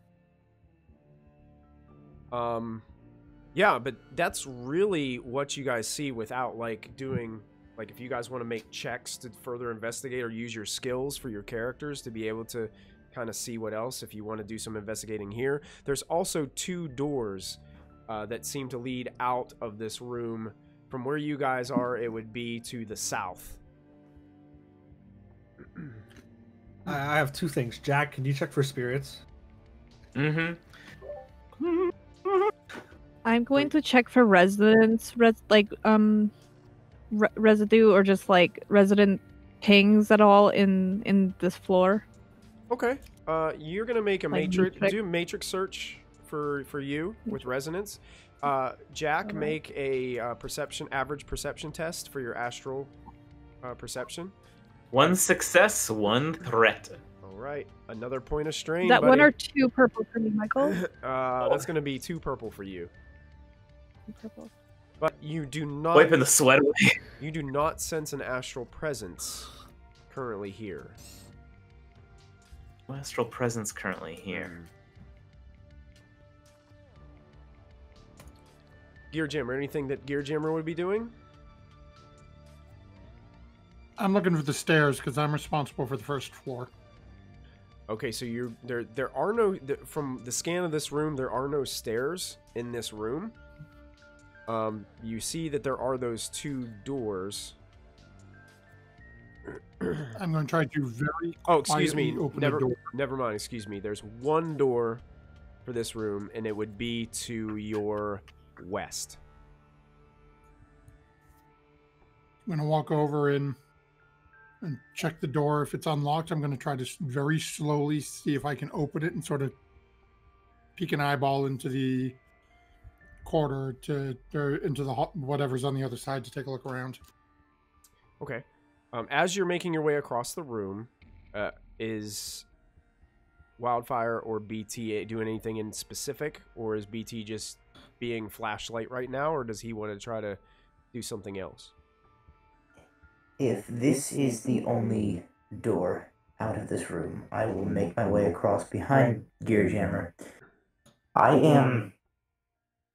Yeah, but that's really what you guys see without like doing, like if you guys want to make checks to further investigate or use your skills for your characters to be able to kind of see what else, if you want to do some investigating here. There's also 2 doors that seem to lead out of this room. From where you guys are, it would be to the south. I have 2 things. Jack, can you check for spirits? Mm-hmm. I'm going to check for residents, residue or just like resident pings at all in this floor. Okay. You're gonna make a Like matrix. matrix? Do a matrix search for you with resonance. Jack, Alright. make a average perception test for your astral perception. 1 success, 1 threat. All right, another point of strain. That buddy. 1 or 2 purple for me, Michael? That's gonna be 2 purple for you. Purple. But you do not. Wiping the sweat away. You do not sense an astral presence currently here. Astral presence currently here. Gear Jammer, anything that Gear Jammer would be doing? I'm looking for the stairs because I'm responsible for the first floor. Okay, so there are no from the scan of this room, there are no stairs in this room. You see that there are those 2 doors. I'm going to try to very Excuse me. quietly open the door. Never mind. Excuse me. There's 1 door for this room, and it would be to your west. I'm going to walk over and check the door. If it's unlocked, I'm going to try to very slowly see if I can open it and sort of peek an eyeball into the corridor into the whatever's on the other side to take a look around. Okay. As you're making your way across the room, is Wildfire or BT doing anything in specific, or is BT just being flashlight right now, or does he want to try to do something else? If this is the only door out of this room, I will make my way across behind Gear Jammer. I am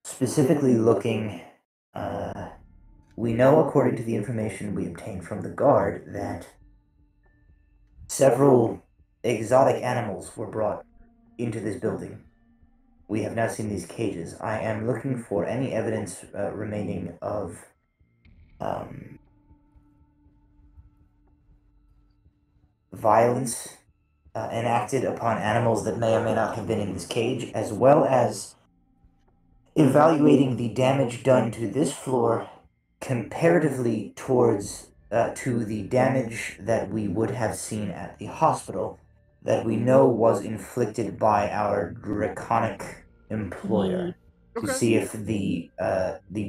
specifically looking, we know according to the information we obtained from the guard that several exotic animals were brought into this building. We have now seen these cages. I am looking for any evidence remaining of violence enacted upon animals that may or may not have been in this cage, as well as evaluating the damage done to this floor comparatively towards to the damage that we would have seen at the hospital that we know was inflicted by our draconic employer. To see if the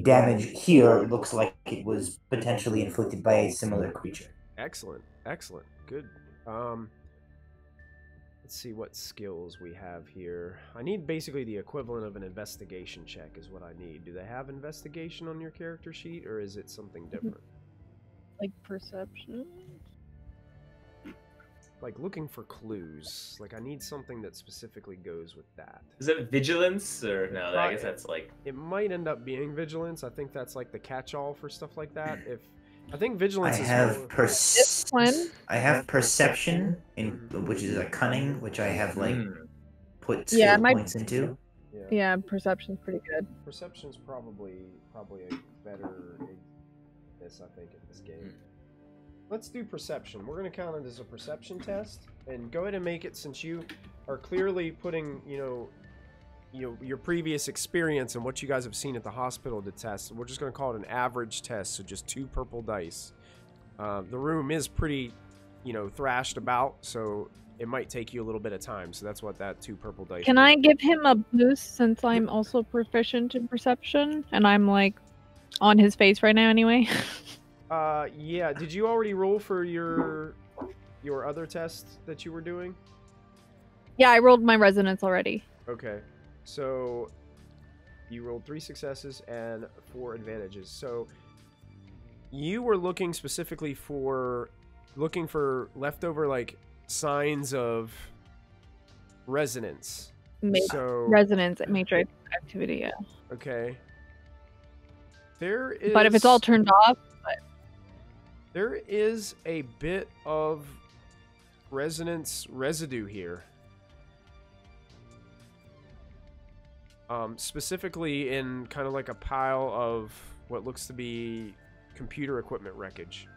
damage here looks like it was potentially inflicted by a similar creature. Excellent. Excellent. Good. Let's see what skills we have here. I need basically the equivalent of an investigation check is what I need. Do they have investigation on your character sheet, or is it something different? Like perception? Like looking for clues. Like I need something that specifically goes with that. Is it vigilance or no? I guess that's like. It might end up being vigilance. I think that's like the catch-all for stuff like that. If I think vigilance is more... I have perception, which is a cunning, which I have like put skill Yeah, points into. Yeah, perception's pretty good. Perception's probably a better this, I think, in this game. Let's do perception. We're going to count it as a perception test, and go ahead and make it, since you are clearly putting, your previous experience and what you guys have seen at the hospital to test. We're just going to call it an average test, so just 2 purple dice. The room is pretty, thrashed about, so it might take you a little bit of time. So that's what that 2 purple dice. Can I give him a boost since I'm also proficient in perception and I'm like on his face right now anyway? Yeah. Did you already roll for your other test that you were doing? Yeah, I rolled my resonance already. Okay. So you rolled 3 successes and 4 advantages. So you were looking specifically for leftover like signs of resonance. Resonance matrix activity, yeah. Okay. There is. But if it's all turned off. There is a bit of resonance residue here. Specifically in kind of like a pile of what looks to be computer equipment wreckage.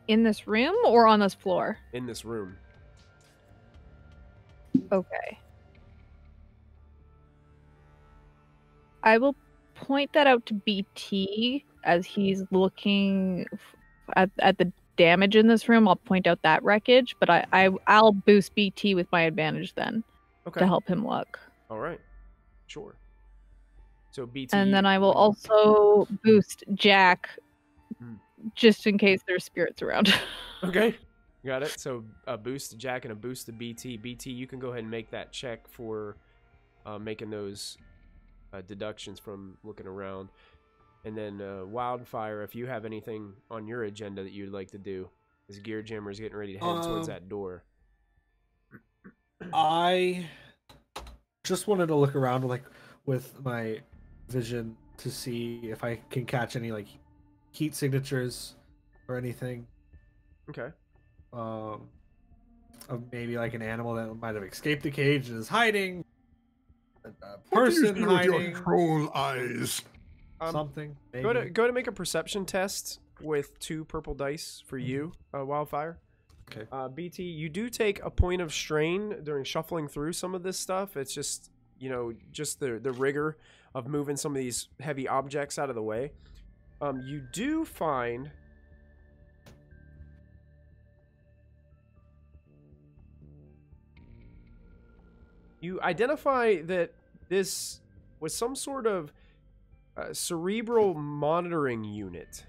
In this room or on this floor? In this room. Okay. I will point that out to BT as he's looking at the damage in this room. I'll point out that wreckage, but I'll boost BT with my advantage then. Okay. To help him look. All right. Sure. So BT. And then I will also boost Jack just in case there's spirits around. Okay. Got it. So a boost to Jack and a boost to BT. BT, you can go ahead and make that check for making those deductions from looking around. And then Wildfire, if you have anything on your agenda that you'd like to do, as Gear Jammer is getting ready to head towards that door. I just wanted to look around with my vision to see if I can catch any like heat signatures or anything. Okay. Of maybe like an animal that might have escaped the cage and is hiding. A person hiding. With your troll eyes. Something. Maybe. Go to make a perception test with 2 purple dice for you, Wildfire. Okay. BT, you do take a point of strain during shuffling through some of this stuff. It's just, just the rigor of moving some of these heavy objects out of the way. You do find you identify that this was some sort of cerebral monitoring unit.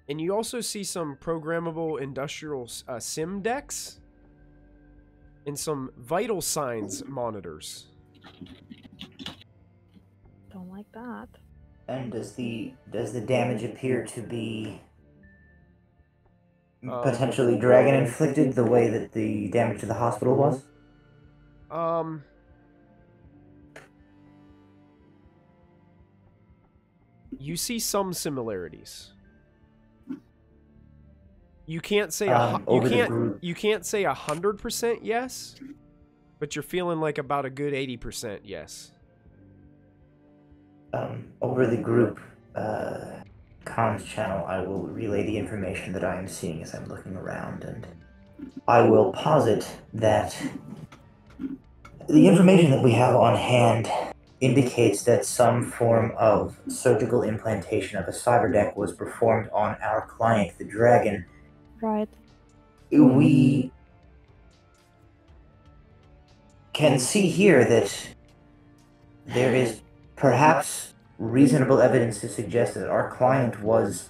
And you also see some programmable industrial sim decks and some vital signs monitors. Don't like that. And does the damage appear to be potentially dragon inflicted the way that the damage to the hospital was? You see some similarities. You can't say you can't say 100% yes, but you're feeling like about a good 80% yes. Over the group comms channel, I will relay the information that I am seeing as I'm looking around, and I will posit that the information that we have on hand indicates that some form of surgical implantation of a cyberdeck was performed on our client, the dragon. Right. We can see here that there is perhaps reasonable evidence to suggest that our client was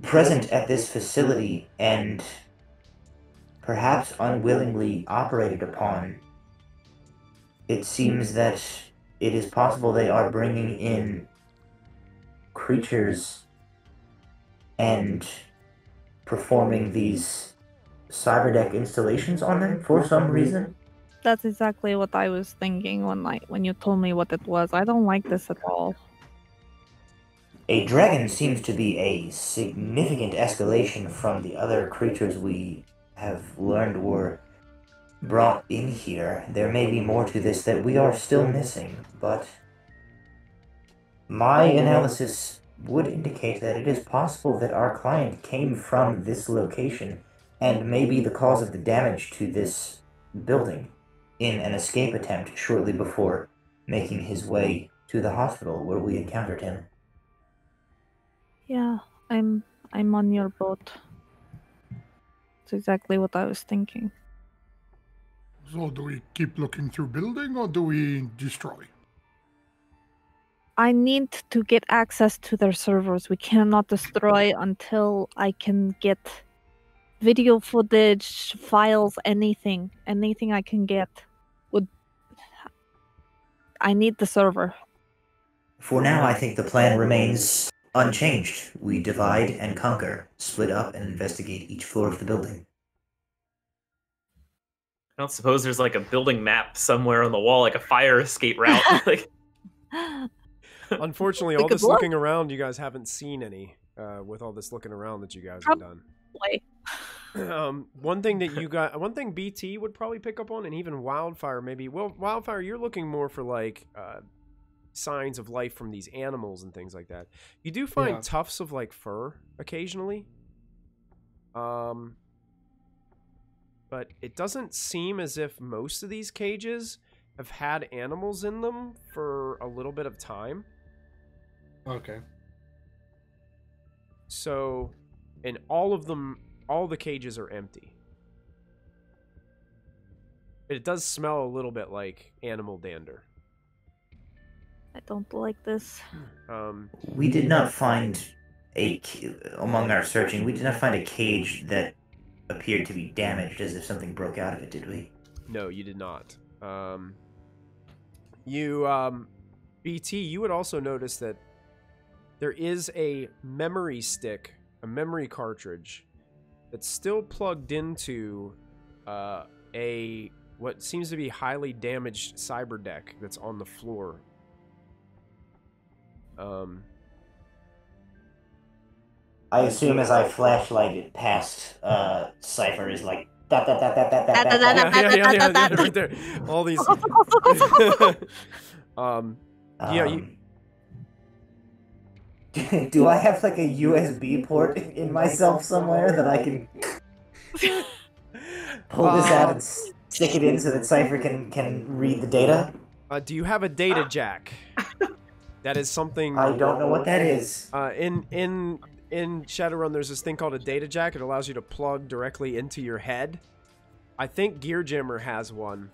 present at this facility and perhaps unwillingly operated upon. It seems that it is possible they are bringing in creatures and performing these cyberdeck installations on them for some reason. That's exactly what I was thinking when you told me what it was. I don't like this at all. A dragon seems to be a significant escalation from the other creatures we have learned were brought in here. There may be more to this that we are still missing, but my analysis would indicate that it is possible that our client came from this location and may be the cause of the damage to this building in an escape attempt shortly before making his way to the hospital where we encountered him. Yeah, I'm on your boat. It's exactly what I was thinking. So do we keep looking through building or do we destroy? I need to get access to their servers. We cannot destroy until I can get video footage, files, anything I can get. I need the server. For now, I think the plan remains unchanged. We divide and conquer, split up and investigate each floor of the building. I don't suppose there's like a building map somewhere on the wall, like a fire escape route. Like, unfortunately, all this looking around, you guys haven't seen any. With all this looking around that you guys have done. One thing BT would probably pick up on, and even Wildfire maybe. Well, Wildfire, you're looking more for like signs of life from these animals and things like that. You do find tufts of like fur occasionally. But it doesn't seem as if most of these cages have had animals in them for a little bit of time. Okay. So, and all of them, all the cages are empty. It does smell a little bit like animal dander. I don't like this. We did not find among our searching, we did not find a cage that appeared to be damaged as if something broke out of it, did we? No, you did not. BT, you would also notice that there is a memory stick, a memory cartridge, that's still plugged into what seems to be highly damaged cyber deck that's on the floor. I assume as I flashlight it past, Cypher is like right there. All these. Do I have like a USB port in myself somewhere that I can pull this out and stick it in so that Cypher can read the data? Do you have a data jack? That is something. I don't know what that is. In Shadowrun, there's this thing called a data jack. It allows you to plug directly into your head. I think Gear Jammer has one.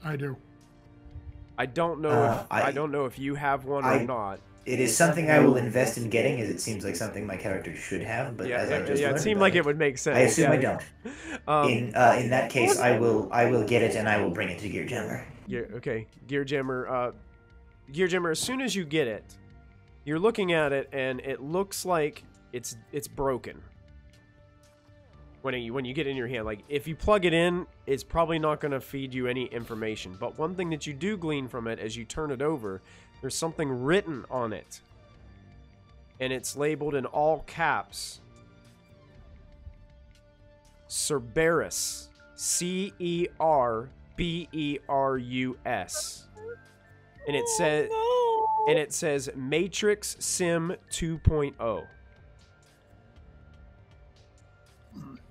I do. I don't know I don't know if you have one or not. It is something I will invest in getting, as it seems like something my character should have. But as I just learned it seemed like it would make sense. I assume I don't. In that case, I will get it and I will bring it to Gear Jammer. Yeah. Okay. Gear Jammer. Gear Jammer. As soon as you get it, you're looking at it and it looks like it's broken. When you get it in your hand, like if you plug it in, it's probably not going to feed you any information. But one thing that you do glean from it as you turn it over, there's something written on it. And it's labeled in all caps. Cerberus. Cerberus. And it says Matrix Sim 2.0.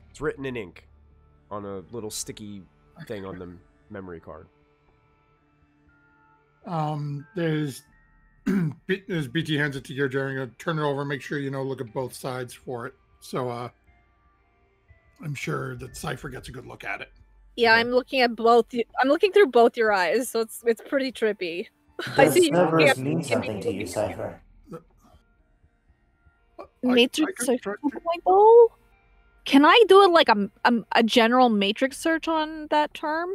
It's written in ink on a little sticky thing on the memory card. There's BT hands it to Gear Jammer. Turn it over, make sure look at both sides for it. So I'm sure that Cypher gets a good look at it. Yeah, I'm looking at both. I'm looking through both your eyes, so it's pretty trippy. I Does see. Cerberus Yeah, mean give me- something to you, Cypher? Matrix I search could try to- 2.0? Can I do it like a general matrix search on that term?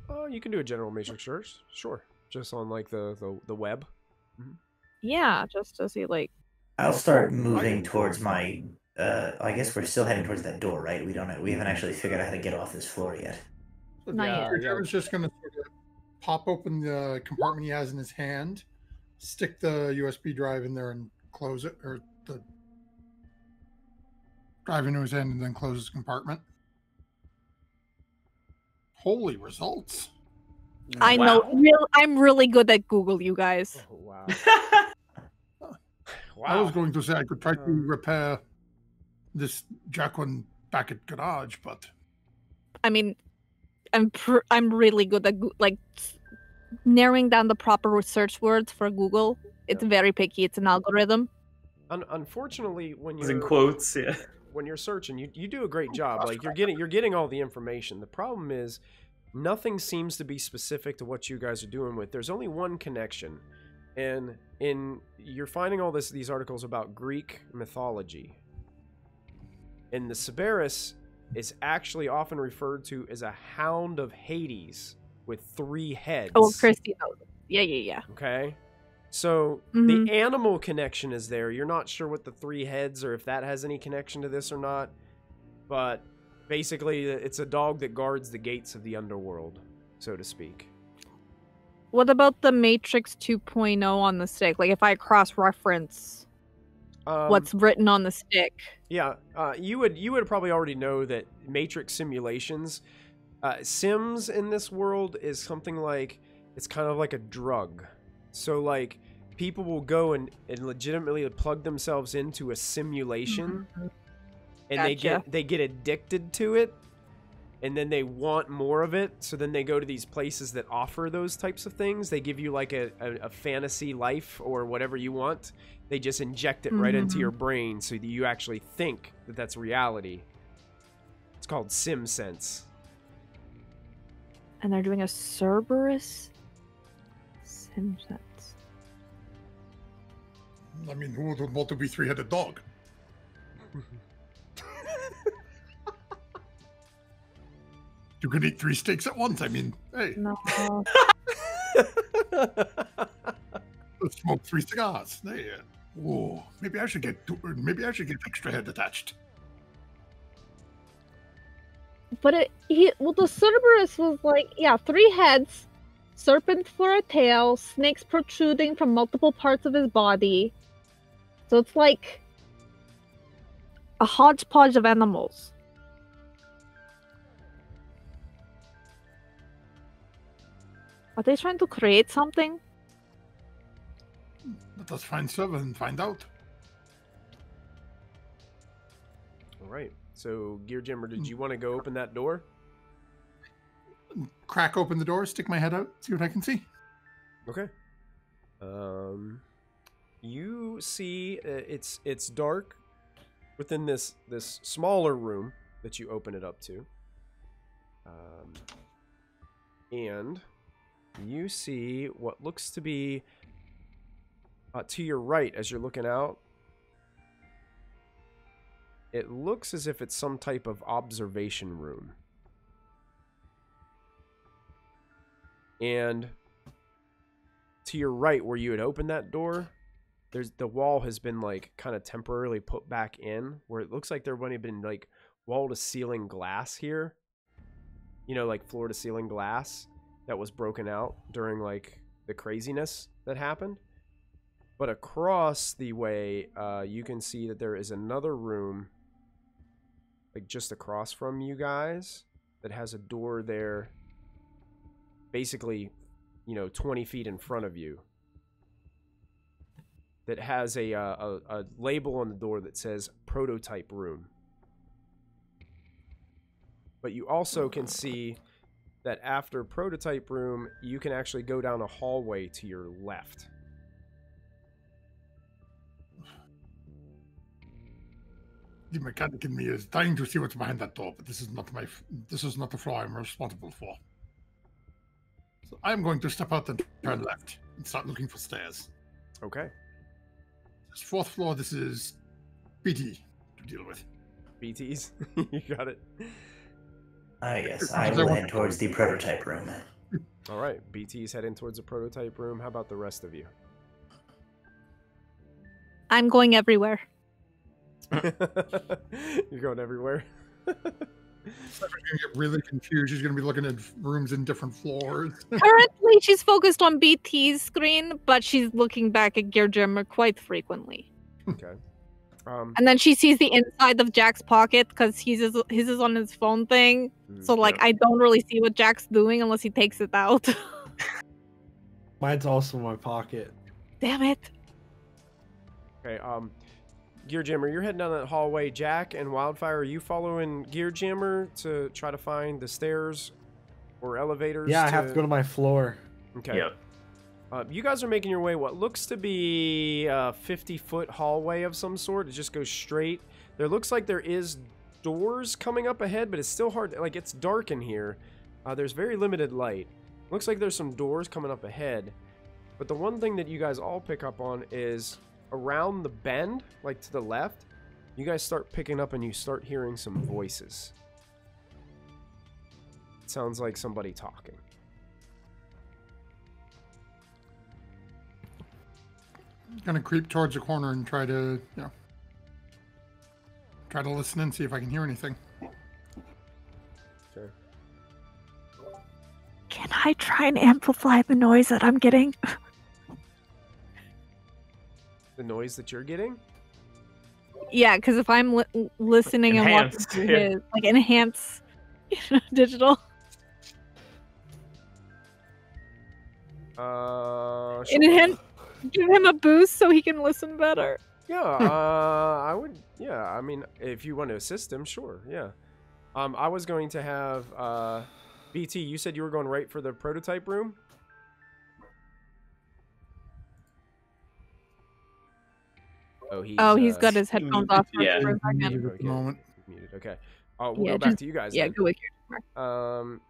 Oh, you can do a general matrix search, sure. Just on like the web. Yeah, just to see like. I'll start moving towards my. I guess we're still heading towards that door, right? We haven't actually figured out how to get off this floor yet. Not yet. Jim's just gonna sort of pop open the compartment he has in his hand, stick the USB drive in there and close it, or the drive into his hand and then close his compartment. Holy results. I know. I'm really good at Google, you guys. Oh, wow. I was going to say I could try to repair this Jacqueline back at garage, but I mean, I'm really good at narrowing down the proper search words for Google. It's very picky. It's an algorithm. Unfortunately, when It's in you're quotes, yeah. when you're searching, you do a great job. Like you're getting all the information. The problem is nothing seems to be specific to what you guys are doing with. There's only one connection, and you're finding all these articles about Greek mythology. And the Cerberus is actually often referred to as a hound of Hades with 3 heads. Oh, Christy knows. Yeah. Okay. So the animal connection is there. You're not sure what the 3 heads or if that has any connection to this or not. But basically, it's a dog that guards the gates of the underworld, so to speak. What about the Matrix 2.0 on the stick? Like if I cross-reference what's written on the stick. Yeah, you would probably already know that Matrix simulations, Sims in this world is something like, it's kind of like a drug. So like people will go and legitimately plug themselves into a simulation, and they get addicted to it, and then they want more of it. So then they go to these places that offer those types of things. They give you like a fantasy life or whatever you want. They just inject it right into your brain so that you actually think that that's reality. It's called SimSense. And they're doing a Cerberus SimSense. I mean, who would want to be 3-headed dog? You could eat 3 steaks at once. I mean, hey. No. Let's smoke 3 cigars. Hey, whoa, maybe I should get extra head attached. But the Cerberus was like, 3 heads, serpent for a tail, snakes protruding from multiple parts of his body. So it's like a hodgepodge of animals. Are they trying to create something? Let us find Silver and find out. All right. So, Gear Jimmer, did you want to go open that door? Crack open the door, stick my head out, see what I can see. Okay. You see it's dark within this smaller room that you open it up to. And you see what looks to be to your right as you're looking out. It looks as if it's some type of observation room. And to your right, where you had opened that door, the wall has been like kind of temporarily put back in, where it looks like there would have been like wall to ceiling glass here. You know, like floor to ceiling glass that was broken out during like the craziness that happened. But across the way, you can see that there is another room, like just across from you guys, that has a door there, basically, 20 feet in front of you, that has a label on the door that says prototype room. But you also can see that after prototype room, you can actually go down a hallway to your left. The mechanic in me is dying to see what's behind that door, but this is not the floor I'm responsible for. So I'm going to step out and turn left and start looking for stairs. Okay. This 4th floor, this is BT to deal with. BTs. You got it. Yes, I will head towards the prototype room. All right. BT's heading towards the prototype room. How about the rest of you? I'm going everywhere. You're going everywhere. She's going to get really confused. She's going to be looking at rooms in different floors. Currently, she's focused on BT's screen, but she's looking back at Gear Jammer quite frequently. Okay. And then she sees the inside of Jack's pocket because his is on his phone thing. So, like, yeah. I don't really see what Jack's doing unless he takes it out. Mine's also in my pocket. Damn it. Okay. Gear Jammer, you're heading down that hallway. Jack and Wildfire, are you following Gear Jammer to try to find the stairs or elevators? Yeah, I have to go to my floor. Okay. Yep. You guys are making your way what looks to be a 50-foot hallway of some sort. It just goes straight. There looks like there is doors coming up ahead, but it's still hard. Like, it's dark in here. There's very limited light. Looks like there's some doors coming up ahead. But the one thing that you guys all pick up on is around the bend, like to the left, you guys start picking up and you start hearing some voices. It sounds like somebody talking. Gonna creep towards the corner and try to, try to listen and see if I can hear anything. Okay. Can I try and amplify the noise that I'm getting? The noise that you're getting? Yeah, because if I'm listening Enhanced, and watching his, like, enhance digital. Sure. Enhance, give him a boost so he can listen better. Yeah, I would. Yeah, I mean, if you want to assist him, sure. Yeah. I was going to have BT. You said you were going right for the prototype room. He's got his headphones off for yeah. a second. Muted at the moment. Muted. Okay. We'll Yeah, go back just- to you guys. Yeah, then. go with your I'm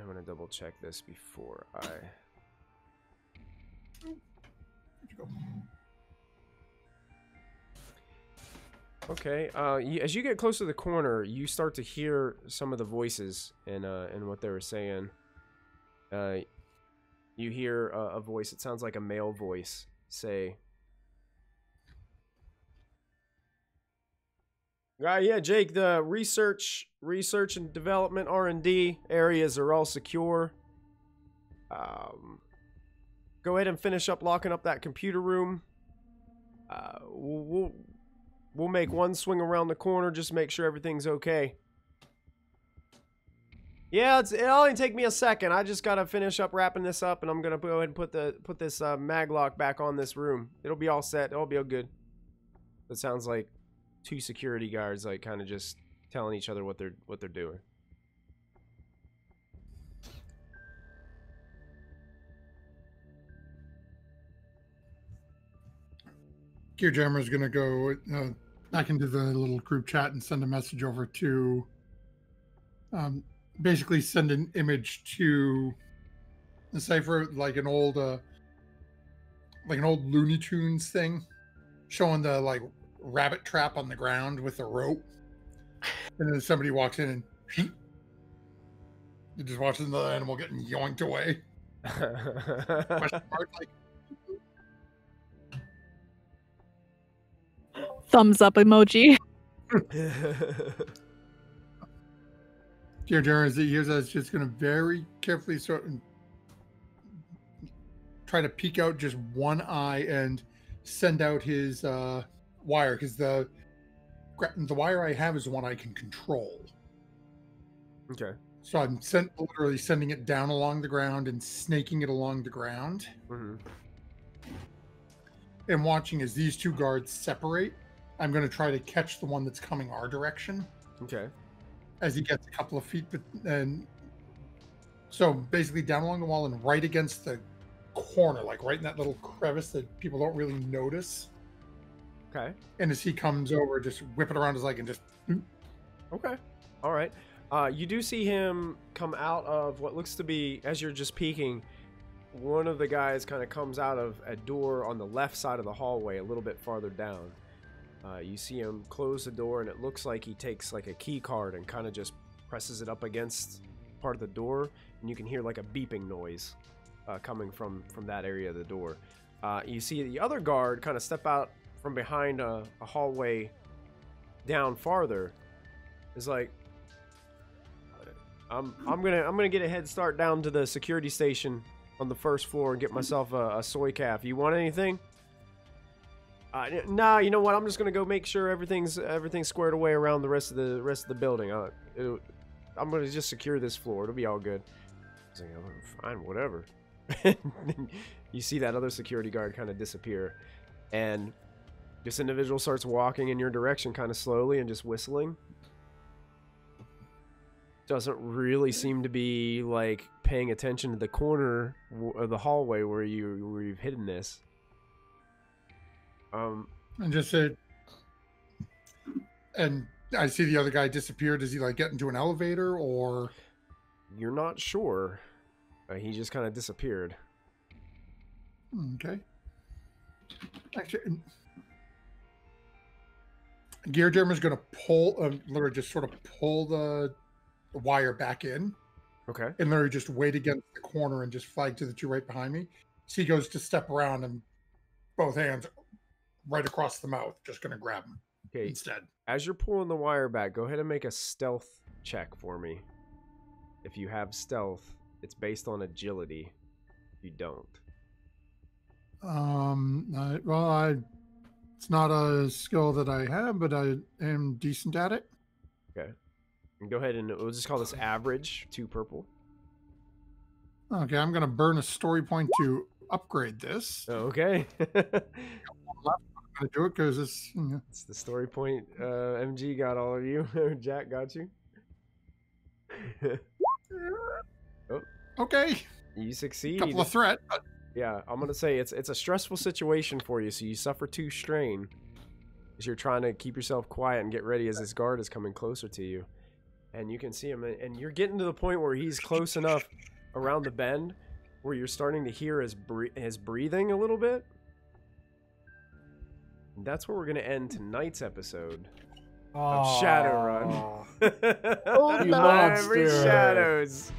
gonna double check this before I. Okay. As you get close to the corner, you start to hear some of the voices and what they were saying. You hear a voice. It sounds like a male voice say, yeah, Jake, the research and development R&D areas are all secure. Go ahead and finish up locking up that computer room. We'll make one swing around the corner, just make sure everything's okay. Yeah, it'll only take me a second. I just gotta finish up wrapping this up, and I'm gonna go ahead and put this mag lock back on this room. It'll be all set. It'll be all good. That sounds like two security guards, like, kind of just telling each other what they're doing. Gear Jammer is going to go back into the little group chat and send a message over to basically send an image to the cipher, like an old Looney Tunes thing, showing the like rabbit trap on the ground with a rope, and then somebody walks in and you're just watching the animal getting yoinked away. Question mark, like, thumbs up emoji. Gear Jammer is just going to very carefully sort of try to peek out just one eye and send out his wire, because the wire I have is the one I can control. Okay. So I'm literally sending it down along the ground and snaking it along the ground. Mm-hmm. And watching as these two guards separate. I'm going to try to catch the one that's coming our direction. Okay. As he gets a couple of feet, and so basically down along the wall and right against the corner, like right in that little crevice that people don't really notice. Okay. And as he comes over, just whip it around his leg and just. Okay. All right. You do see him come out of what looks to be, as you're just peeking, one of the guys kind of comes out of a door on the left side of the hallway a little bit farther down. You see him close the door, and it looks like he takes like a key card and kind of just presses it up against part of the door, and you can hear like a beeping noise coming from that area of the door. You see the other guard kind of step out from behind a hallway down farther. Is like, I'm gonna get a head start down to the security station on the first floor and get myself a soy calf. You want anything? Nah, you know what? I'm just gonna go make sure everything's squared away around the rest of the building. I'm gonna just secure this floor. It'll be all good. I was like, oh, fine, whatever. You see that other security guard kind of disappear, and this individual starts walking in your direction kind of slowly and just whistling. Doesn't really seem to be like paying attention to the corner of the hallway where you've hidden this. And just said, and I see the other guy disappear. Does he like get into an elevator, or you're not sure? He just kind of disappeared. Okay. Actually, Gear German's going to pull, literally just sort of pull the wire back in. Okay. And literally just wait against the corner and just flag to the two right behind me. So he goes to step around and both hands right across the mouth, just going to grab him instead. As you're pulling the wire back, go ahead and make a stealth check for me. If you have stealth, it's based on agility. If you don't. It's not a skill that I have, but I am decent at it. Okay. And go ahead and we'll just call this average, 2 purple. Okay, I'm going to burn a story point to upgrade this. Okay. I'm going to do it because it's... It's the story point. MG got all of you. Jack got you. Oh. Okay. You succeed. Couple of threat. Yeah, I'm going to say it's a stressful situation for you, so you suffer 2 strain as you're trying to keep yourself quiet and get ready as this guard is coming closer to you. And you can see him, and you're getting to the point where he's close enough around the bend where you're starting to hear his breathing a little bit. And that's where we're going to end tonight's episode of Shadowrun. You monster. Shadows.